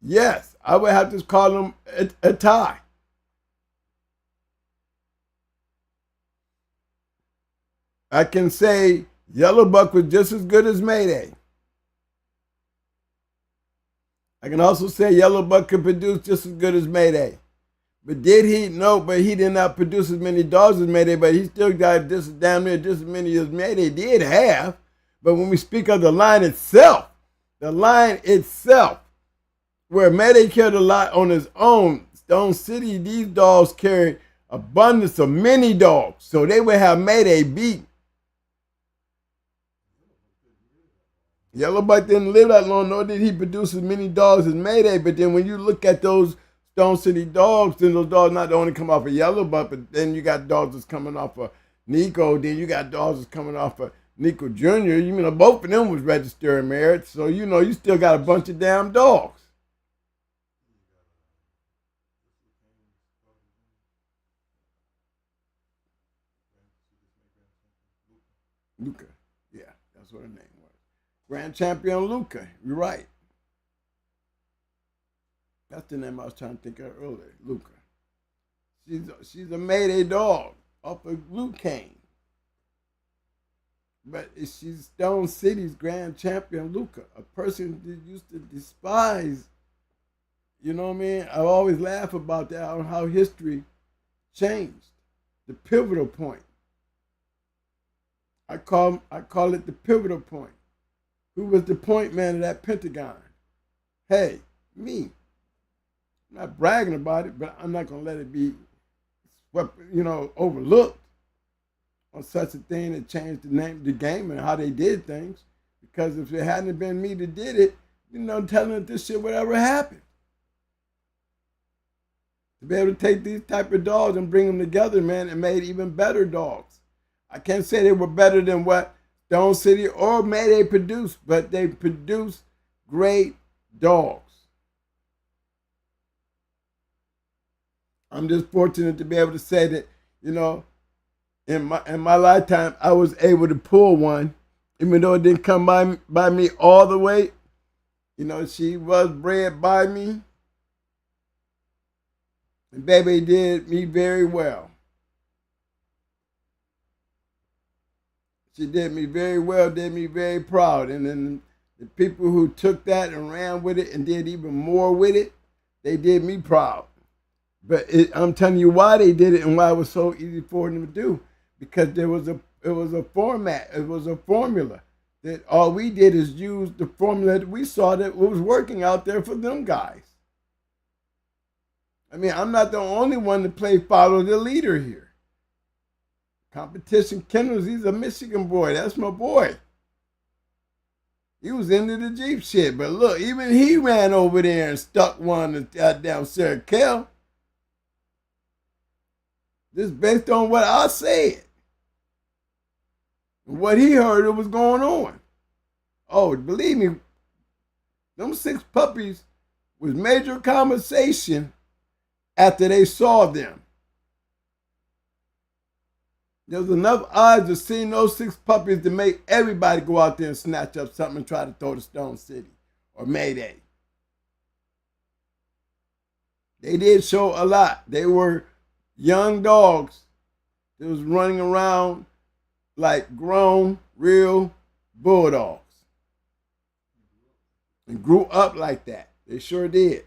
yes. I would have to call them a tie. I can say Yellowbuck was just as good as Mayday. I can also say Yellowbuck could produce just as good as Mayday. But did he? No, but he did not produce as many dogs as Mayday, but he still got just damn near just as many as Mayday did have. But when we speak of the line itself, where Mayday carried a lot on his own, Stone City, these dogs carried abundance of many dogs. So they would have Mayday beat. Yellowbuck didn't live that long, nor did he produce as many dogs as Mayday. But then when you look at those Stone City dogs, then those dogs not only come off of Yellowbuck, but then you got dogs that's coming off of Nico. Then you got dogs that's coming off of Nico Jr. You know, both of them was registered and married. So, you know, you still got a bunch of damn dogs. Luca. Yeah, that's what her name was. Grand Champion Luca. You're right. That's the name I was trying to think of earlier. Luca. She's a Mayday dog off of Blue Cane. But she's Stone City's Grand Champion Luca, a person that used to despise, you know what I mean? I always laugh about that, on how history changed. The pivotal point. I call it the pivotal point. Who was the point man of that Pentagon? Hey, me. I'm not bragging about it, but I'm not going to let it be, overlooked on such a thing that changed the game and how they did things. Because if it hadn't been me that did it, telling that this shit would ever happen. To be able to take these type of dogs and bring them together, man, it made even better dogs. I can't say they were better than what Stone City or Mayday produced, but they produced great dogs. I'm just fortunate to be able to say that, in my lifetime, I was able to pull one, even though it didn't come by me all the way. You know, she was bred by me. And baby did me very well. She did me very well, did me very proud. And then the people who took that and ran with it and did even more with it, they did me proud. But I'm telling you why they did it and why it was so easy for them to do. Because it was a format, it was a formula. That all we did is use the formula that we saw that was working out there for them guys. I mean, I'm not the only one to play follow the leader here. Competition Kennels, he's a Michigan boy. That's my boy. He was into the Jeep shit. But look, even he ran over there and stuck one down Sarah Kell. This based on what I said. What he heard that was going on. Oh, believe me, them 6 puppies was major conversation after they saw them. There's enough odds of seeing those 6 puppies to make everybody go out there and snatch up something and try to throw the Stone City or Mayday. They did show a lot. They were young dogs that was running around like grown, real bulldogs. And grew up like that. They sure did.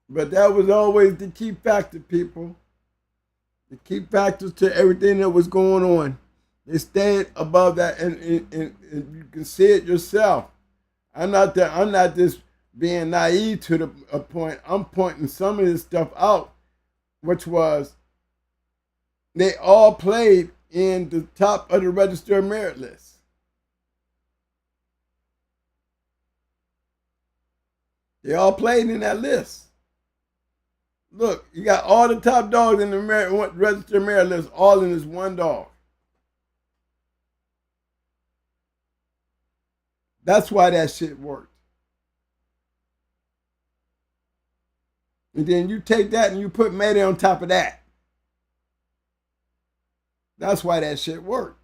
But that was always the key factor, people. The key factors to everything that was going on. They stayed above that, and you can see it yourself. I'm not just being naive to a point. I'm pointing some of this stuff out, which was they all played in the top of the registered merit list. They all played in that list. Look, you got all the top dogs in the registered merit list, all in this one dog. That's why that shit worked. And then you take that and you put Mayday on top of that. That's why that shit worked.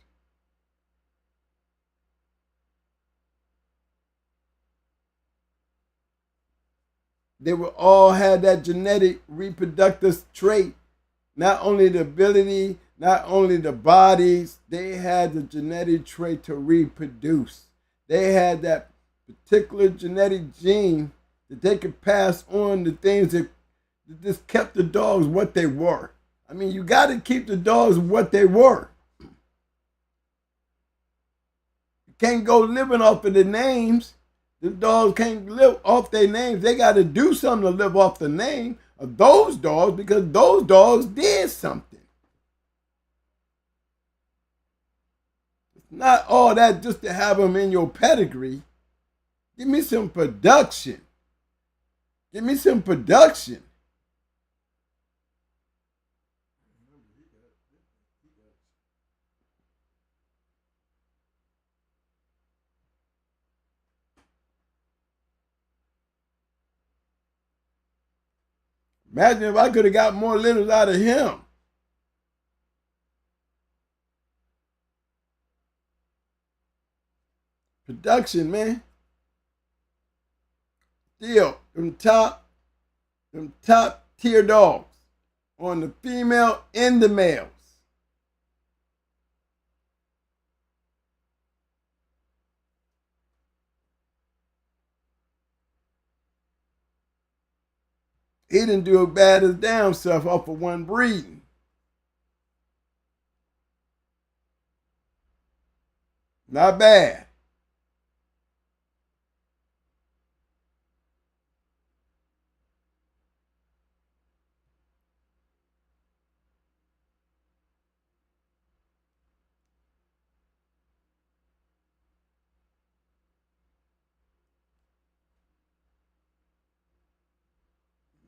They were all had that genetic reproductive trait. Not only the ability, not only the bodies, they had the genetic trait to reproduce. They had that particular genetic gene that they could pass on the things that just kept the dogs what they were. I mean, you got to keep the dogs what they were. You can't go living off of the names. The dogs can't live off their names. They got to do something to live off the name of those dogs because those dogs did something. It's not all that just to have them in your pedigree. Give me some production. Give me some production. Imagine if I could have got more litters out of him. Production, man. Still, them top tier dogs on the female and the males. He didn't do as bad as damn stuff off of one breeding. Not bad.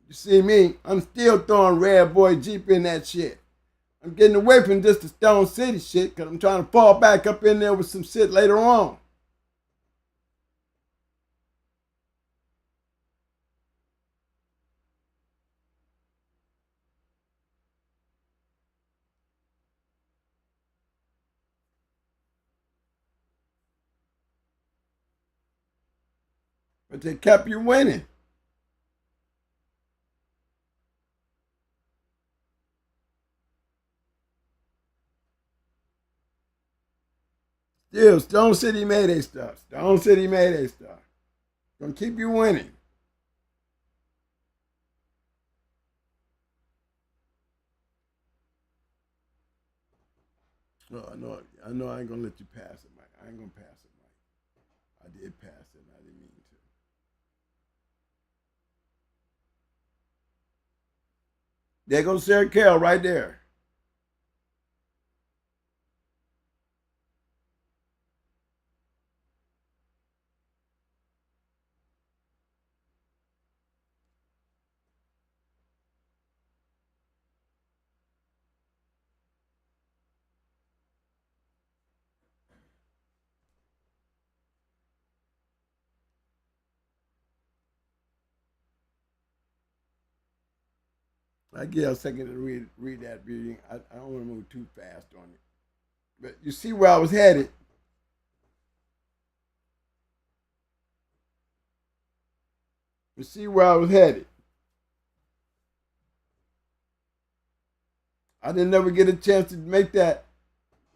You see me, I'm still throwing Red Boy Jeep in that shit. I'm getting away from just the Stone City shit because I'm trying to fall back up in there with some shit later on. But they kept you winning. Still, Stone City Mayday stuff. Stone City Mayday stuff. Gonna keep you winning. Oh, I know I ain't gonna let you pass it, Mike. I ain't gonna pass it, Mike. I did pass it, and I didn't mean to. There goes Sarah Carroll right there. I give you a second to read that reading. I don't want to move too fast on it. But you see where I was headed. You see where I was headed. I didn't ever get a chance to make that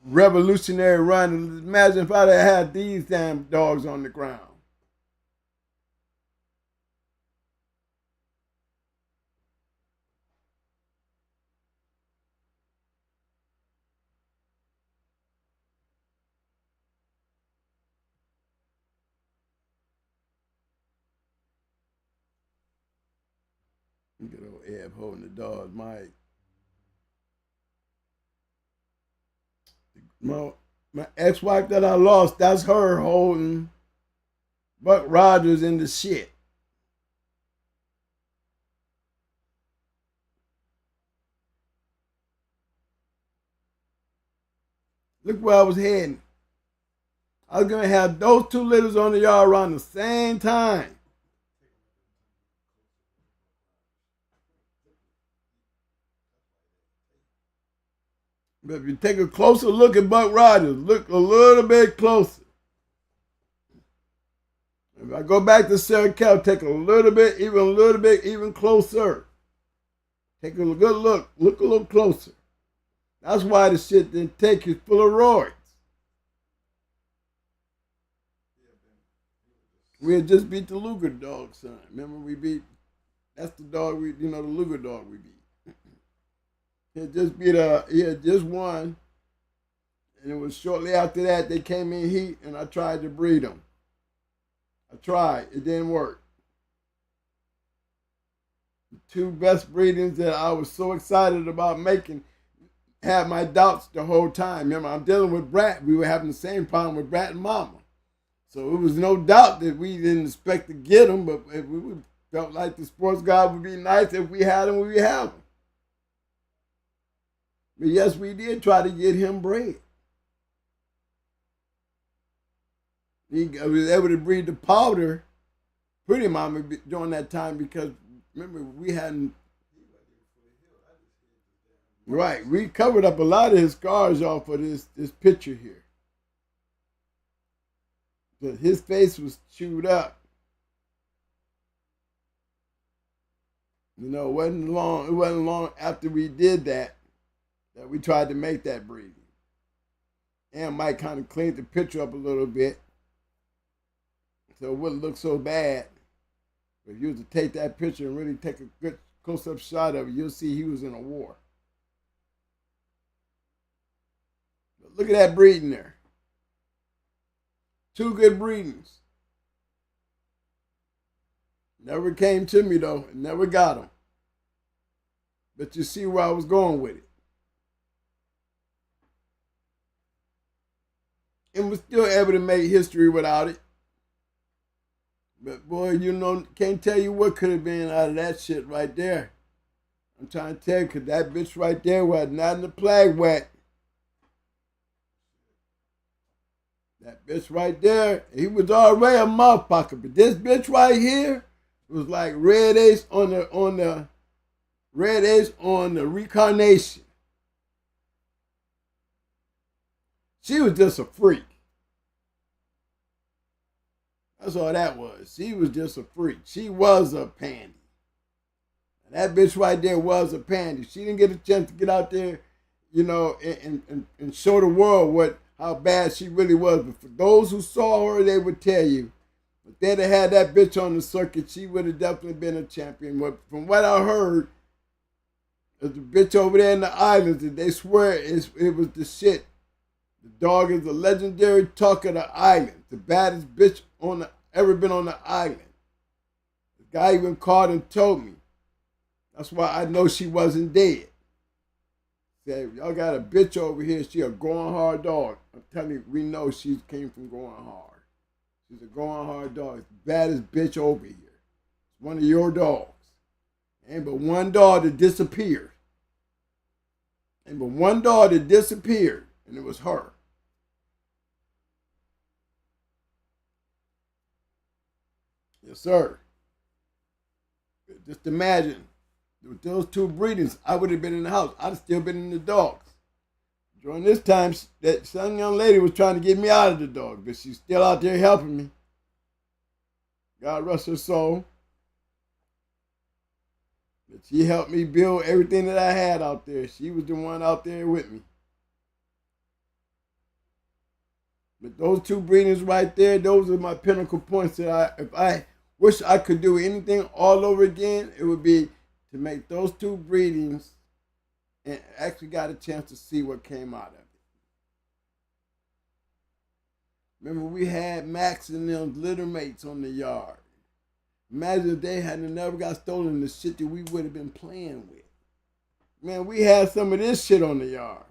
revolutionary run. Imagine if I'd have had these damn dogs on the ground. Good old Eb holding the dogs. My ex-wife that I lost, that's her holding Buck Rogers in the shit. Look where I was heading. I was going to have those two litters on the yard around the same time. But if you take a closer look at Buck Rogers, look a little bit closer. If I go back to Sarah Kell, take a little bit, even closer. Take a good look a little closer. That's why the shit didn't take you full of roids. We had just beat the Luger dog, son. Remember that's the dog the Luger dog we beat. He had just won. And it was shortly after that they came in heat and I tried to breed them. I tried, it didn't work. The two best breedings that I was so excited about making had my doubts the whole time. Remember, I'm dealing with Brat. We were having the same problem with Brat and Mama. So it was no doubt that we didn't expect to get them, but we felt like the sports god would be nice if we had them, we would have them. But yes, we did try to get him bred. He was able to breed the powder pretty much during that time because, remember, we hadn't. Right, we covered up a lot of his scars off of this picture here. But his face was chewed up. It wasn't long after we did that we tried to make that breeding. And Mike kind of cleaned the picture up a little bit so it wouldn't look so bad. But if you was to take that picture and really take a good close-up shot of it, you'll see he was in a war. But look at that breeding there. Two good breedings. Never came to me though, never got them. But you see where I was going with it. And was still able to make history without it. But boy, can't tell you what could have been out of that shit right there. I'm trying to tell you, because that bitch right there was not in the flag wet. That bitch right there, he was already a motherfucker. But this bitch right here was like red ace on the reincarnation. She was just a freak. That's all that was. She was just a freak. She was a pandy. And that bitch right there was a pandy. She didn't get a chance to get out there, you know, and show the world how bad she really was. But for those who saw her, they would tell you, if they'd have had that bitch on the circuit, she would have definitely been a champion. But from what I heard, there's a bitch over there in the islands, and they swear it was the shit. The dog is a legendary talk of the island, the baddest bitch ever been on the island. The guy even called and told me. That's why I know she wasn't dead. Said, y'all got a bitch over here. She a going hard dog. I'm telling you, we know she came from going hard. She's a going hard dog. It's the baddest bitch over here. It's one of your dogs. Ain't but one dog that disappeared. Ain't but one dog that disappeared, and it was her. Yes, sir. Just imagine, with those two breedings, I would have been in the house. I'd have still been in the dogs. During this time, that some young lady was trying to get me out of the dog, but she's still out there helping me. God rest her soul. But she helped me build everything that I had out there. She was the one out there with me. But those two breedings right there, those are my pinnacle points that if I wish I could do anything all over again, it would be to make those two breedings and actually got a chance to see what came out of it. Remember, we had Max and them litter mates on the yard. Imagine if they hadn't never got stolen, the shit that we would have been playing with. Man, we had some of this shit on the yard.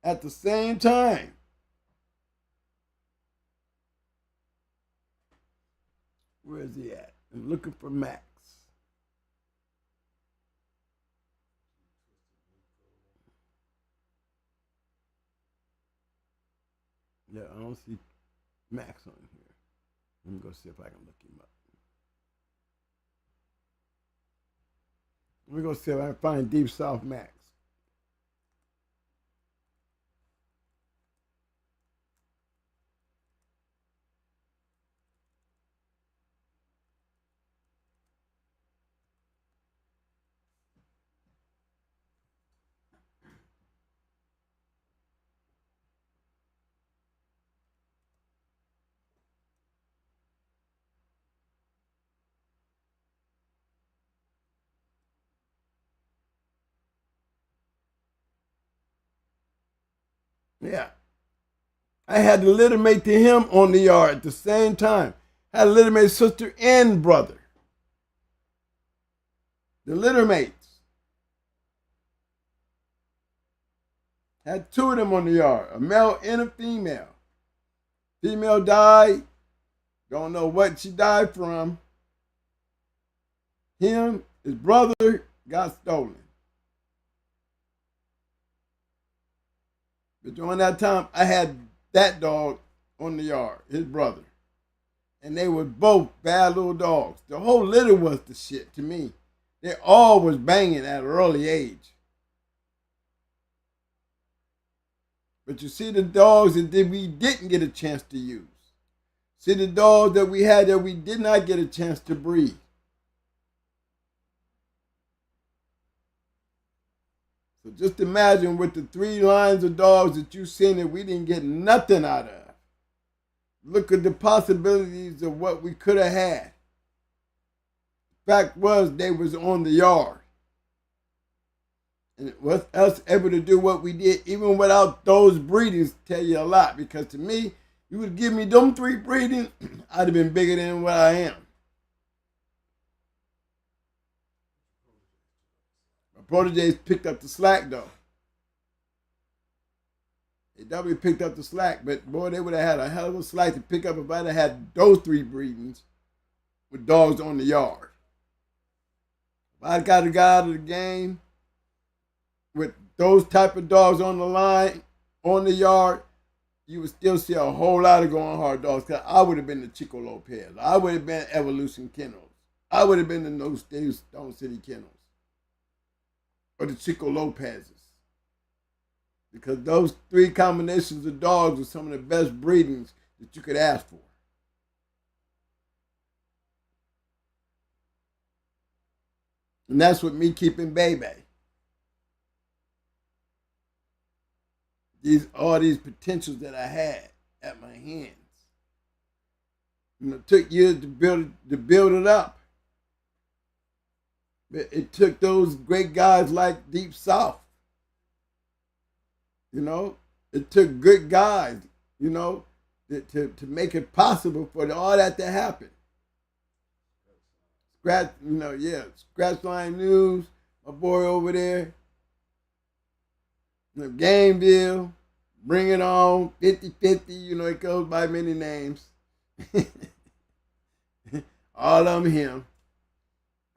At the same time. Where is he at? I'm looking for Max. Yeah, I don't see Max on here. Let me go see if I can look him up. Let me go see if I can find Deep South Max. Yeah. I had the litter mate to him on the yard at the same time. Had a litter mate sister and brother. The litter mates. Had two of them on the yard, a male and a female. Female died. Don't know what she died from. Him, his brother, got stolen. But during that time, I had that dog on the yard, his brother. And they were both bad little dogs. The whole litter was the shit to me. They all was banging at an early age. But you see the dogs that we didn't get a chance to use. See the dogs that we had that we did not get a chance to breed. So just imagine with the 3 lines of dogs that you've seen that we didn't get nothing out of. Look at the possibilities of what we could have had. Fact was, they was on the yard. And it was us able to do what we did, even without those breedings, tell you a lot. Because to me, you would give me them 3 breedings, I'd have been bigger than what I am. My proteges picked up the slack, though. They definitely picked up the slack, but boy, they would have had a hell of a slack to pick up if I'd have had those 3 breedings with dogs on the yard. If I got out of the game with those type of dogs on the line, on the yard, you would still see a whole lot of going hard dogs. Cause I would have been the Chico Lopez. I would have been Evolution Kennels. I would have been the No Stone City Kennels. Or the Chico Lopez's. Because those 3 combinations of dogs are some of the best breedings that you could ask for. And that's what me keeping BLOODLINES. All these potentials that I had at my hands. It took years to build it up. But it took those great guys like Deep South. It took good guys, to make it possible for all that to happen. Scratchline News, my boy over there. Gameville, Bring It On, 50-50, it goes by many names. All of them him.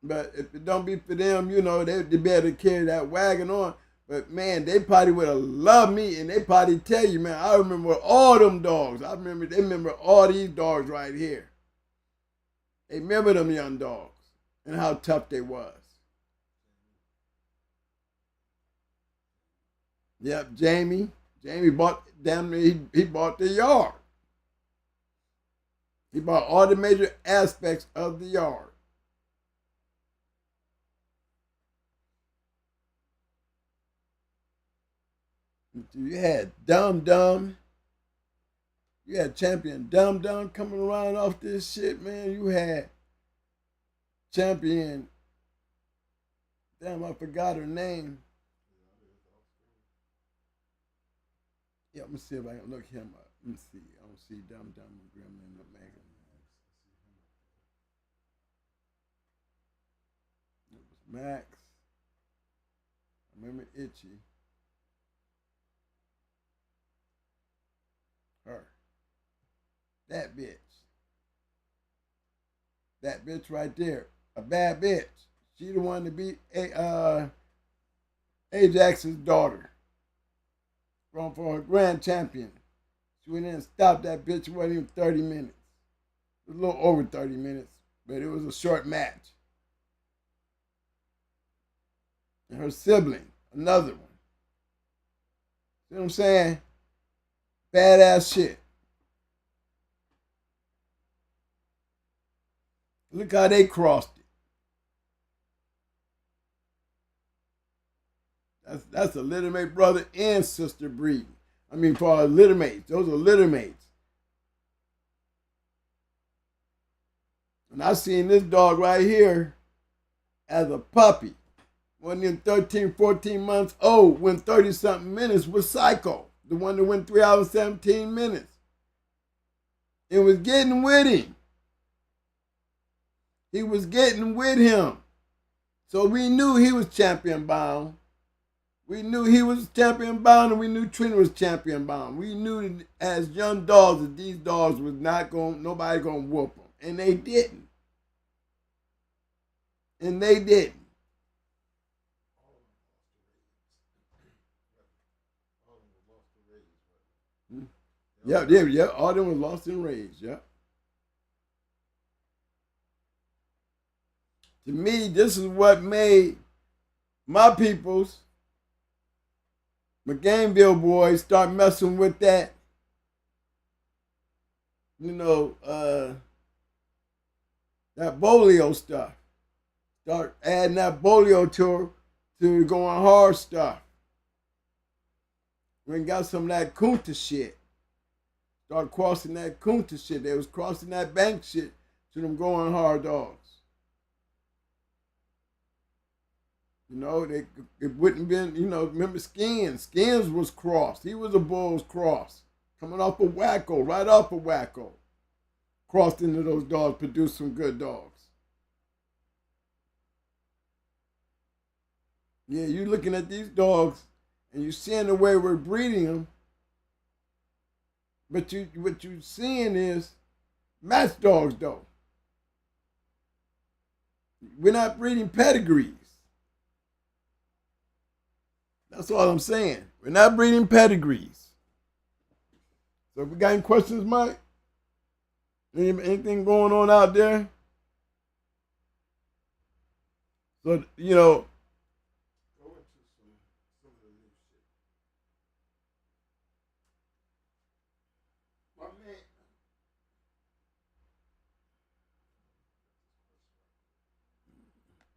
But if it don't be for them, they better carry that wagon on. But man, they probably would have loved me, and they probably tell you, man, I remember all them dogs. They remember all these dogs right here. They remember them young dogs and how tough they was. Yep, Jamie bought he bought the yard. He bought all the major aspects of the yard. You had Dum Dum. You had Champion Dum Dum coming around off this shit, man. You had Champion. Damn, I forgot her name. Yeah, let me see if I can look him up. Let me see. I don't see Dum Dum and Gremlin or Megan. It was Max. I remember Itchy. Her. That bitch. That bitch right there. A bad bitch. She the one to beat Ajax's daughter. Going for a grand champion. She went in and stopped that bitch. It wasn't even 30 minutes. It was a little over 30 minutes, but it was a short match. And her sibling, another one. See what I'm saying? Badass shit. Look how they crossed it. That's a littermate brother and sister breeding. I mean, for our littermates. Those are littermates. And I seen this dog right here as a puppy. When in 13, 14 months old, when 30-something minutes was Psycho. The one that went 3 hours, 17 minutes. It was getting with him. He was getting with him. So we knew he was champion bound. We knew he was champion bound, and we knew Trina was champion bound. We knew that as young dogs that these dogs was nobody gonna whoop them. And they didn't. And they didn't. Yeah. All of them was lost in rage. Yeah. To me, this is what made my peoples, my Gameville boys, start messing with that. That bolio stuff. Start adding that bolio to going hard stuff. We got some of that Kunta shit. Start crossing that Kunta shit. They was crossing that bank shit to them going hard dogs. It wouldn't been, remember Skins. Skins was crossed. He was a bull's cross. Coming off of Wacko, right off of Wacko. Crossed into those dogs, produced some good dogs. Yeah, you looking at these dogs and you seeing the way we're breeding them. But what you seeing is match dogs, though. We're not breeding pedigrees. That's all I'm saying. We're not breeding pedigrees. So if we got any questions, Mike? Anything going on out there? So,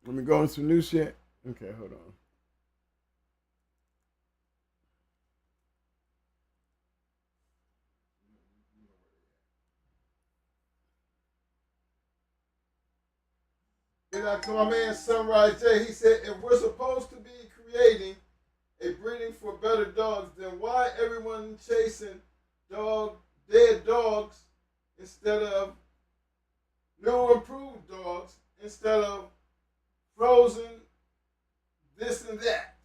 Let me go on some new shit. Okay, hold on. And I to my man Sunrise J, he said, if we're supposed to be creating a breeding for better dogs, then why everyone chasing dead dogs instead of new improved dogs, instead of frozen this and that?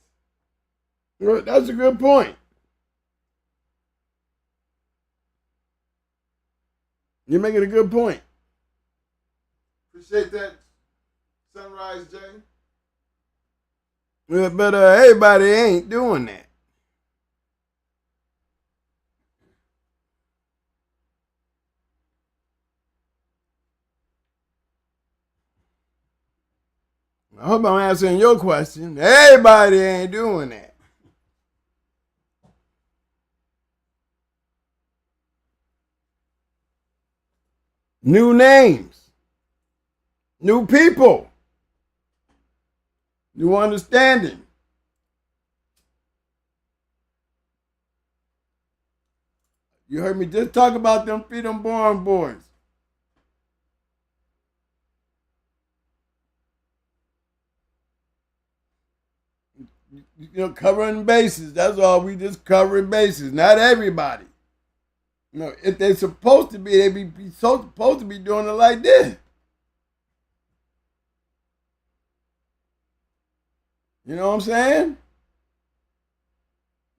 Well, that's a good point. You're making a good point. Appreciate that, Sunrise J. But everybody ain't doing that. I hope I'm answering your question. Everybody ain't doing that. New names, new people, new understanding. You heard me just talk about them freedom born boys. You know, covering bases. That's all. We just covering bases. Not everybody. You know, if they're supposed to be, they be so supposed to be doing it like this. You know what I'm saying?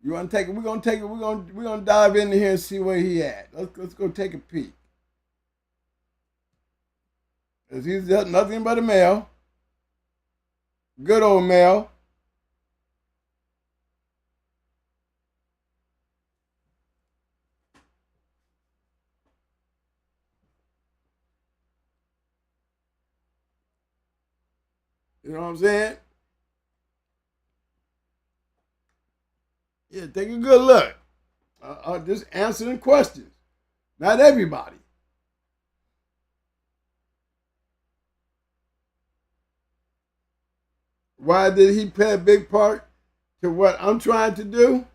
You want to take it? We're gonna take it. We're gonna dive into here and see where he at. Let's go take a peek. Cause he's just nothing but a male. Good old male. You know what I'm saying? Yeah, take a good look. I'll just answering questions. Not everybody. Why did he play a big part to what I'm trying to do?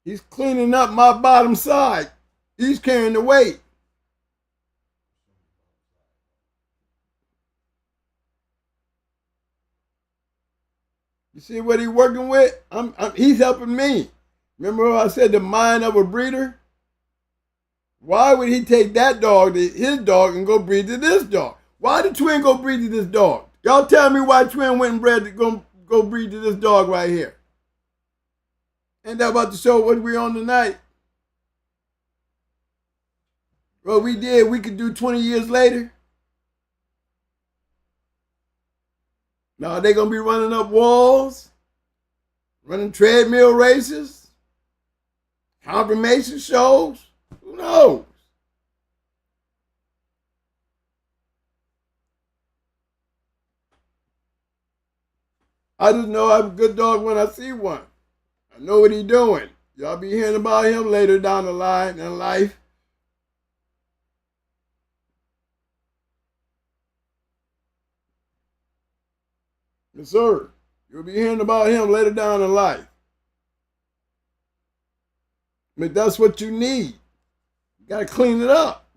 He's cleaning up my bottom side. He's carrying the weight. You see what he's working with? He's helping me. Remember I said the mind of a breeder? Why would he take that dog, his dog, and go breed to this dog? Why did Twin go breed to this dog? Y'all tell me why Twin went and bred to go breed to this dog right here. Ain't that about to show what we on tonight? Well, we did. We could do 20 years later. Now, they going to be running up walls, running treadmill races, confirmation shows. Who knows? I just know I'm a good dog when I see one. I know what he's doing. Y'all be hearing about him later down the line in life. Yes, sir. You'll be hearing about him later down in life. But that's what you need. You got to clean it up.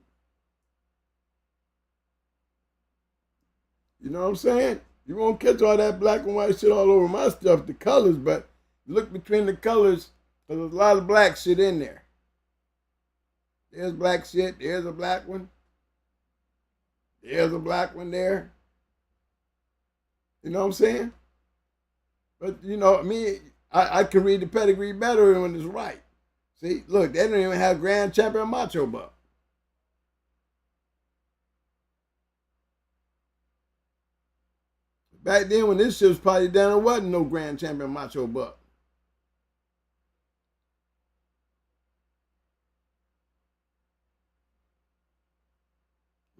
You know what I'm saying? You won't catch all that black and white shit all over my stuff, the colors, but look between the colors, there's a lot of black shit in there. There's black shit. There's a black one. There's a black one there. You know what I'm saying? But, you know, me, I can read the pedigree better when it's right. See, look, they don't even have grand champion macho buck. Back then when this shit was probably down, there wasn't no grand champion macho buck.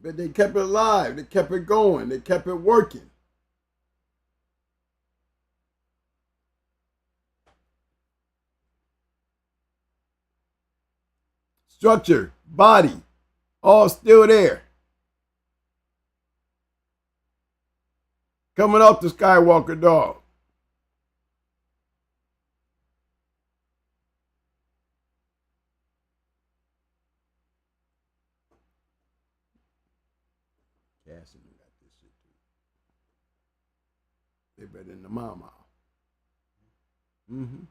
But they kept it alive. They kept it going. They kept it working. Structure, body, all still there. Coming off the Skywalker dog. Cassidy got this shit too. They better than the mama. Mm-hmm.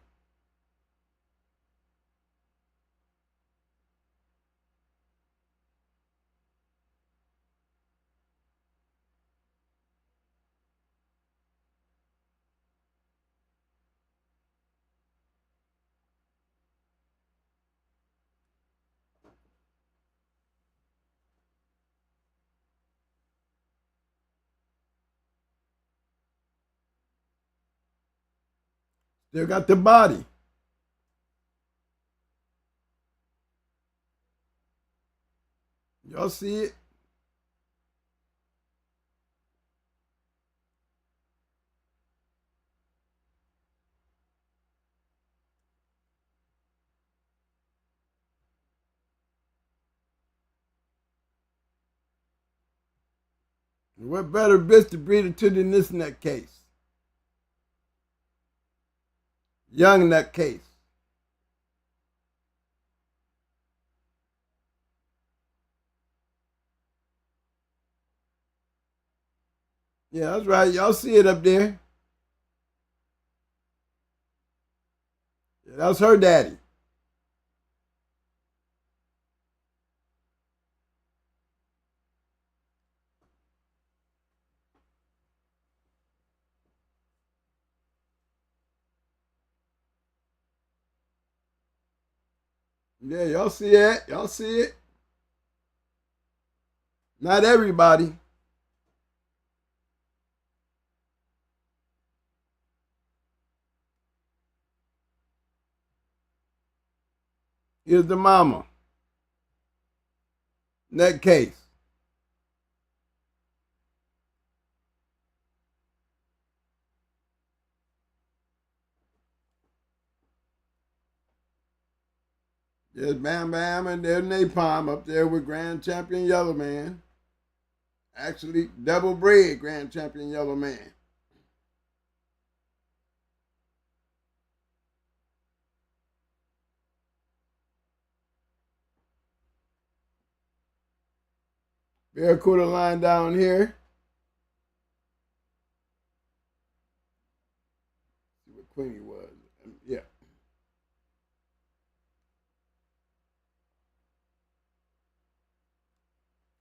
Still got the body. Y'all see it? What better bitch to breed it to than this nutcase? Young nutcase. Yeah, that's right. Y'all see it up there. Yeah, that's her daddy. Yeah, y'all see it. Y'all see it. Not everybody. Here's the mama. Nutcase. There's Bam Bam and there's Napalm up there with Grand Champion Yellow Man. Actually, double bred Grand Champion Yellow Man. Barracuda line down here. See what Queenie was. Yeah.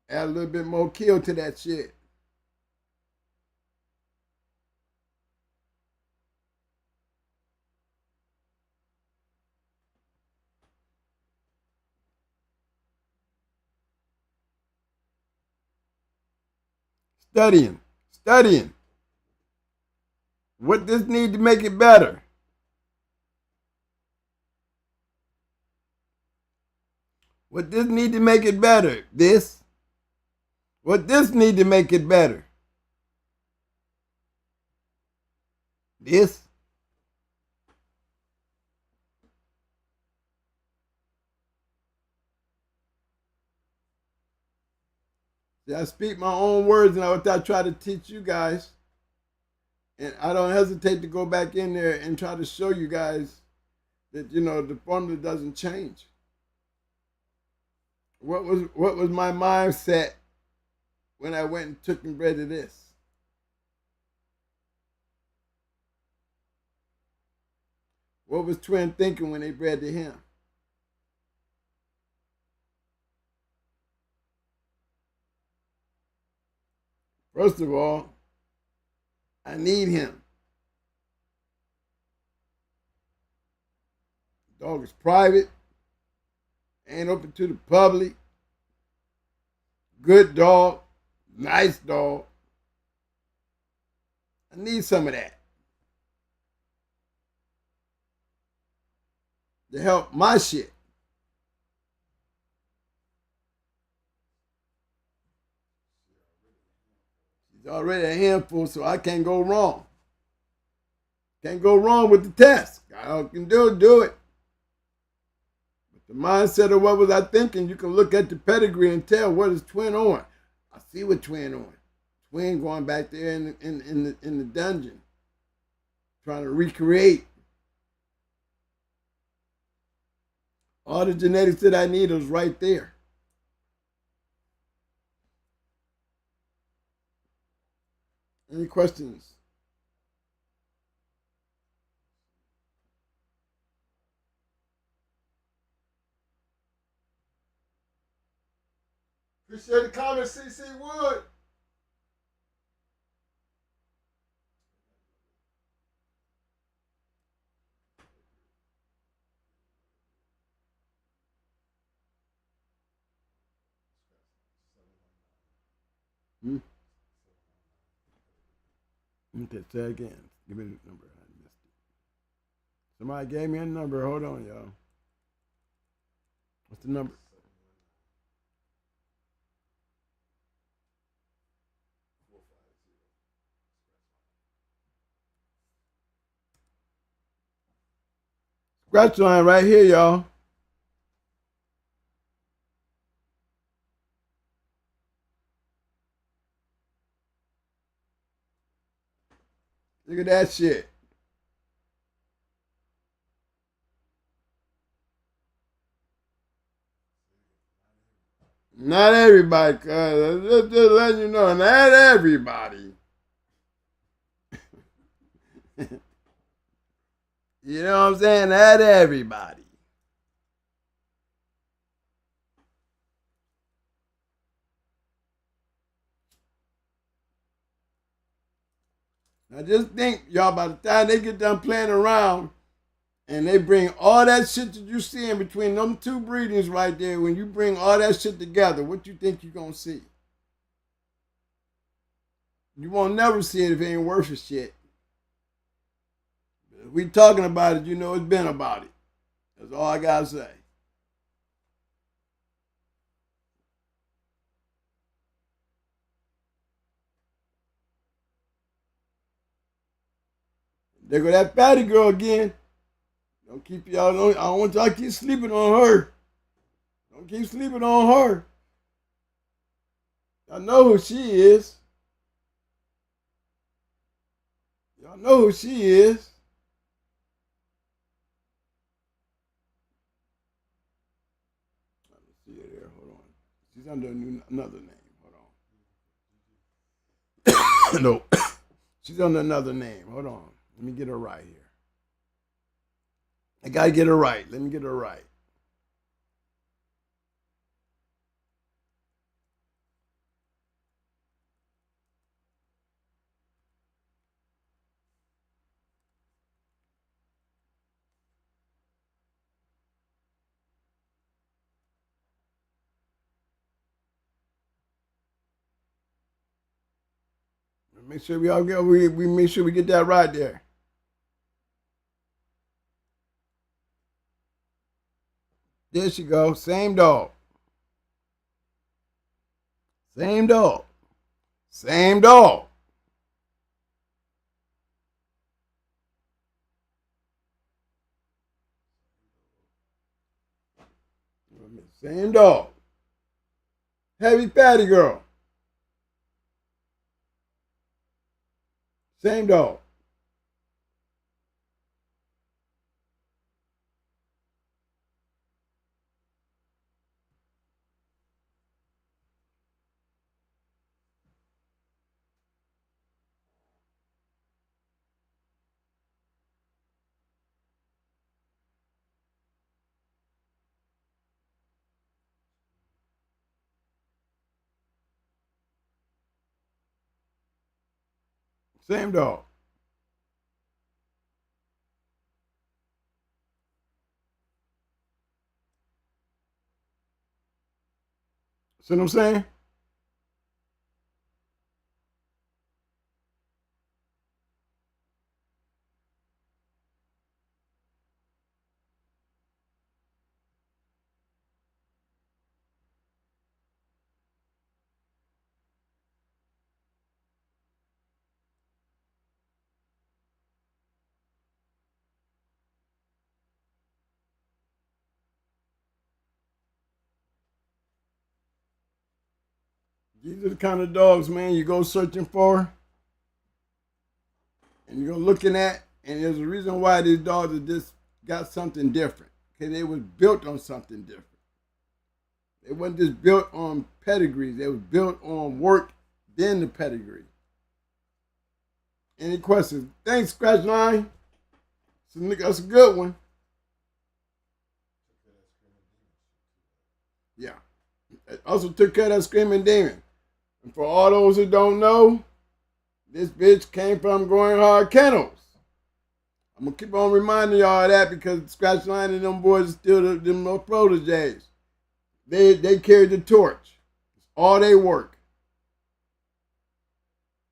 Add a little bit more kill to that shit. Studying. What this need to make it better? What this need to make it better? This. What this need to make it better? This. See, I speak my own words and what I try to teach you guys. And I don't hesitate to go back in there and try to show you guys that, you know, the formula doesn't change. What was my mindset when I went and took and bred to this? What was Twin thinking when they bred to him? First of all, I need him. The dog is private, ain't open to the public. Good dog, nice dog. I need some of that to help my shit. She's already a handful, so I can't go wrong. Can't go wrong with the test. All I can do it. But the mindset of what was I thinking, you can look at the pedigree and tell what is Twin on. I see what Twin on. We ain't going back there in the dungeon trying to recreate. All the genetics that I need is right there. Any questions? Appreciate the comment, CC Wood. Hmm? Okay, say again. Give me the number. I missed it. Somebody gave me a number. Hold on, y'all. What's the number? Scratch line right here, y'all. Look at that shit. Not everybody, cuz. Just letting you know, not everybody. You know what I'm saying? Not everybody. Now just think, y'all, by the time they get done playing around and they bring all that shit that you see in between them two breedings right there, when you bring all that shit together, what you think you're going to see? You won't never see it if it ain't worth a shit. If we talking about it, you know it's been about it. That's all I got to say. There go that fatty girl again. Don't keep y'all. I don't want y'all to keep sleeping on her. Don't keep sleeping on her. Y'all know who she is. Y'all know who she is. Let me see it here. Hold on. She's under another name. Hold on. No, she's under another name. Hold on. Let me get her right here. I gotta get her right. Let me get her right. Make sure we all get we make sure we get that right there. There she go. Same dog. Same dog. Same dog. Same dog. Heavy fatty girl. Same dog. Same dog. See what I'm saying? These are the kind of dogs, man, you go searching for and you go looking at, and there's a reason why these dogs have just got something different. Because they was built on something different. They wasn't just built on pedigrees. They was built on work, then the pedigree. Any questions? Thanks, Scratch Line. That's a good one. Yeah. I also took care of that Screaming Demon. And for all those who don't know, this bitch came from Going Hard Kennels. I'm going to keep on reminding y'all of that because Scratch Line and them boys are still them little proteges. They carried the torch. It's all they work.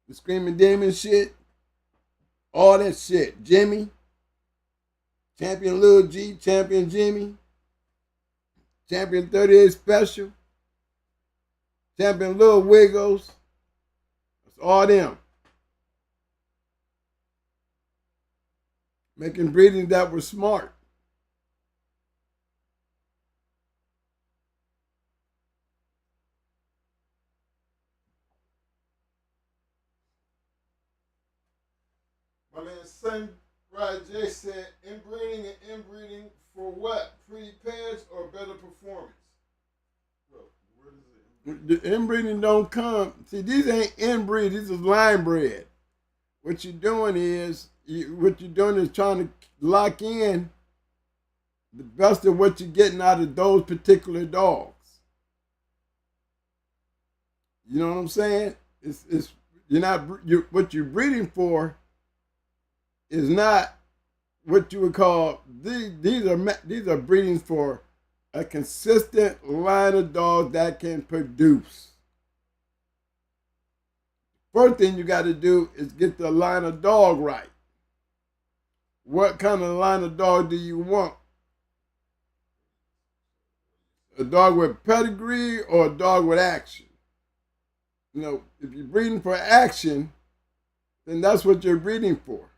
The Screaming Demon shit, all that shit. Jimmy, Champion Lil G, Champion Jimmy, Champion 38 Special, Champion Lil Wiggles. That's all them. Making breedings that were smart. My man Sunrise J said, inbreeding and inbreeding for what? Pretty pairs or better performance? Well, where does it? The inbreeding don't come. See, these ain't inbreed. These is line bred. What you're doing is trying to lock in the best of what you're getting out of those particular dogs. You know what I'm saying? What you're breeding for is not what you would call these are breedings for a consistent line of dogs that can produce. First thing you got to do is get the line of dog right. What kind of line of dog do you want? A dog with pedigree or a dog with action? You know, if you're breeding for action, then that's what you're breeding for.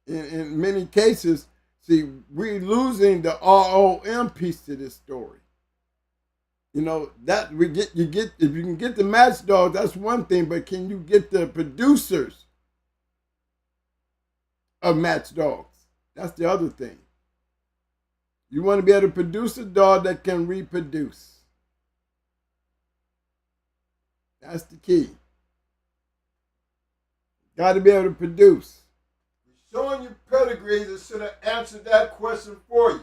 In many cases, see, we're losing the ROM piece to this story. You know, that if you can get the match dogs, that's one thing, but can you get the producers of match dogs? That's the other thing. You want to be able to produce a dog that can reproduce. That's the key. Got to be able to produce. Showing you pedigrees that should have answered that question for you.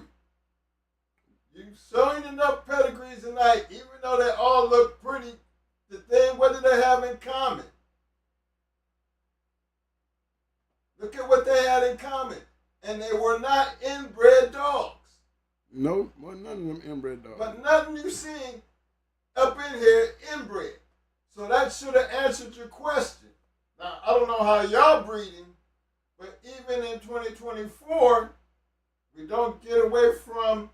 You showing enough pedigrees tonight, even though they all look pretty. The thing, what do they have in common? Look at what they had in common. And they were not inbred dogs. No, well, none of them inbred dogs. But nothing you seen up in here inbred. So that should have answered your question. Now, I don't know how y'all breeding, but even in 2024, we don't get away from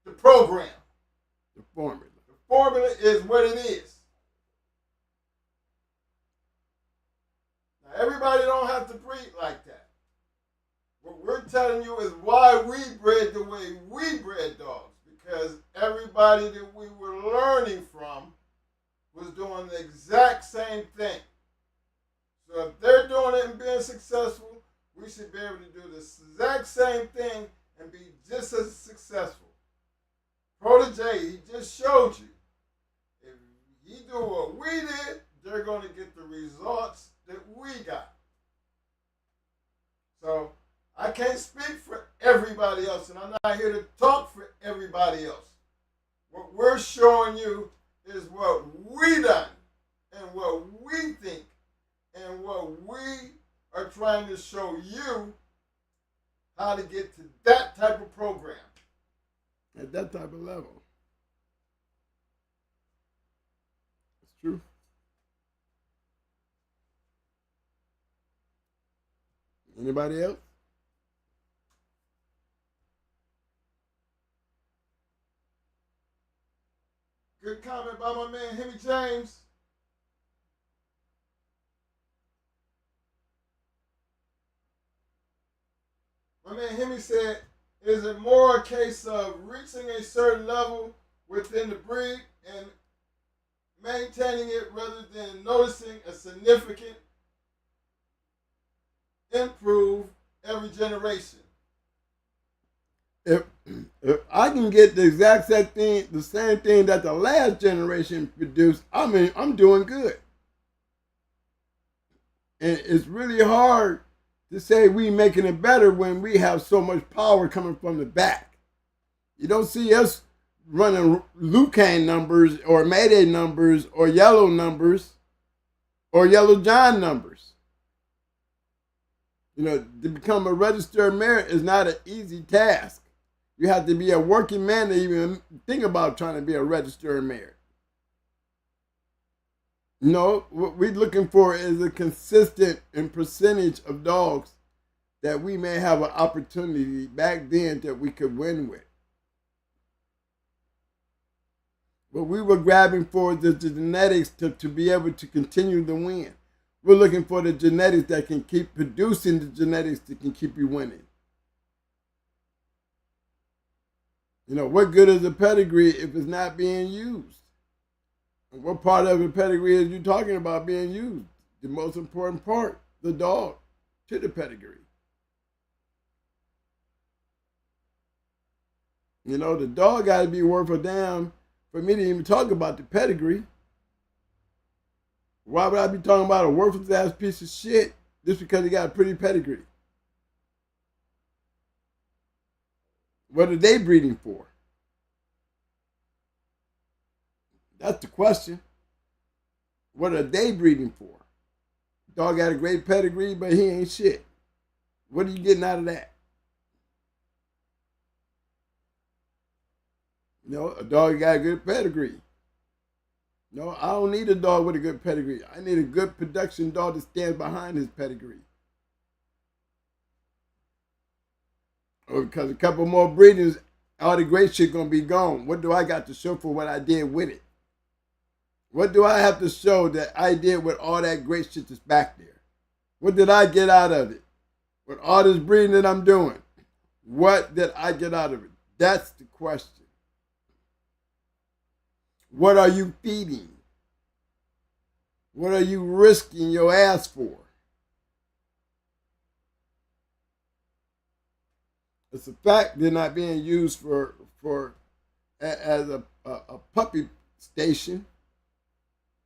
the program. The formula. The formula is what it is. Now, everybody don't have to breed like that. What we're telling you is why we bred the way we bred dogs. Because everybody that we were learning from was doing the exact same thing. So if they're doing it and being successful, we should be able to do the exact same thing and be just as successful. Protege, he just showed you. If he do what we did, they're going to get the results that we got. So I can't speak for everybody else, and I'm not here to talk for everybody else. What we're showing you is what we done and what we think and what we are trying to show you how to get to that type of program. At that type of level. It's true. Anybody else? Good comment by my man Hemi James. My man Hemi said, is it more a case of reaching a certain level within the breed and maintaining it rather than noticing a significant improve every generation. If if I can get the exact same thing that the last generation produced, I mean, I'm doing good. And it's really hard to say we making it better when we have so much power coming from the back. You don't see us running Lucane numbers or Mayday numbers or Yellow numbers or Yellow John numbers. You know, to become a registered mayor is not an easy task. You have to be a working man to even think about trying to be a registered mayor. No, what we're looking for is a consistent and percentage of dogs that we may have an opportunity back then that we could win with. What we were grabbing for is the genetics to be able to continue to win. We're looking for the genetics that can keep producing the genetics that can keep you winning. You know, what good is a pedigree if it's not being used? And what part of a pedigree is you talking about being used? The most important part, the dog to the pedigree. You know, the dog got to be worth a damn for me to even talk about the pedigree. Why would I be talking about a worthless ass piece of shit just because he got a pretty pedigree? What are they breeding for? That's the question. What are they breeding for? Dog got a great pedigree, but he ain't shit. What are you getting out of that? You know, a dog got a good pedigree. No, I don't need a dog with a good pedigree. I need a good production dog that stands behind his pedigree. Or because a couple more breedings, all the great shit gonna be gone. What do I got to show for what I did with it? What do I have to show that I did with all that great shit that's back there? What did I get out of it? With all this breeding that I'm doing, what did I get out of it? That's the question. What are you feeding? What are you risking your ass for? It's a fact they're not being used as a puppy station,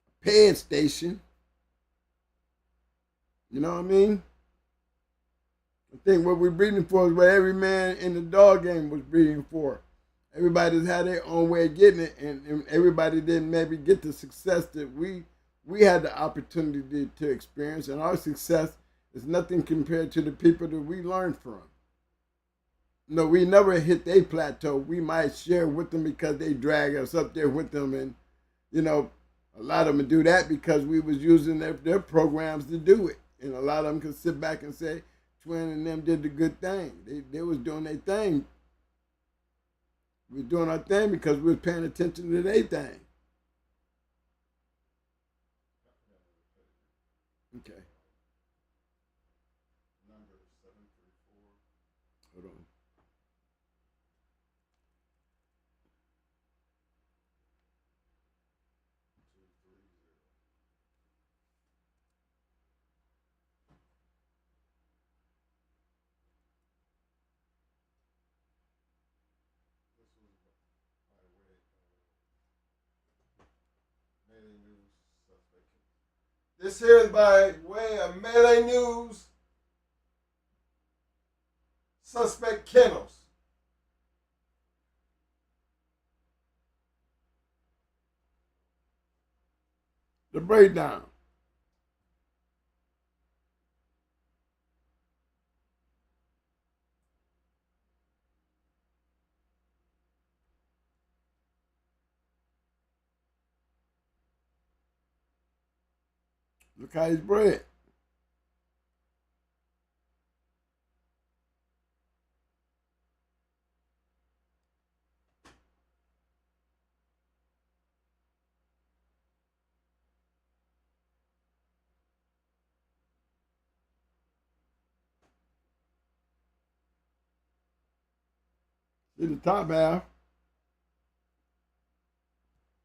a ped station. You know what I mean? I think what we're breeding for is what every man in the dog game was breeding for. Everybody's had their own way of getting it, and everybody didn't maybe get the success that we had the opportunity to experience. And our success is nothing compared to the people that we learned from. No, we never hit their plateau. We might share with them because they drag us up there with them, and you know, a lot of them do that because we was using their programs to do it, and a lot of them can sit back and say, Twin and them did the good thing. They was doing their thing. We were doing our thing because we were paying attention to their thing. Okay. Number 734. Hold on. This here is by way of Melee News. Suspect Kennels. The breakdown. Look how he's bred. See the top half.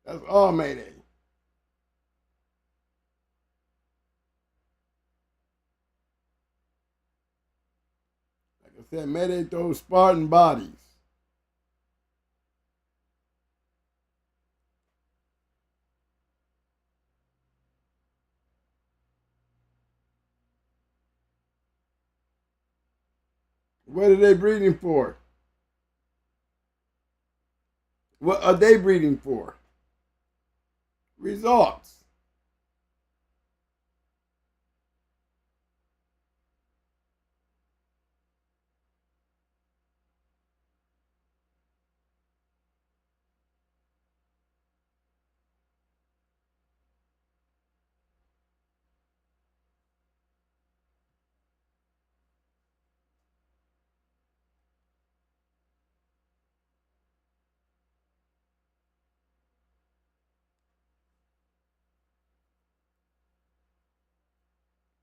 That's all Mayday. Like I said, Mayday throws Spartan bodies. What are they breeding for? What are they breeding for? Results.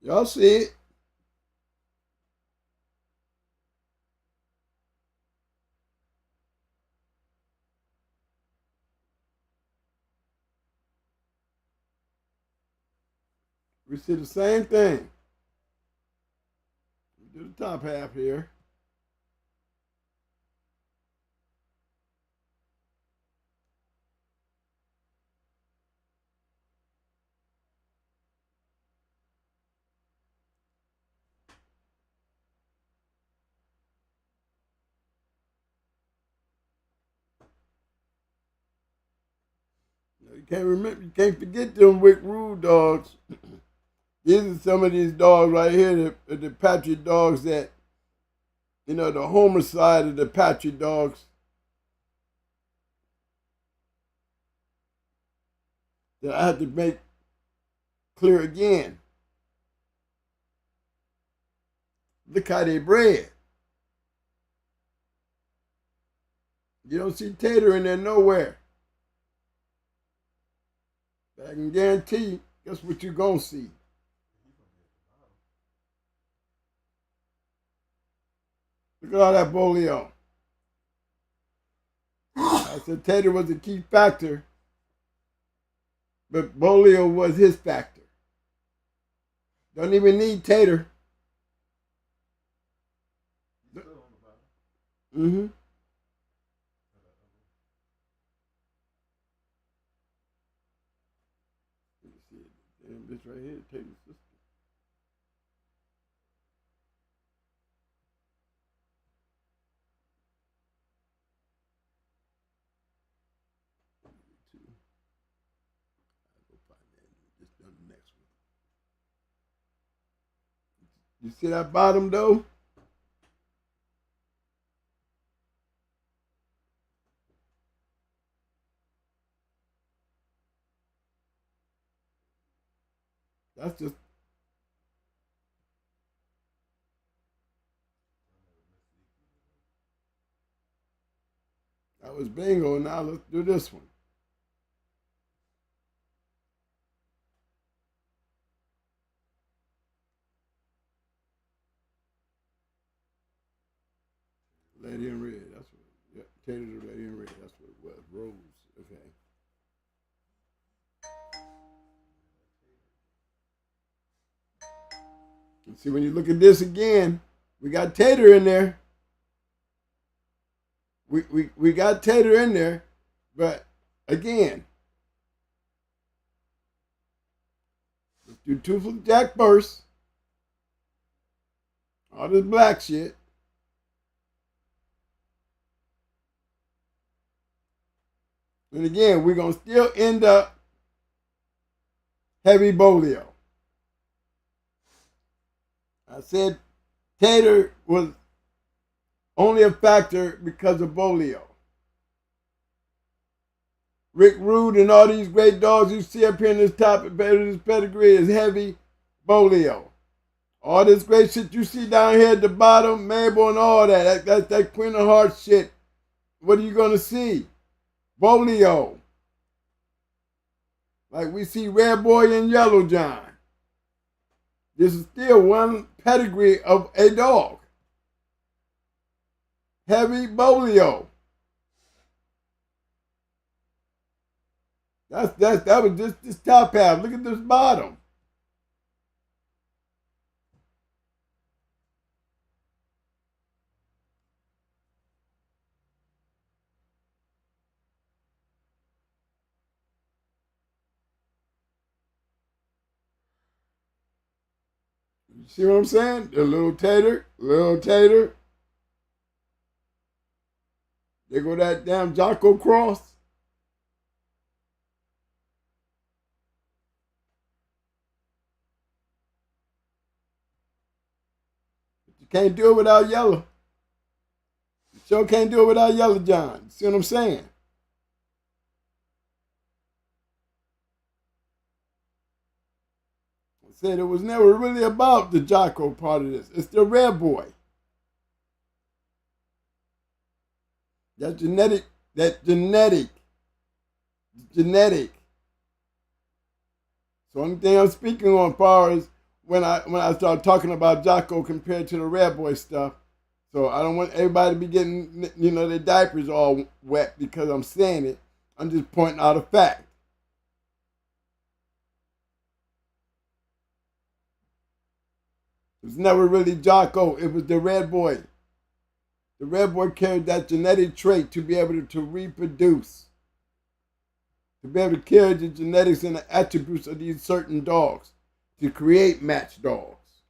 Y'all see it. We see the same thing. Do the top half here. You can't remember. You can't forget them Wick Rude dogs. These are some of these dogs right here, the Patriot dogs that, you know, the Homer side of the Patriot dogs. That I have to make clear again. Look how they bred. You don't see Tater in there nowhere. But I can guarantee you, guess what you're going to see. Look at all that bolio. I said Tater was a key factor, but bolio was his factor. Don't even need Tater. Mm-hmm. This right here, Tater's sister. You see that bottom though? That's just that was bingo. Now let's do this one. Lady in red. That's what. Yeah, Tater's the lady in red. That's what it was. Rose. Okay. And see, when you look at this again, we got Tater in there. We got Tater in there, but again, let's do Toothless Jack first. All this black shit. And again, we're going to still end up heavy bolio. I said Tater was only a factor because of bolio. Rick Rude and all these great dogs you see up here in this top of this pedigree is heavy bolio. All this great shit you see down here at the bottom, Mabel and all that, that's that Queen of Hearts shit. What are you going to see? Bolio. Like we see Red Boy and Yellow John. This is still one pedigree of a dog. Heavy bolio. That was just this top half. Look at this bottom. You see what I'm saying? A little tater, little tater. There go that damn Jocko cross. You can't do it without yellow. You sure can't do it without Yellow John. You see what I'm saying? I said it was never really about the Jocko part of this. It's the red boy. That genetic. So only thing I'm speaking on as far as when I start talking about Jocko compared to the red boy stuff. So I don't want everybody to be getting, their diapers all wet because I'm saying it. I'm just pointing out a fact. It was never really Jocko. It was the red boy. The red boy carried that genetic trait to be able to reproduce. To be able to carry the genetics and the attributes of these certain dogs. To create match dogs.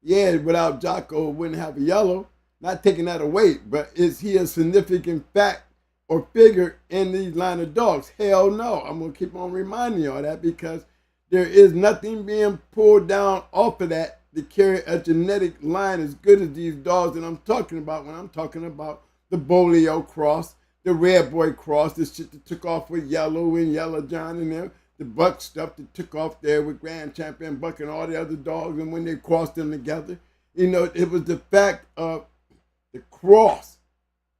Yeah, without Jocko, it wouldn't have a yellow. Not taking that away, but is he a significant fact or figure in these line of dogs? Hell no. I'm going to keep on reminding you all that because there is nothing being pulled down off of that to carry a genetic line as good as these dogs that I'm talking about when I'm talking about the Bolio cross, the Red Boy cross, the shit that took off with Yellow and Yellow John and them, the Buck stuff that took off there with Grand Champion Buck and all the other dogs, and when they crossed them together, it was the fact of the cross,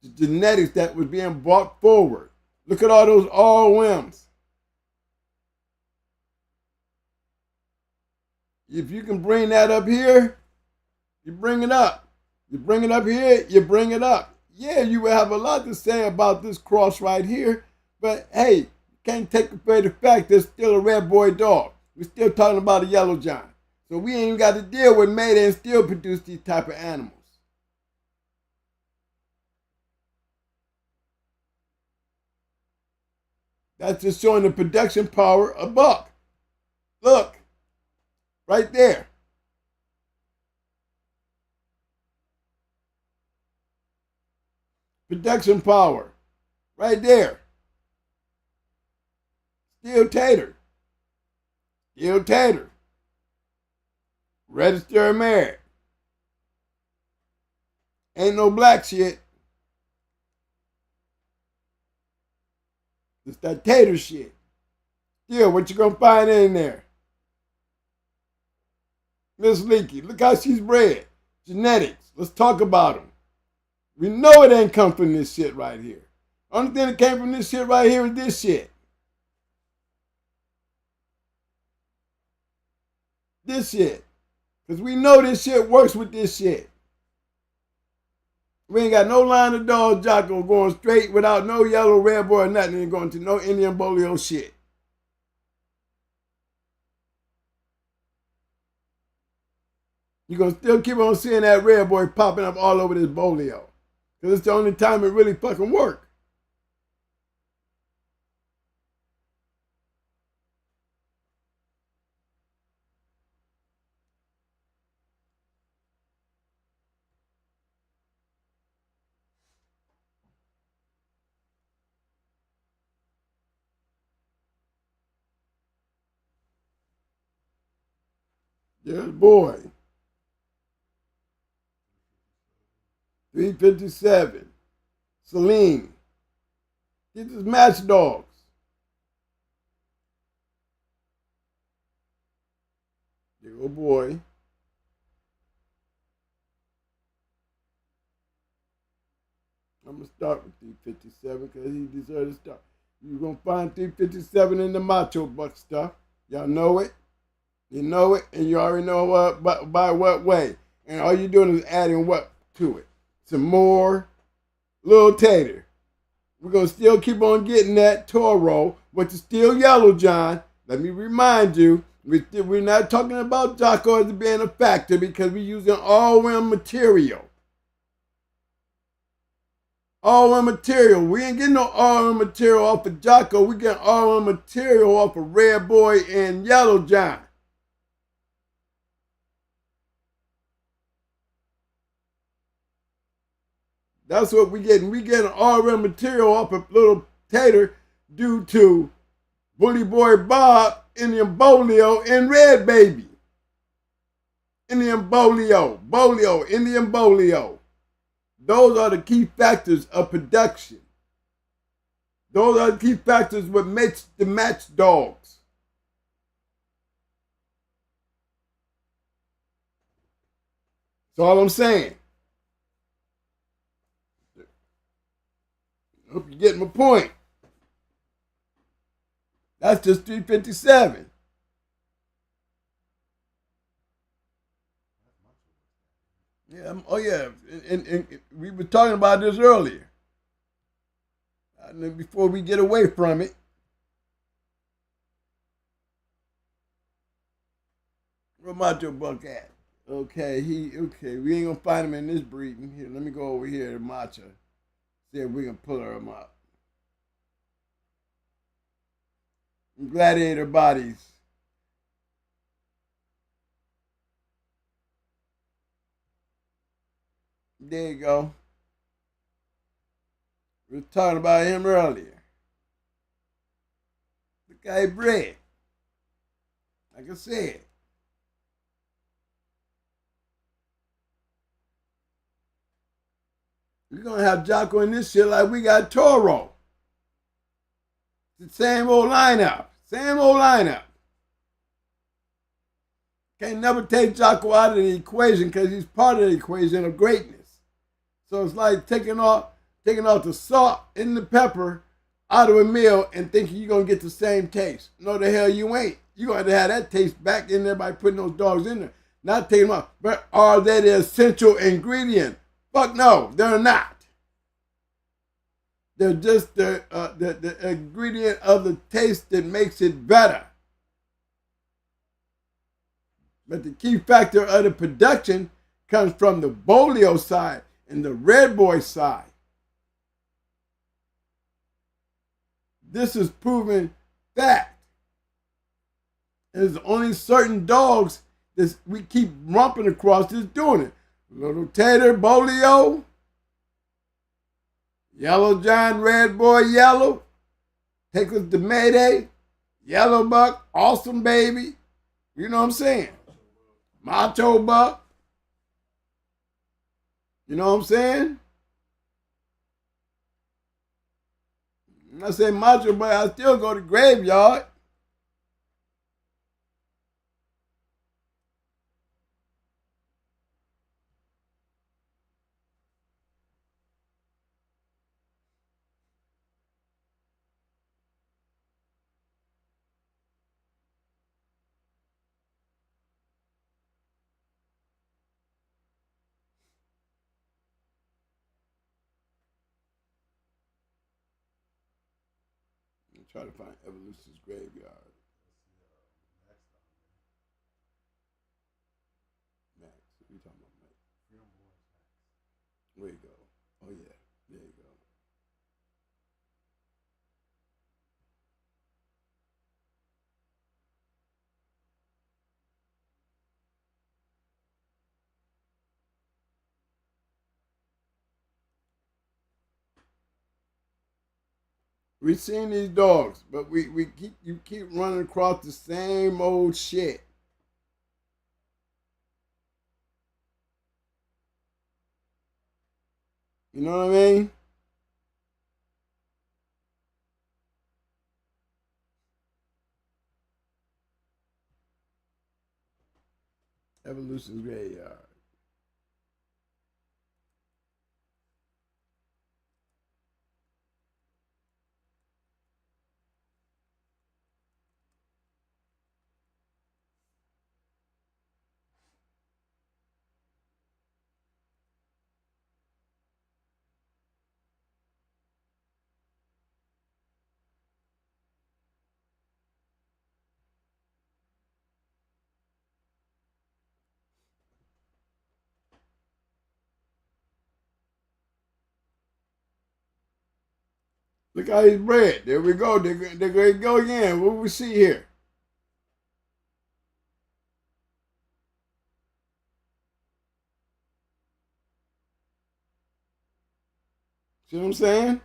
the genetics that was being brought forward. Look at all those ROMs. If you can bring that up here, you bring it up. You bring it up here, you bring it up. Yeah, you will have a lot to say about this cross right here, but hey, can't take away the fact there's still a red boy dog. We're still talking about a yellow John. So we ain't even got to deal with MAYDAY and still produce these type of animals. That's just showing the production power of Buck. Look. Right there. Production power. Right there. Still tater. Still tater. Register and married. Ain't no black shit. It's that tater shit. Still, what you gonna find in there? Miss Leakey, look how she's bred. Genetics. Let's talk about them. We know it ain't come from this shit right here. Only thing that came from this shit right here is this shit. This shit. Because we know this shit works with this shit. We ain't got no line of dog Jocko going straight without no yellow, red boy or nothing. Ain't going to no Indian Bolio shit. You're going to still keep on seeing that red boy popping up all over this Bolio. Because it's the only time it really fucking works. Yes, boy. 357. Celine. Get this match dogs. Oh boy. I'm going to start with 357 because he deserves to start. You're going to find 357 in the Macho Buck stuff. Y'all know it. You know it, and you already know what by what way. And all you're doing is adding what to it. Some more little tater. We're going to still keep on getting that Toro, which is still yellow, John. Let me remind you, we're not talking about Jocko as being a factor because we're using all-rim material. All-rim material. We ain't getting no all-rim material off of Jocko. We getting all-rim material off of Red Boy and Yellow John. That's what we getting. We getting all-rim material off of Little Tater due to Bully Boy Bob, Indian Bolio, and Red Baby. Indian Bolio, Indian Bolio. Those are the key factors of production. Those are the key factors what makes the match dogs. That's all I'm saying. I hope you're getting my point. That's just 357. Yeah. Oh, yeah. And we were talking about this earlier. Before we get away from it. Where Macho Buck at? Okay, we ain't gonna find him in this breeding. Here, let me go over here to Macho. See if we can pull him up. Gladiator bodies. There you go. We were talking about him earlier. The guy bred. Like I said. We're going to have Jocko in this shit like we got Toro. It's the same old lineup. Same old lineup. Can't never take Jocko out of the equation because he's part of the equation of greatness. So it's like taking off the salt and the pepper out of a meal and thinking you're going to get the same taste. No, the hell you ain't. You're going to have that taste back in there by putting those dogs in there. Not taking them out. But are they the essential ingredient? Fuck no, they're not. They're just the ingredient of the taste that makes it better. But the key factor of the production comes from the Bolio side and the Red Boy side. This is proven fact. There's only certain dogs that we keep rumping across that's doing it. Little Tater, Bolio, Yellow John, Red Boy, Yellow. Take us to Mayday, Yellow Buck, Awesome Baby. You know what I'm saying? Macho Buck. You know what I'm saying? When I say Macho Buck, I still go to Graveyard. Try to find Evolution's Graveyard. Max. What are you talking about, Max? Where you go? Oh, yeah. There you go. We've seen these dogs, but you keep running across the same old shit. You know what I mean? Evolution's Graveyard. Look how he's bred. There we go. There we go again. What we see here? See what I'm saying?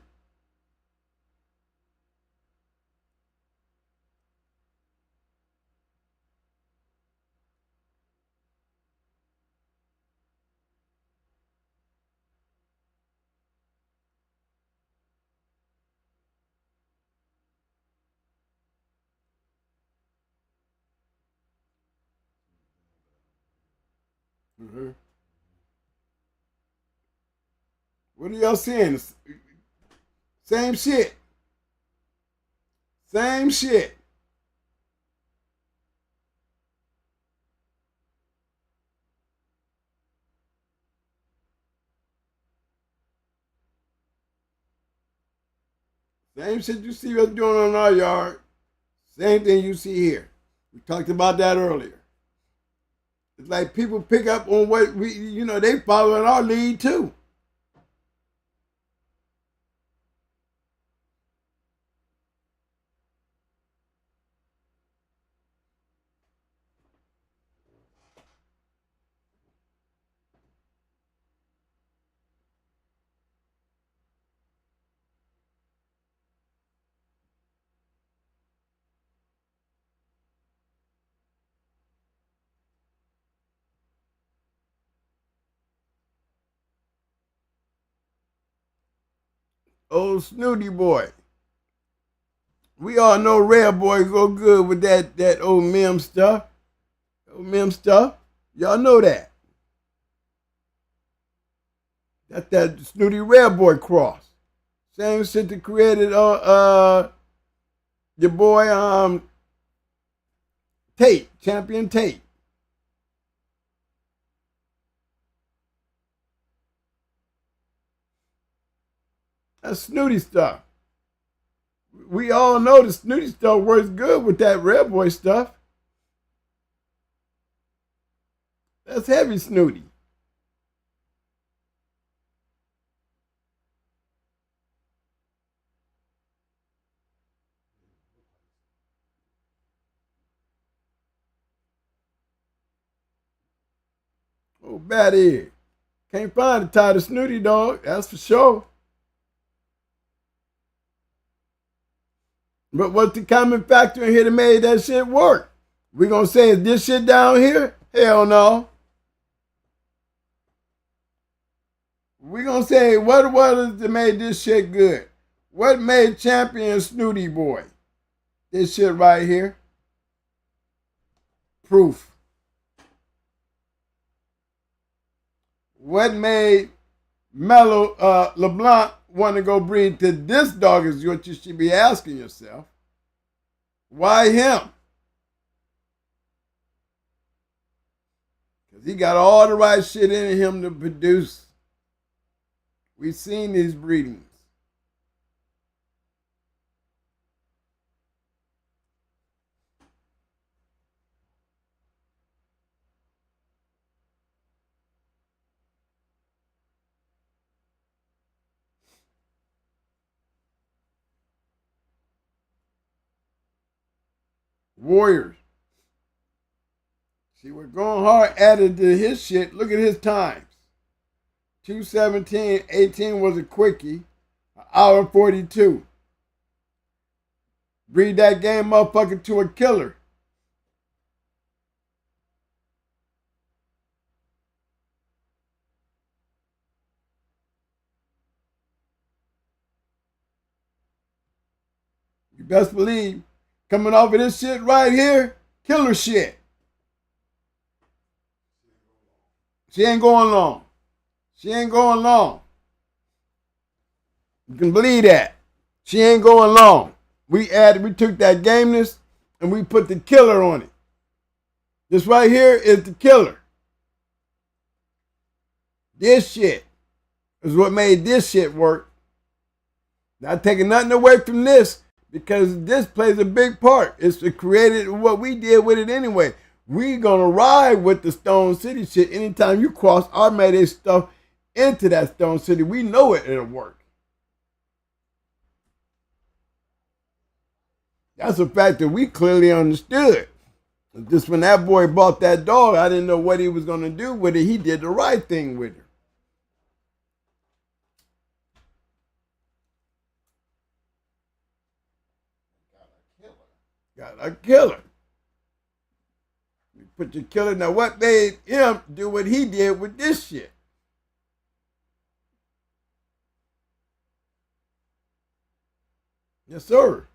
Mm-hmm. What are y'all seeing? Same shit. Same shit. Same shit you see us doing on our yard. Same thing you see here. We talked about that earlier. It's like people pick up on what they following our lead too. Old Snooty boy. We all know Red Boy go good with that old mem stuff. Old mem stuff. Y'all know that. That's that Snooty Red Boy cross. Same shit that created your boy Tate, Champion Tate. That's Snooty stuff. We all know the Snooty stuff works good with that Red Boy stuff. That's heavy Snooty. Oh, bad egg. Can't find a tie to Snooty dog, that's for sure. But what's the common factor in here that made that shit work? We gonna say, is this shit down here? Hell no. We gonna say, what was it that made this shit good? What made Champion Snooty Boy? This shit right here. Proof. What made Mellow LeBlanc want to go breed to this dog is what you should be asking yourself. Why him? Because he got all the right shit in him to produce. We've seen these breedings. Warriors. See what Going Hard added to his shit. Look at his times. 2:17, 18 was a quickie. 1:42. Breed that game motherfucker to a killer. You best believe coming off of this shit right here, killer shit. She ain't going long. She ain't going long. You can believe that. She ain't going long. We took that gameness and we put the killer on it. This right here is the killer. This shit is what made this shit work. Not taking nothing away from this, because this plays a big part. It's created what we did with it anyway. We gonna ride with the Stone City shit. Anytime you cross our MAYDAY stuff into that Stone City, we know it'll work. That's a fact that we clearly understood. Just when that boy bought that dog, I didn't know what he was going to do with it. He did the right thing with her. Got a killer. You put your killer. Now, what made him do what he did with this shit? Yes, sir.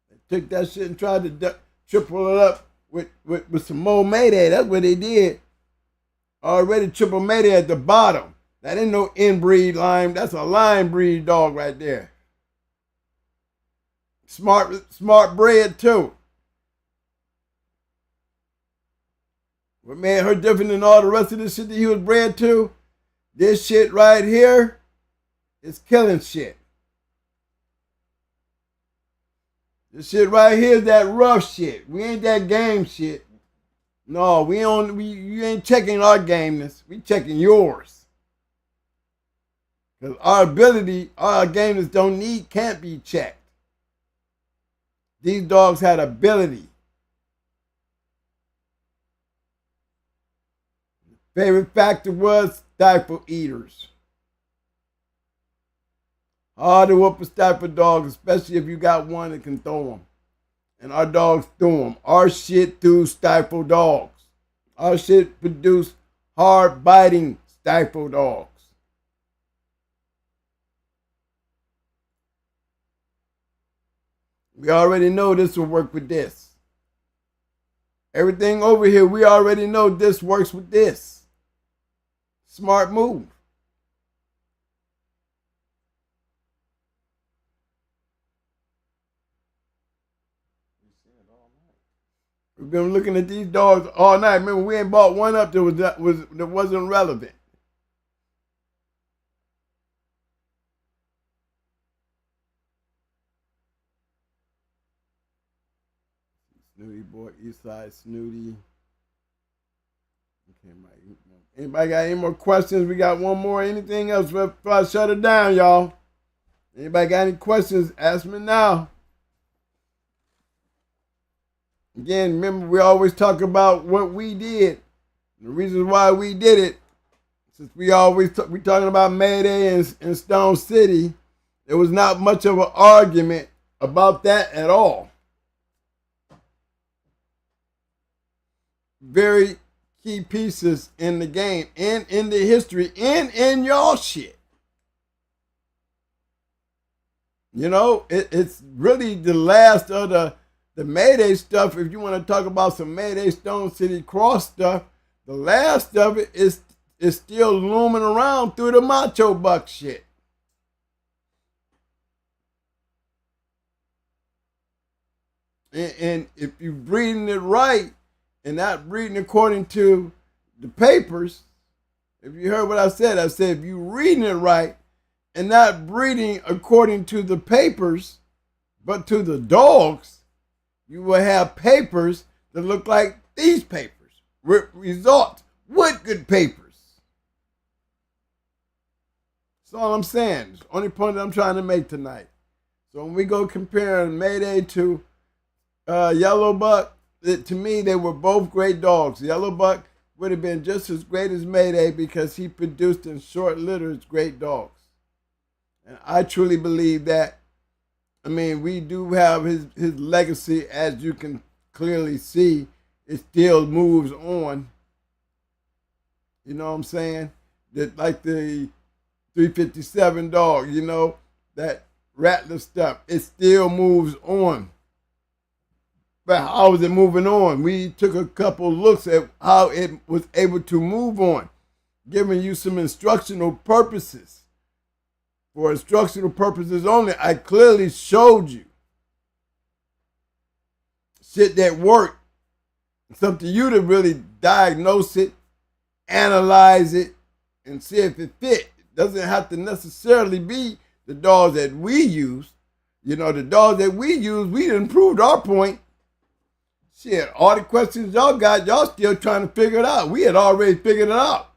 They took that shit and tried to triple it up with some more MAYDAY. That's what they did. Already triple MAYDAY at the bottom. That ain't no inbreed line. That's a line breed dog right there. Smart bred too. What made her different than all the rest of the shit that he was bred to? This shit right here is killing shit. This shit right here is that rough shit. We ain't that game shit. No, you ain't checking our gameness. We checking yours. Because our gameness can't be checked. These dogs had ability. Favorite factor was stifle eaters. Hard to whoop a stifle dog, especially if you got one that can throw them. And our dogs threw them. Our shit threw stifle dogs. Our shit produced hard biting stifle dogs. We already know this will work with this. Everything over here, we already know this works with this. Smart move. We've been looking at these dogs all night. Remember, we ain't bought one up that wasn't relevant. Snooty boy, Eastside Snooty. Okay, anybody got any more questions? We got one more. Anything else before I shut it down, y'all? Anybody got any questions? Ask me now. Again, remember, we always talk about what we did. The reasons why we did it. Since we talking about MAYDAY and Stone City, there was not much of an argument about that at all. Very key pieces in the game and in the history and in y'all shit. You know, it's really the last of the MAYDAY stuff. If you want to talk about some MAYDAY Stone City Cross stuff, the last of it is still looming around through the Macho Buck shit. And if you're breeding it right and not breeding according to the papers, if you heard what I said if you're reading it right and not breeding according to the papers, but to the dogs, you will have papers that look like these papers. Results with good papers. That's all I'm saying. It's the only point that I'm trying to make tonight. So when we go comparing MAYDAY to YELLOWBUCK, to me, they were both great dogs. YELLOWBUCK would have been just as great as MAYDAY because he produced in short litters great dogs. And I truly believe that. I mean, we do have his legacy, as you can clearly see. It still moves on. You know what I'm saying? That like the 357 dog, you know, that Rattler stuff, it still moves on. But how is it moving on? We took a couple looks at how it was able to move on, giving you some instructional purposes. For instructional purposes only, I clearly showed you shit that worked. It's up to you to really diagnose it, analyze it, and see if it fit. It doesn't have to necessarily be the dogs that we use. You know, the dogs that we use, we done proved our point. Shit, all the questions y'all got, y'all still trying to figure it out. We had already figured it out.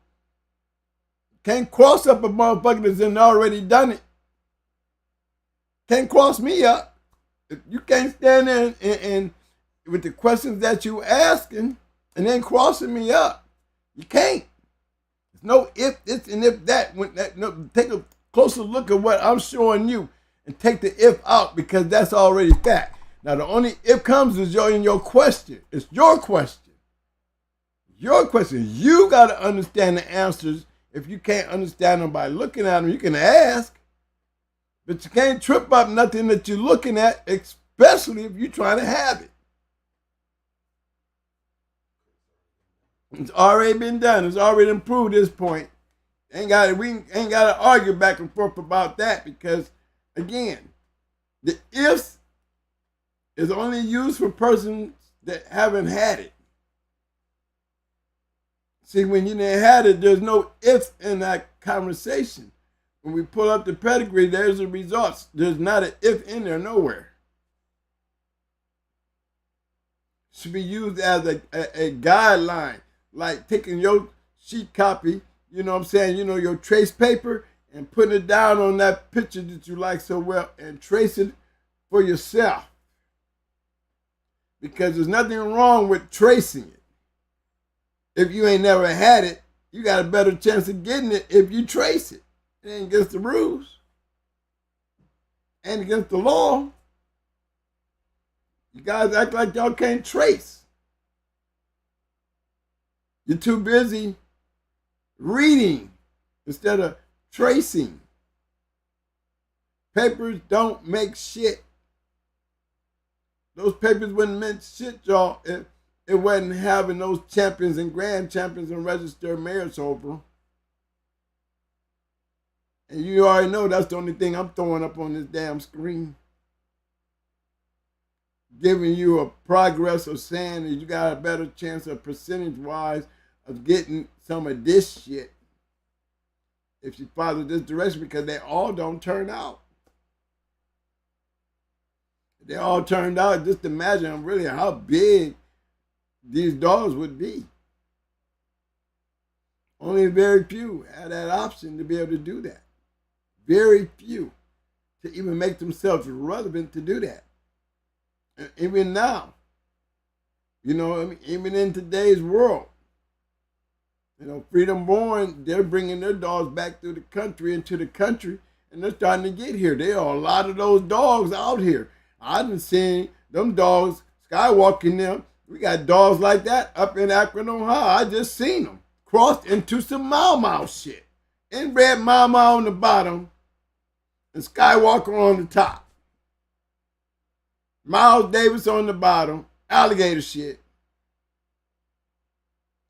Can't cross up a motherfucker that's already done it. Can't cross me up. If you can't stand there and with the questions that you asking and then crossing me up, you can't. There's no if this and if that. No, take a closer look at what I'm showing you and take the if out because that's already fact. Now the only if comes is in your question. It's your question. Your question. You got to understand the answers. If you can't understand them by looking at them, you can ask. But you can't trip up nothing that you're looking at, especially if you're trying to have it. It's already been done. It's already improved this point. We ain't got to argue back and forth about that because, again, the ifs is only used for persons that haven't had it. See, when you didn't have it, there's no ifs in that conversation. When we pull up the pedigree, there's the results. There's not an if in there nowhere. It should be used as a guideline, like taking your sheet copy, you know what I'm saying, you know, your trace paper, and putting it down on that picture that you like so well and trace it for yourself. Because there's nothing wrong with tracing it. If you ain't never had it, you got a better chance of getting it if you trace it. It ain't against the rules. Ain't against the law. You guys act like y'all can't trace. You're too busy reading instead of tracing. Papers don't make shit. Those papers wouldn't meant shit, y'all, if it wasn't having those champions and grand champions and registered mayors over. And you already know that's the only thing I'm throwing up on this damn screen. Giving you a progress of saying that you got a better chance of percentage-wise of getting some of this shit if you follow this direction because they all don't turn out. If they all turned out, just imagine really how big these dogs would be. Only very few had that option to be able to do that. Very few to even make themselves relevant to do that. And even now, you know, I mean, even in today's world, you know, Freedom Born, they're bringing their dogs back through the country, into the country, and they're starting to get here. There are a lot of those dogs out here. I done seen them dogs skywalking them. We got dogs like that up in Akron, Ohio. I just seen them crossed into some Mau Mau shit. Inbred Mau Mau on the bottom and Skywalker on the top. Miles Davis on the bottom. Alligator shit.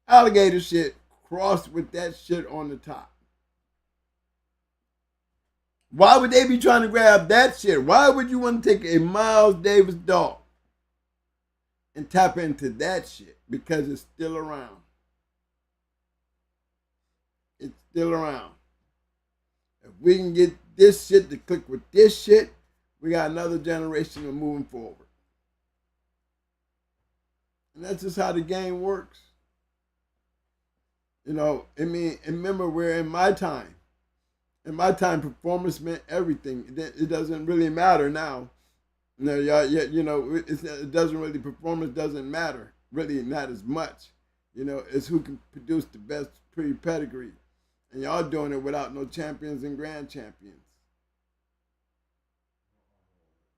Alligator shit crossed with that shit on the top. Why would they be trying to grab that shit? Why would you want to take a Miles Davis dog and tap into that shit? Because it's still around. It's still around. If we can get this shit to click with this shit, we got another generation of moving forward. And that's just how the game works. You know, I mean, and remember, we're in my time. In my time, performance meant everything. It doesn't really matter now. You know, it doesn't really, performance doesn't matter. Really, not as much. You know, it's who can produce the best pedigree. And y'all doing it without no champions and grand champions.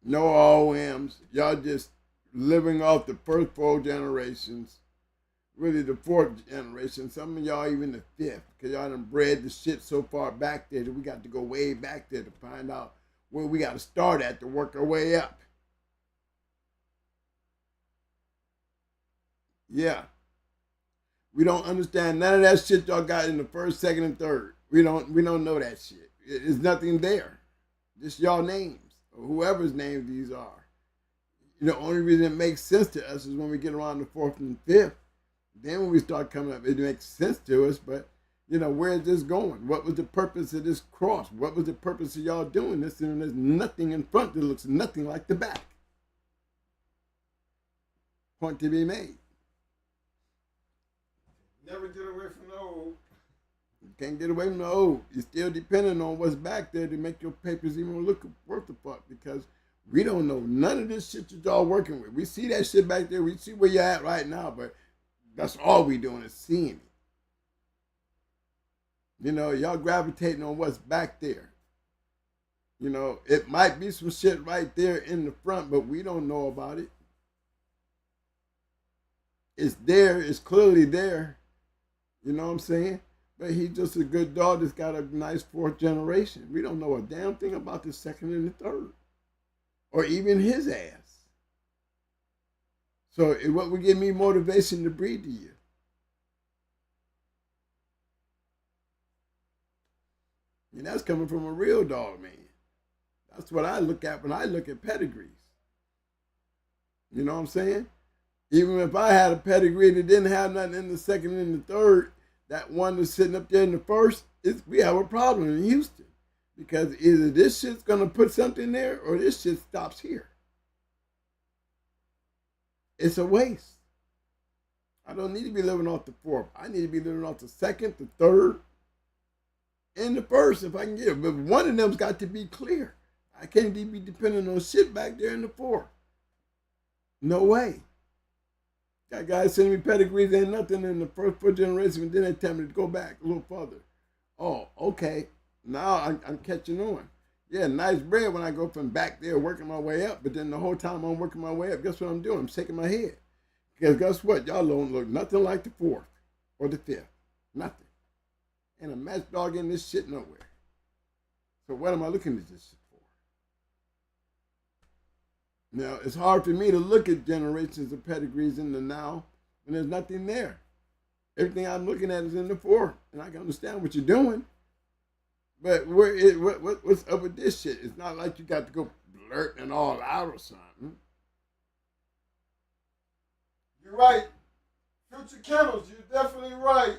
No OMs. Y'all just living off the first 4 generations. Really the 4th generation. Some of y'all even the 5th. Because y'all done bred the shit so far back there that we got to go way back there to find out where we got to start at to work our way up. Yeah. We don't understand none of that shit y'all got in the 1st, 2nd, and 3rd. We don't know that shit. There's nothing there. Just y'all names. Or whoever's names these are. You know, the only reason it makes sense to us is when we get around the 4th and 5th. Then when we start coming up, it makes sense to us. But, you know, where is this going? What was the purpose of this cross? What was the purpose of y'all doing this? And there's nothing in front that looks nothing like the back. Point to be made. Never get away from the old. can't get away from the old. You're still depending on what's back there to make your papers even look worth the fuck, because we don't know none of this shit that y'all working with. We see that shit back there. We see where you're at right now, but that's all we doing is seeing it. You know, y'all gravitating on what's back there. You know, it might be some shit right there in the front, but we don't know about it. It's there. It's clearly there. You know what I'm saying? But he's just a good dog that's got a nice fourth generation. We don't know a damn thing about the second and the third. Or even his ass. So what would give me motivation to breed to you? And that's coming from a real dog, man. That's what I look at when I look at pedigrees. You know what I'm saying? Even if I had a pedigree that didn't have nothing in the second and the third, that one that's sitting up there in the first, we have a problem in Houston. Because either this shit's going to put something there or this shit stops here. It's a waste. I don't need to be living off the fourth. I need to be living off the second, the third, and the first if I can get it. But one of them's got to be clear. I can't be depending on shit back there in the fourth. No way. Got guys sending me pedigrees, ain't nothing in the first four generation, and then they tell me to go back a little further. Oh, okay. Now I'm catching on. Yeah, nice bread when I go from back there working my way up, but then the whole time I'm working my way up, guess what I'm doing? I'm shaking my head. Because guess what? Y'all don't look nothing like the fourth or the fifth. Nothing. Ain't a match dog in this shit nowhere. So what am I looking at this shit for? Now, it's hard for me to look at generations of pedigrees in the now when there's nothing there. Everything I'm looking at is in the fourth, and I can understand what you're doing. But what's up with this shit? It's not like you got to go blurting all out or something. You're right. Future Kennels, you're definitely right.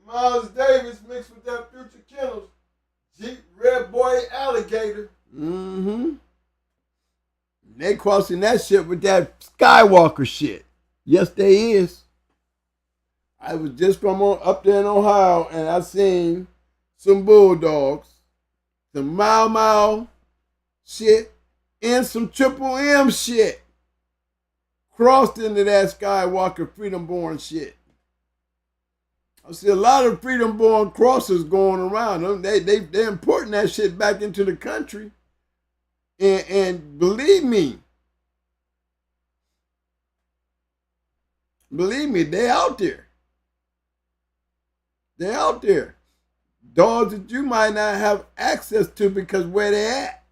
Miles Davis mixed with that Future Kennels. Jeep Red Boy Alligator. Mm-hmm. They crossing that shit with that Skywalker shit. Yes, they is. I was just from up there in Ohio, and I seen some bulldogs, some Mau shit, and some Triple M shit crossed into that Skywalker Freedom Born shit. I see a lot of Freedom Born crossers going around. They're importing that shit back into the country. And believe me, they out there. They're out there. Dogs that you might not have access to because where they at.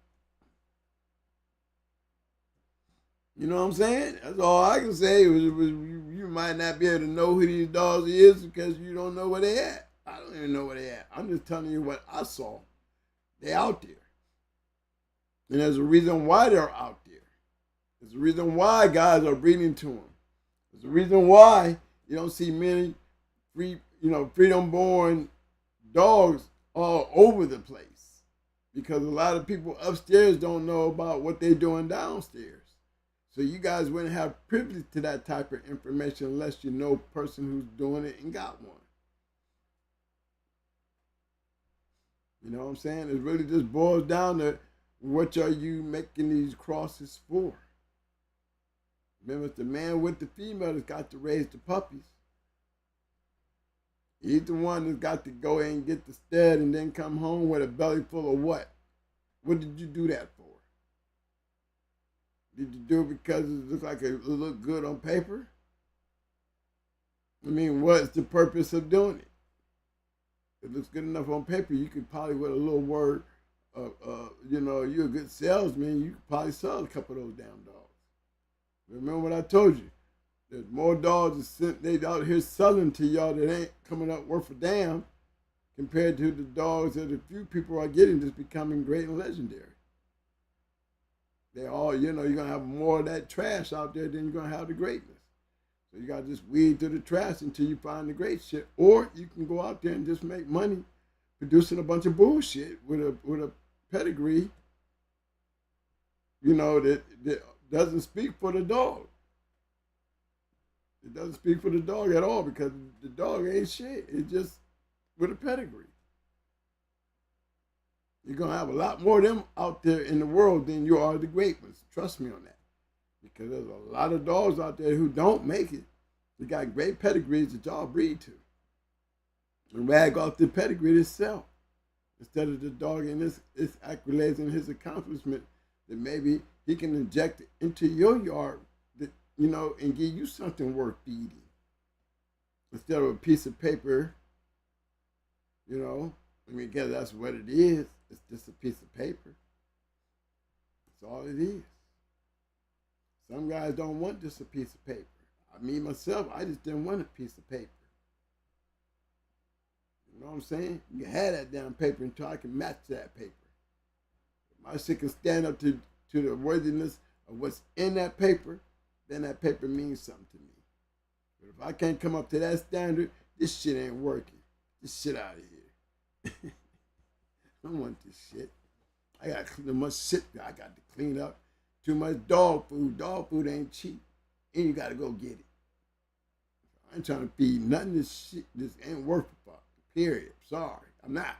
You know what I'm saying? That's all I can say. You might not be able to know who these dogs is because you don't know where they at. I don't even know where they at. I'm just telling you what I saw. They out there. And there's a reason why they're out there. There's a reason why guys are breeding to them. There's a reason why you don't see many freedom-born dogs all over the place. Because a lot of people upstairs don't know about what they're doing downstairs. So you guys wouldn't have privilege to that type of information unless you know a person who's doing it and got one. You know what I'm saying? It really just boils down to what are you making these crosses for? Remember, it's the man with the female that's got to raise the puppies. He's the one that's got to go in and get the stud and then come home with a belly full of what? What did you do that for? Did you do it because it looked like it looked good on paper? I mean, what's the purpose of doing it? If it looks good enough on paper, you could probably, with a little word, you're a good salesman, you could probably sell a couple of those damn dogs. Remember what I told you? There's more dogs they out here selling to y'all that ain't coming up worth a damn compared to the dogs that a few people are getting that's becoming great and legendary. They all, you're going to have more of that trash out there than you're going to have the greatness. So you got to just weed through the trash until you find the great shit. Or you can go out there and just make money producing a bunch of bullshit with a pedigree, that doesn't speak for the dog. It doesn't speak for the dog at all because the dog ain't shit. It's just with a pedigree. You're going to have a lot more of them out there in the world than you are the great ones. Trust me on that. Because there's a lot of dogs out there who don't make it. They got great pedigrees that y'all breed to. And rag off the pedigree itself. Instead of the dog and his accolades and his accomplishment that maybe he can inject into your yard, that, you know, and give you something worth feeding. Instead of a piece of paper, you know, I mean, because that's what it is. It's just a piece of paper. That's all it is. Some guys don't want just a piece of paper. Me, myself, I just didn't want a piece of paper. You know what I'm saying? You had that damn paper until I can match that paper. If my shit can stand up to the worthiness of what's in that paper, then that paper means something to me. But if I can't come up to that standard, this shit ain't working. Get this shit out of here. I don't want this shit. I got too much shit that I got to clean up. Too much dog food. Dog food ain't cheap. And you got to go get it. I ain't trying to feed nothing. This shit just ain't worth it. Period. Sorry. I'm not.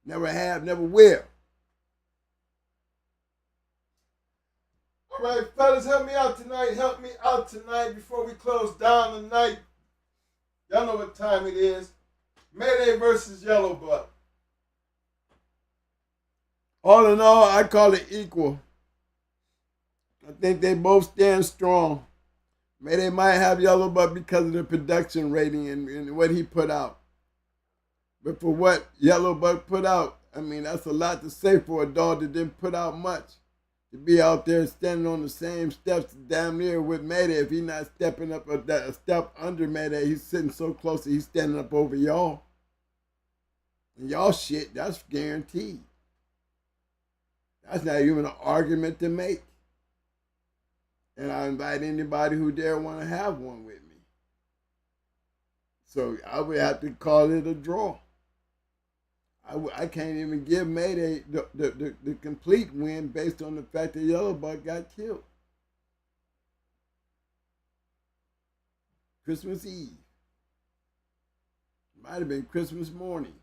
Never have, never will. All right, fellas, help me out tonight. Help me out tonight before we close down tonight. Y'all know what time it is. Mayday versus Yellowbuck. All in all, I call it equal. I think they both stand strong. Mayday might have Yellowbuck because of the production rating and what he put out. But for what Yellowbuck put out, I mean, that's a lot to say for a dog that didn't put out much. To be out there standing on the same steps damn near with Mayday. If he's not stepping up a step under Mayday, he's sitting so close that he's standing up over y'all. And y'all shit, that's guaranteed. That's not even an argument to make. And I invite anybody who dare want to have one with me. So I would have to call it a draw. I can't even give Mayday the complete win based on the fact that Yellowbuck got killed. Christmas Eve. Might have been Christmas morning,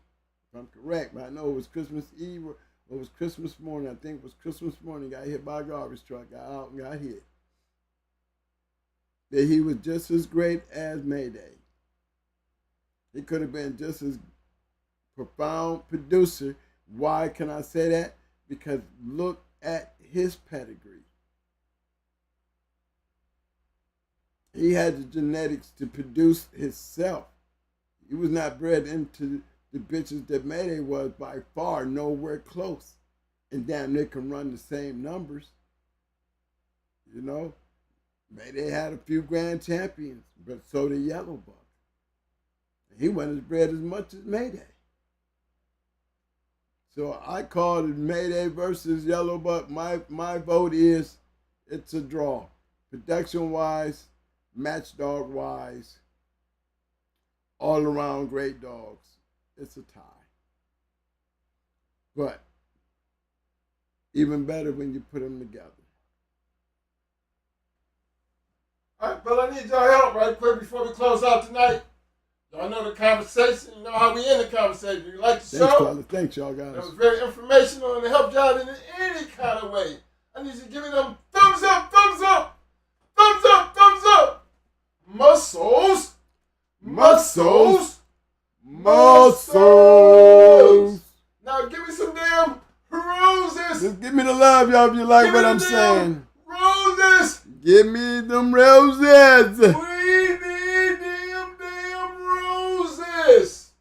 if I'm correct, but I know it was Christmas Eve or it was Christmas morning. I think it was Christmas morning. Got hit by a garbage truck, got out and got hit. That he was just as great as Mayday. He could have been just as profound producer. Why can I say that? Because look at his pedigree. He had the genetics to produce himself. He was not bred into the bitches that Mayday was, by far, nowhere close. And damn, they can run the same numbers. You know? Mayday had a few grand champions, but so did Yellowbuck. He wasn't bred as much as Mayday. So I called it Mayday versus Yellowbuck. My vote is it's a draw. Production-wise, match dog-wise, all around great dogs. It's a tie. But even better when you put them together. All right, but I need y'all help right quick before we close out tonight. Y'all know the conversation. You know how we end the conversation. You like the Thanks, show? Father. Thanks, y'all guys. It was very informational and it helped y'all in any kind of way. I need you to give me them thumbs up, thumbs up, thumbs up, thumbs up. Muscles, muscles, muscles. Now give me some damn roses. Just give me the love, y'all, if you like what I'm saying. Roses. Give me them roses. We need them damn roses.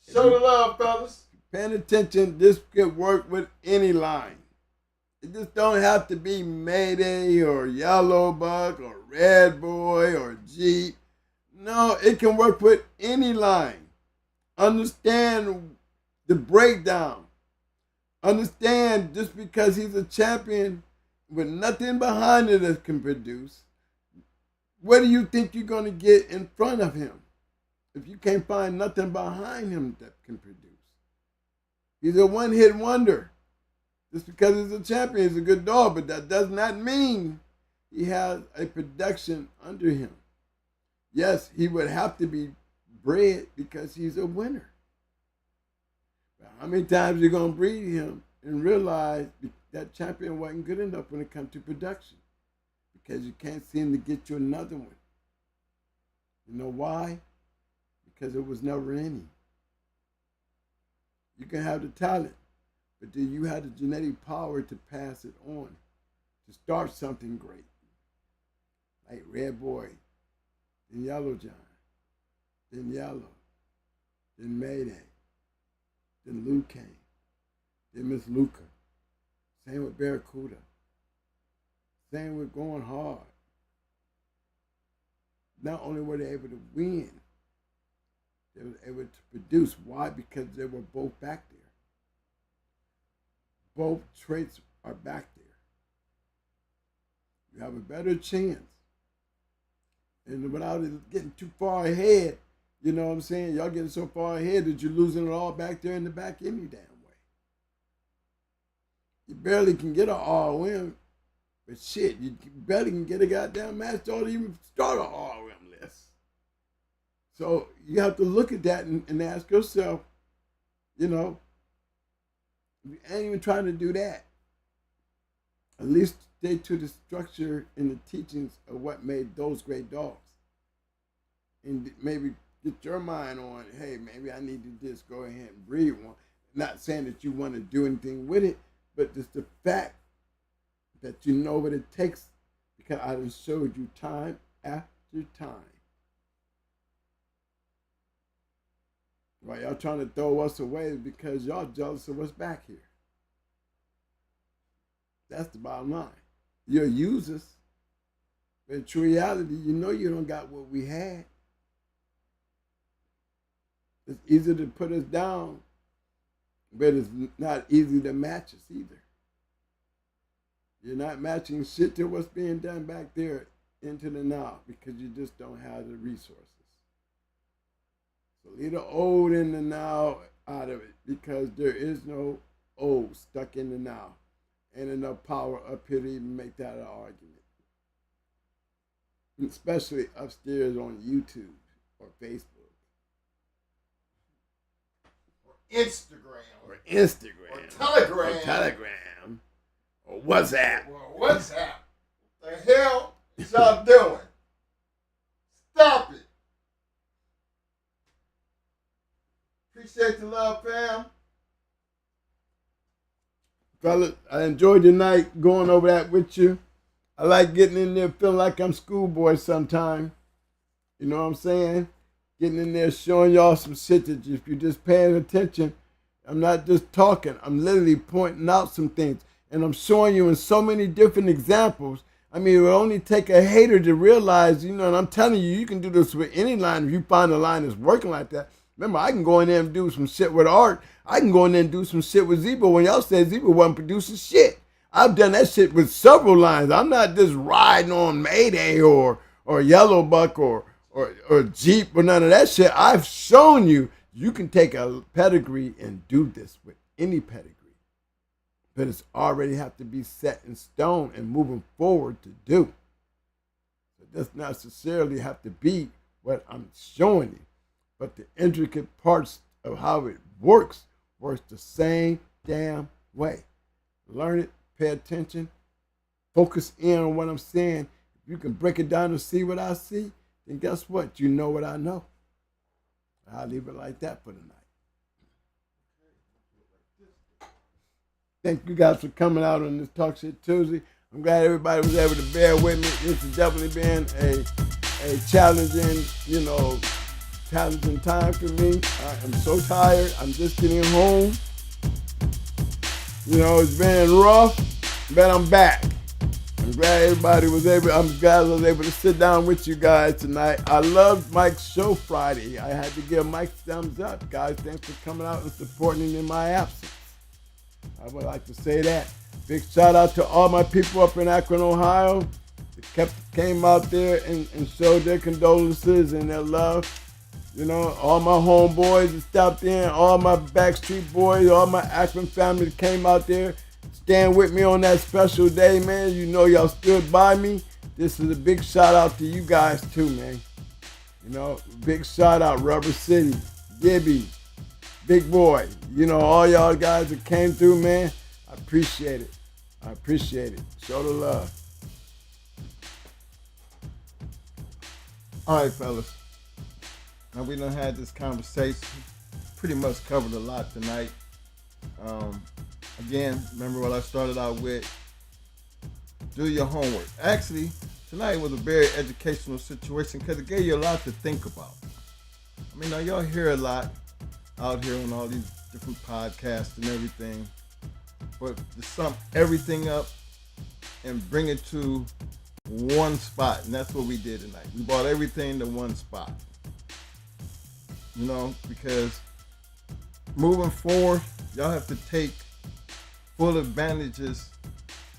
Show the love, fellas. Paying attention, this could work with any line. It just don't have to be Mayday or Yellowbuck or Red Boy or Jeep. No, it can work with any line. Understand the breakdown. Understand just because he's a champion with nothing behind it that can produce, what do you think you're going to get in front of him if you can't find nothing behind him that can produce? He's a one-hit wonder. Just because he's a champion, he's a good dog, but that does not mean he has a production under him. Yes, he would have to be bred because he's a winner. How many times you gonna breed him and realize that champion wasn't good enough when it comes to production? Because you can't seem to get you another one. You know why? Because it was never any. You can have the talent, but do you have the genetic power to pass it on, to start something great? Like Red Boy, then Yellow John, then Yellow, then Mayday, then Luke Kane, then Miss Luca. Same with Barracuda. Same with Going Hard. Not only were they able to win, they were able to produce. Why? Because they were both back there. Both traits are back there. You have a better chance. And without it getting too far ahead, you know what I'm saying? Y'all getting so far ahead that you're losing it all back there in the back any damn way. You barely can get an ROM, but shit, you barely can get a goddamn match to even start an ROM list. So you have to look at that and ask yourself, you know, you ain't even trying to do that. At least stay to the structure and the teachings of what made those great dogs. And maybe get your mind on, hey, maybe I need to just go ahead and breed one. Not saying that you want to do anything with it, but just the fact that you know what it takes, because I done showed you time after time. Why y'all trying to throw us away is because y'all jealous of what's back here. That's the bottom line. You're users, but in true reality, you know you don't got what we had. It's easy to put us down, but it's not easy to match us either. You're not matching shit to what's being done back there into the now because you just don't have the resources. So leave the old in the now out of it, because there is no old stuck in the now. Ain't enough power up here to even make that an argument. Especially upstairs on YouTube or Facebook. Or Instagram. Or Telegram. Or WhatsApp. Or WhatsApp. What the hell is y'all doing? Stop it. Appreciate the love, fam. Fellas, I enjoyed the night going over that with you. I like getting in there feeling like I'm schoolboy sometime. You know what I'm saying? Getting in there showing y'all some shit that if you're just paying attention, I'm not just talking. I'm literally pointing out some things. And I'm showing you in so many different examples. I mean, it would only take a hater to realize, you know, and I'm telling you, you can do this with any line if you find a line that's working like that. Remember, I can go in there and do some shit with Art. I can go in there and do some shit with Zebo when y'all said Zebo wasn't producing shit. I've done that shit with several lines. I'm not just riding on Mayday or Yellowbuck or Jeep or none of that shit. I've shown you can take a pedigree and do this with any pedigree. But it's already have to be set in stone and moving forward to do. It doesn't necessarily have to be what I'm showing you. But the intricate parts of how it works the same damn way. Learn it, pay attention, focus in on what I'm saying. If you can break it down and see what I see, then guess what? You know what I know. I'll leave it like that for the night. Thank you guys for coming out on this Talk Shit Tuesday. I'm glad everybody was able to bear with me. This has definitely been a challenging, challenging time for me. I am so tired. I'm just getting home. It's been rough, but I'm back. I'm glad I was able to sit down with you guys tonight. I loved Mike's show Friday. I had to give Mike thumbs up, guys. Thanks for coming out and supporting in my absence. I would like to say that. Big shout out to all my people up in Akron, Ohio. They came out there and showed their condolences and their love. All my homeboys that stopped in, all my Backstreet Boys, all my Akron family that came out there, stand with me on that special day, man. Y'all stood by me. This is a big shout out to you guys too, man. Big shout out, Rubber City, Gibby, Big boy. You know, all y'all guys that came through, man, I appreciate it. I appreciate it. Show the love. All right, fellas. Now we done had this conversation. Pretty much covered a lot tonight. Again, remember what I started out with. Do your homework. Actually, tonight was a very educational situation because it gave you a lot to think about. I mean, now y'all hear a lot out here on all these different podcasts and everything, but to sum everything up and bring it to one spot, and that's what we did tonight. We brought everything to one spot. You know, because moving forward, y'all have to take full advantages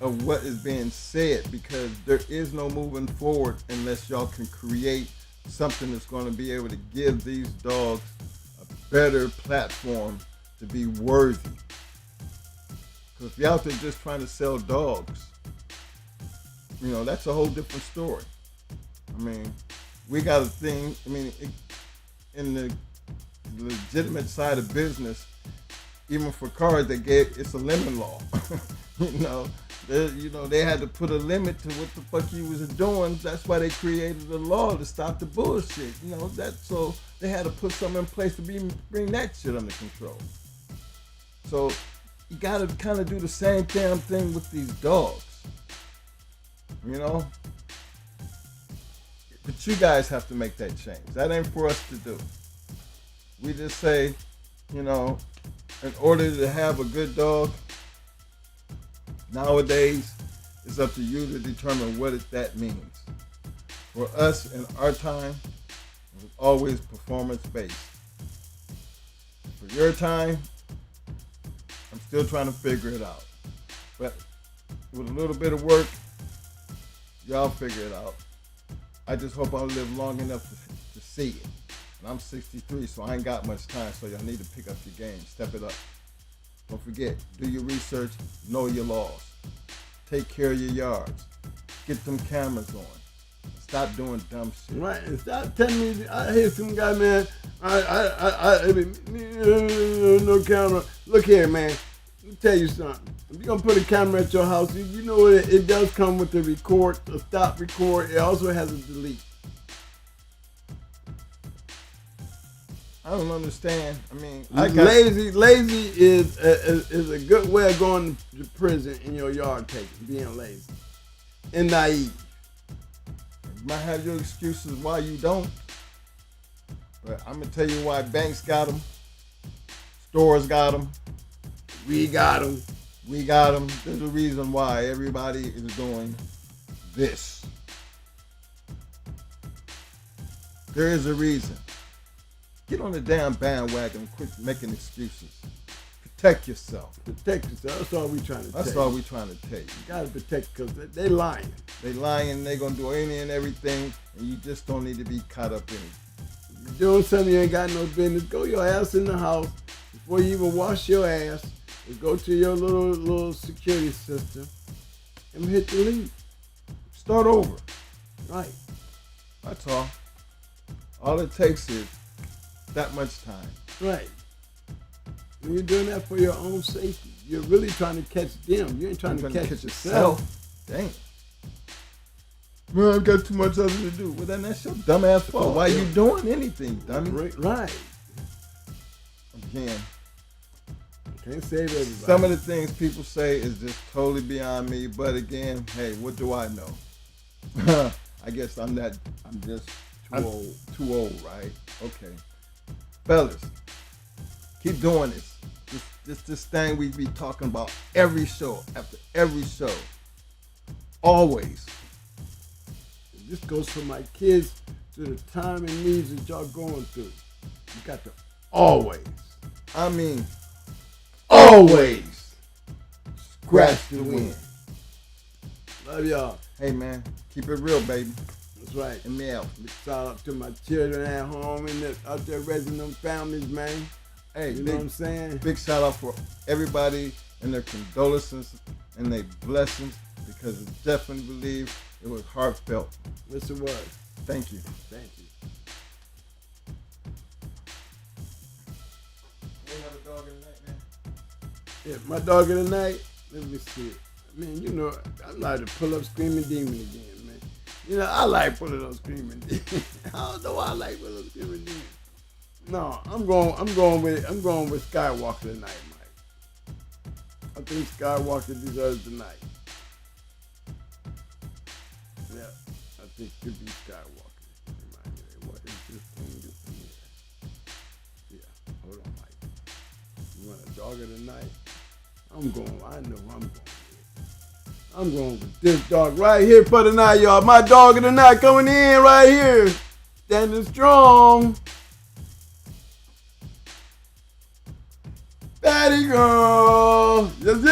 of what is being said, because there is no moving forward unless y'all can create something that's going to be able to give these dogs a better platform to be worthy. Because if you're out there just trying to sell dogs, you know, that's a whole different story. I mean, we got a thing, I mean, in the legitimate side of business, even for cars, it's a limit law. They had to put a limit to what the fuck you was doing. That's why they created a law to stop the bullshit. You know, so they had to put something in place to bring that shit under control. So you gotta kind of do the same damn thing with these dogs. You know? But you guys have to make that change. That ain't for us to do. We just say, you know, in order to have a good dog, nowadays, it's up to you to determine what that means. For us in our time, it was always performance-based. For your time, I'm still trying to figure it out. But with a little bit of work, y'all figure it out. I just hope I live long enough to see it. And I'm 63, so I ain't got much time, so y'all need to pick up your game, step it up. Don't forget, do your research, know your laws. Take care of your yards. Get them cameras on. Stop doing dumb shit. Right, and stop telling me, I hear some guy, man, no camera. Look here, man, let me tell you something. If you're going to put a camera at your house, you know it does come with a record, a stop record. It also has a delete. I don't understand. I mean, lazy is a good way of going to prison in your yard taking, being lazy and naive. You might have your excuses why you don't, but I'm gonna tell you why banks got them, stores got them, we got them. There's a reason why everybody is doing this. There is a reason. Get on the damn bandwagon and quit making excuses. Protect yourself. That's all we trying to tell you. That's all we trying to tell you. You gotta protect, because they lying. They lying, they gonna do any and everything, and you just don't need to be caught up in it. You're doing something you ain't got no business. Go your ass in the house before you even wash your ass. And go to your little security system and hit delete. Start over. Right. That's all. All it takes is that much time. Right. And you're doing that for your own safety. You're really trying to catch them. You ain't trying to catch yourself. Dang. Man, I've got too much other to do. Well, then that's your dumb ass fault. Why you doing anything, dummy? Right. Again. Can't save everybody. Some of the things people say is just totally beyond me. But again, hey, what do I know? I guess I'm just too old. Too old, right? Okay. Fellas, keep doing this. This thing we be talking about every show, after every show. Always. This goes for my kids to the time and needs that y'all going through. You got to always. I mean, always scratch the wind. Love y'all. Hey man, keep it real, baby. That's right. And me out. Shout out to my children at home and out there raising them families, man. Hey, you know what I'm saying? Big shout out for everybody and their condolences and their blessings, because I definitely believe it was heartfelt. Yes, it was. Thank you. Thank you. They have a dog in the night, man. Yeah, my dog in the night. Let me see. Man, you know, I'm like to pull up Screaming Demon again, man. You know, I like pulling up Screaming Demon. I don't know why I like pulling up Screaming Demon. No, I'm going with Skywalker tonight, Mike. I think Skywalker deserves the night. Yeah, I think it could be Skywalker. Remind me, what is this thing? Yeah, hold on, Mike. You want a dog of the night? I know who I'm going with. I'm going with this dog right here for the night, y'all. My dog of the night coming in right here. Standing strong. Patty girl. Yes,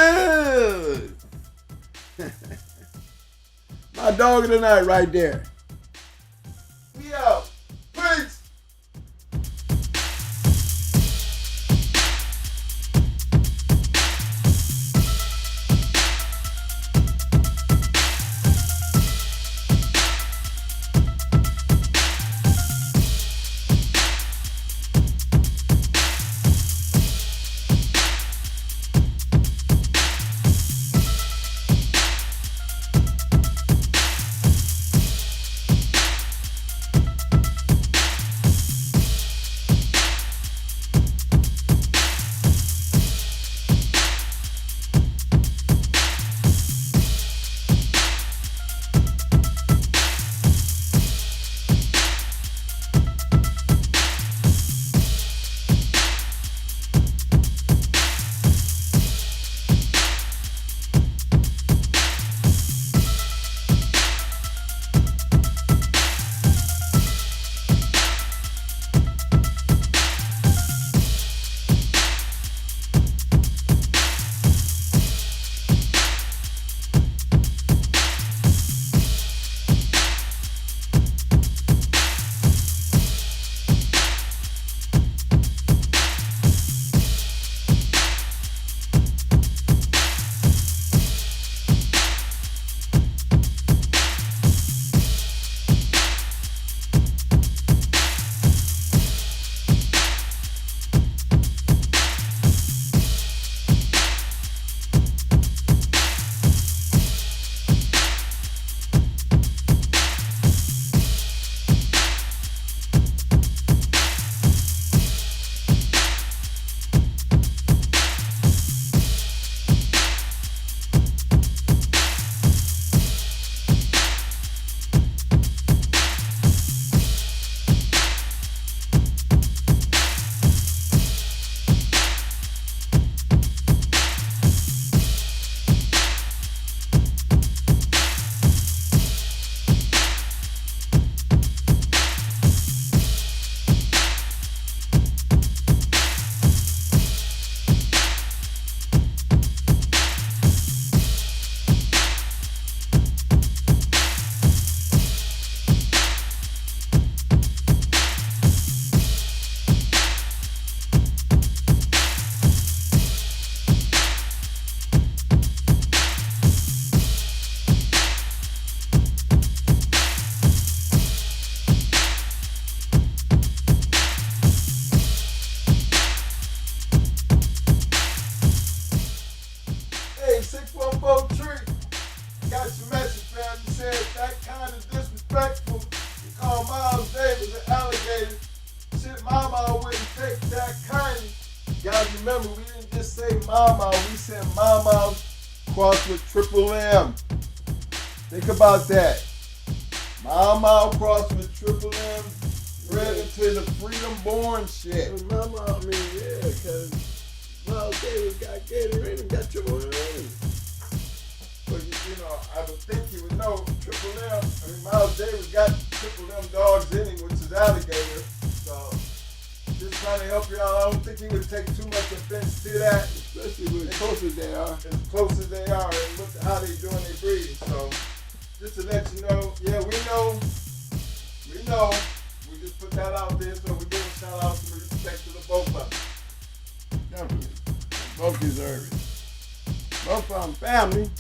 yes. My dog of the night right there. We out. Peace. Remember, we didn't just say mama, we said mama crossed with triple M. Think about that. Mama crossed with triple M, bred into the freedom born shit. Mama, I mean, yeah, because Miles Davis got Gatorade and got triple M. But you know, I would think you would know triple M. I mean, Miles Davis got triple M dogs in him, which is alligator. So, just trying to help you out. I don't think he would take too much offense to that. Especially with as close as they are. As close as they are and look how they doing their breeding. So, just to let you know, yeah, we know. We just put that out there, so we give a shout out to respect to the both of them. Definitely. Both deserve it. Both of them family.